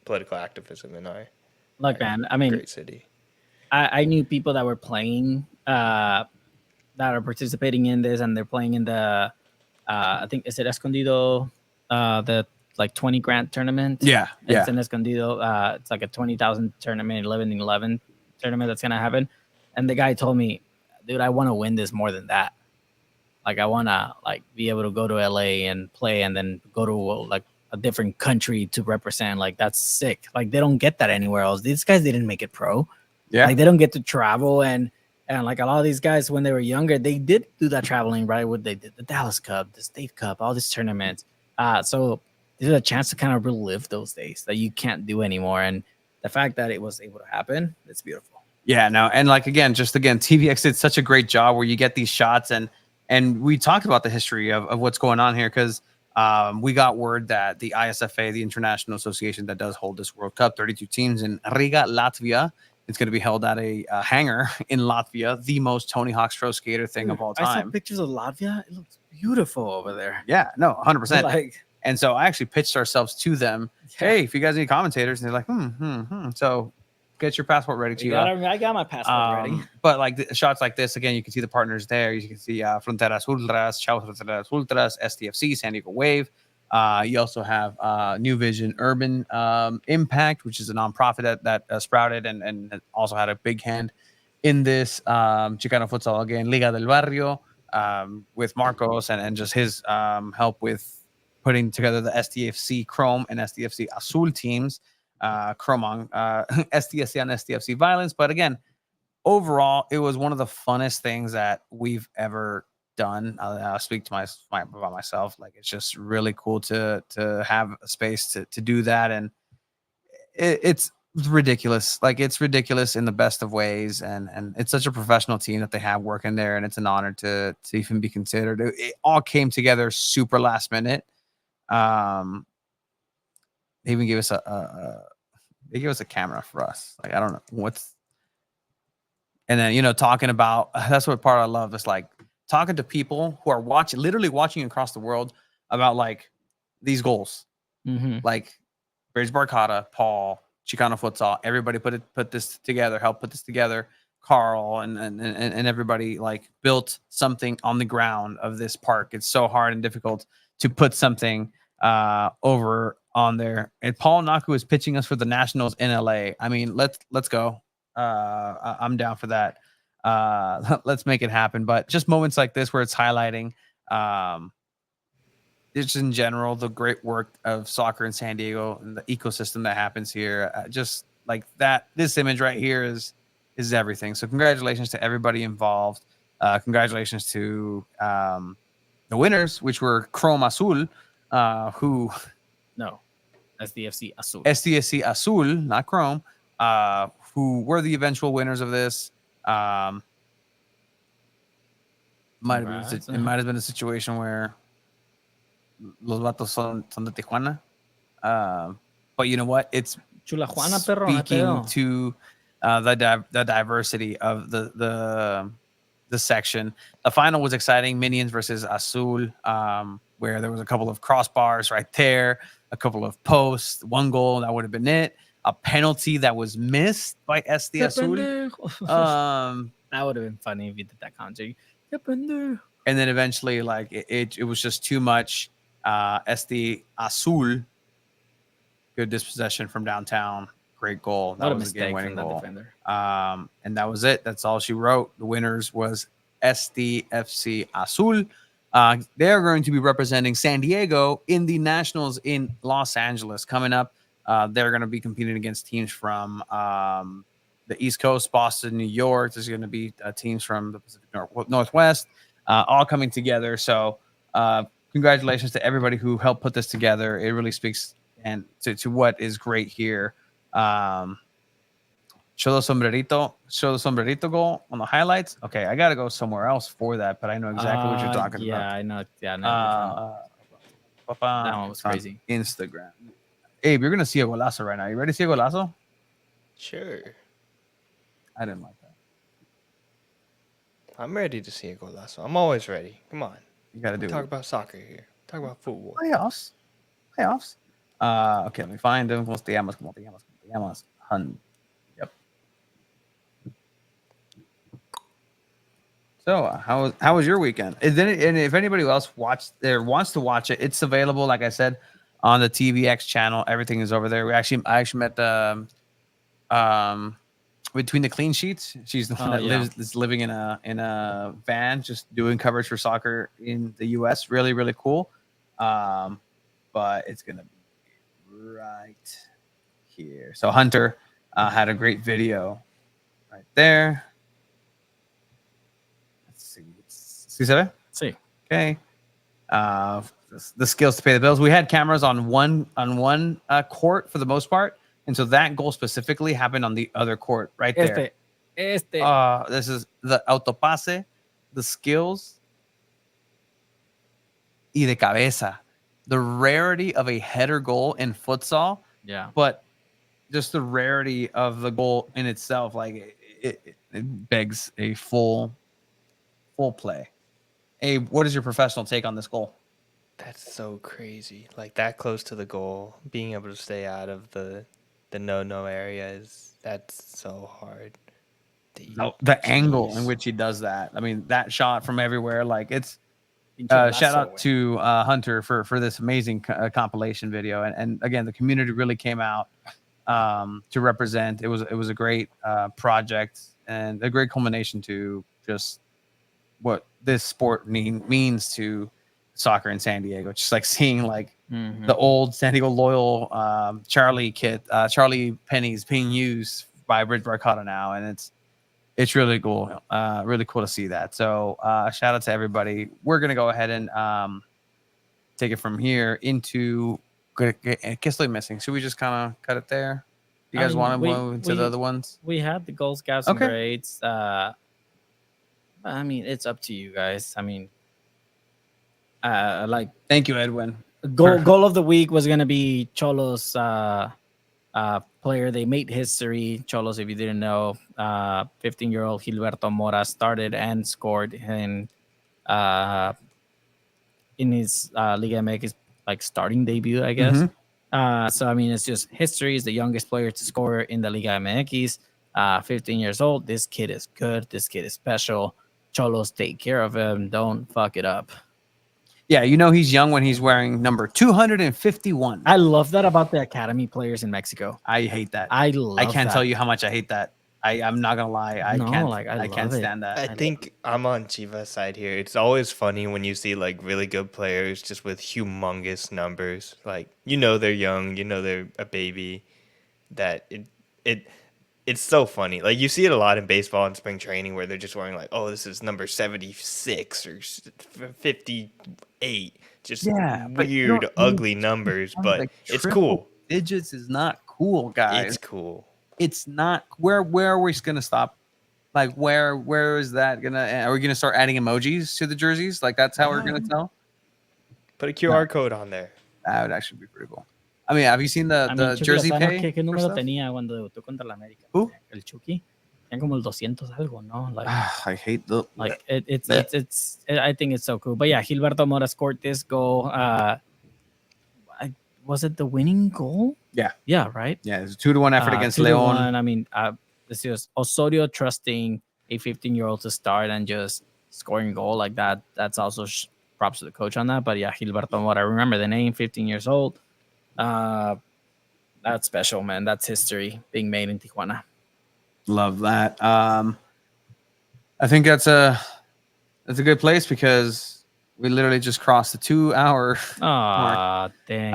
political activism in our man, I mean, great city. I knew people that were playing that are participating in this, and they're playing in the I think is it Escondido, the like 20 grand tournament. It's in Escondido. It's like a 20,000 tournament, 11-11 tournament that's gonna happen. And the guy told me, dude, I want to win this more than that. Like I want to like be able to go to LA and play, and then go to like a different country to represent. Like that's sick. Like they don't get that anywhere else. These guys didn't make it pro. Like they don't get to travel, and like a lot of these guys when they were younger, they did do that traveling, right? What they did, the Dallas Cup, the State Cup, all these tournaments. So there's a chance to kind of relive those days that you can't do anymore. And the fact that it was able to happen, it's beautiful. Yeah, no, and like again, TVX did such a great job where you get these shots, and we talked about the history of what's going on here, because we got word that the ISFA, the international association that does hold this World Cup, 32 teams in Riga, Latvia. It's going to be held at a hangar in Latvia, the most Tony Hawk's Pro Skater thing of all time. I saw pictures of Latvia. It looks beautiful over there. Yeah, no, 100%. Like, and so I actually pitched ourselves to them. Hey, if you guys need commentators, and they're like, So get your passport ready, Chiva. I got my passport ready. But like shots like this, again, you can see the partners there. You can see Fronteras Ultras, Chao Fronteras Ultras, SDFC, San Diego Wave. You also have New Vision Urban Impact, which is a nonprofit that sprouted and also had a big hand in this. Chicano Futsal, again, Liga del Barrio, with Marcos and just his help with putting together the SDFC Chrome and SDFC Azul teams. Cromong, SDSC on SDFC violence. But again, overall, it was one of the funnest things that we've ever done. I'll speak to about myself. Like, it's just really cool to have a space to do that, and it's ridiculous. Like, it's ridiculous in the best of ways, and it's such a professional team that they have working there, and it's an honor to even be considered. It all came together super last minute. They even gave us they gave us a camera for us. Like, I don't know what's, and then talking about, that's what part I love is like talking to people who are literally watching across the world about like these goals. Like Bridge Barcata, Paul, Chicano Futsal, everybody put this together, help put this together. Carl and everybody like built something on the ground of this park. It's so hard and difficult to put something over on there. And Paul Naku is pitching us for the Nationals in LA. I mean, let's go. I'm down for that. Let's make it happen. But just moments like this where it's highlighting just in general the great work of soccer in San Diego and the ecosystem that happens here. Just like that, this image right here is everything. So congratulations to everybody involved. Congratulations to the winners, which were Chrome Azul, who No, SDFC Azul. SDFC Azul, not Chrome, who were the eventual winners of this. It might have been a situation where Los Vatos son de Tijuana. But you know what? It's Chulajuana, perro, speaking to the diversity of the section. The final was exciting. Minions versus Azul, where there was a couple of crossbars right there, a couple of posts, one goal, that would have been it. A penalty that was missed by SD Azul. That would have been funny if you did that commentary. And then eventually, like, it was just too much. SD Azul, good dispossession from downtown, great goal. That was a game-winning goal. And that was it. That's all she wrote. The winners was SDFC Azul. They're going to be representing San Diego in the Nationals in Los Angeles coming up. They're going to be competing against teams from the East Coast, Boston, New York. There's going to be teams from the Pacific Northwest, all coming together. So congratulations to everybody who helped put this together. It really speaks to what is great here. Show the sombrerito goal on the highlights. Okay, I got to go somewhere else for that, but I know exactly what you're talking about. Yeah, I know. Yeah, no, that one was crazy. Instagram. Abe, you're going to see a golazo right now. You ready to see a golazo? Sure. I didn't like that. I'm ready to see a golazo. I'm always ready. Come on. You got to do it. Talk about soccer here. Talk about football. Playoffs. Okay, let me find them. ¿Cómo te llamas? Hun. Yep. So, how was your weekend? And if anybody else wants to watch it, it's available, like I said, on the TVX channel. Everything is over there. I actually met between the clean sheets. She's the one that is living in a van, just doing coverage for soccer in the US. Really, really cool. But it's gonna be right here. So Hunter had a great video right there. Let's see. ¿Sí se ve? Sí. Okay. The skills to pay the bills. We had cameras on one court for the most part, and so that goal specifically happened on the other court right there. This is the autopase, the skills, y de cabeza. The rarity of a header goal in futsal. Yeah. But just the rarity of the goal in itself, like it begs a full play. Hey, what is your professional take on this goal? That's so crazy. Like, that close to the goal, being able to stay out of the no area that's so hard. The angle in which he does that. I mean, that shot from everywhere, like, it's shout out to Hunter for this amazing compilation video. And again, the community really came out to represent. It was a great project and a great culmination to just what this sport means to soccer in San Diego. Just like seeing like Mhm. the old San Diego Loyal Charlie kit, Charlie pennies being used by Bridge Barcata now, and it's really cool. Really cool to see that. So shout out to everybody. We're gonna go ahead and take it from here into Kissly missing. Should we just kind of cut it there? You I guys mean, want to we- move into the we- other ones? We had the goals, gaps, and Okay. grades. I mean, it's up to you guys. I mean, like Thank you, Edwin. goal of the week was gonna be Cholos player. They made history. Cholos, if you didn't know, 15-year-old Gilberto Mora started and scored in his Liga MX like starting debut, I guess. So I mean, it's just history. Is the youngest player to score in the Liga MX. 15 years old. This kid is good. This kid is special. Cholos, take care of him. Don't fuck it up. Yeah, you know he's young when he's wearing number 251. I love that about the academy players in Mexico. I hate that. I love I can't that. tell you how much I hate that. I'm not gonna lie. I No, can't. like, I I can't love it. stand that. I think I'm on Chivas' side here. It's always funny when you see like really good players just with humongous numbers. Like they're young, they're a baby. That it's so funny. Like you see it a lot in baseball and spring training where they're just wearing like, oh, this is number 76 or 58. Just Yeah, but you weird, don't need ugly numbers, but like it's triple cool. Digits is not cool, guys. It's cool. It's not. Where are we gonna stop? Like where is that gonna? Are we gonna start adding emojis to the jerseys? Like that's how we're gonna tell. Put a QR code on there. That would actually be pretty cool. I mean, have you seen the Chucky jersey Lozano, pay? ¿qué for número stuff? tenía cuando debutó contra la América? Who? El Chucky. Tenía como el 200 algo, ¿no? Like, I hate the it's I think it's so cool. But yeah, Gilberto Mora scored this goal. Was it the winning goal? Yeah. Yeah, right? Yeah, it's a 2-1 effort against 2-1. Leon. I mean, this is Osorio trusting a 15-year-old to start and just scoring a goal like that. That's also props to the coach on that. But yeah, Gilberto Mora, I remember the name, 15 years old. That's special, man. That's history being made in Tijuana. Love that. I think that's a good place because we literally just crossed the 2-hour mark. Dang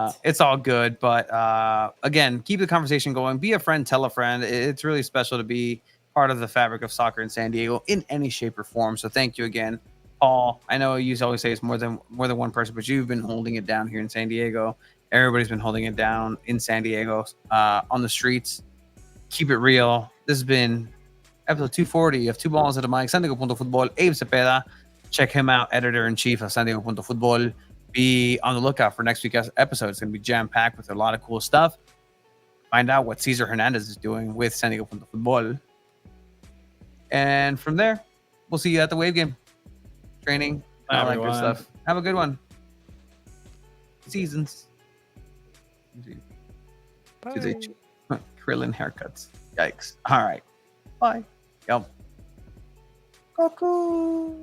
it. It's all good, but again, keep the conversation going. Be a friend, tell a friend. It's really special to be part of the fabric of soccer in San Diego in any shape or form. So thank you again, Paul. I know you always say it's more than one person, but you've been holding it down here in San Diego. Everybody's been holding it down in San Diego on the streets. Keep it real. This has been episode 240 of Two Balls at the Mic, San Diego.Futbol, Abe Cepeda. Check him out, editor-in-chief of San Diego.Futbol. Be on the lookout for next week's episode. It's going to be jam-packed with a lot of cool stuff. Find out what Cesar Hernandez is doing with San Diego.Futbol. And from there, we'll see you at the Wave game. Training, Bye, all that good everyone. stuff. Have a good one. Seasons. Do they Krillin haircuts? Yikes. All right. Bye. Yep. Cuckoo.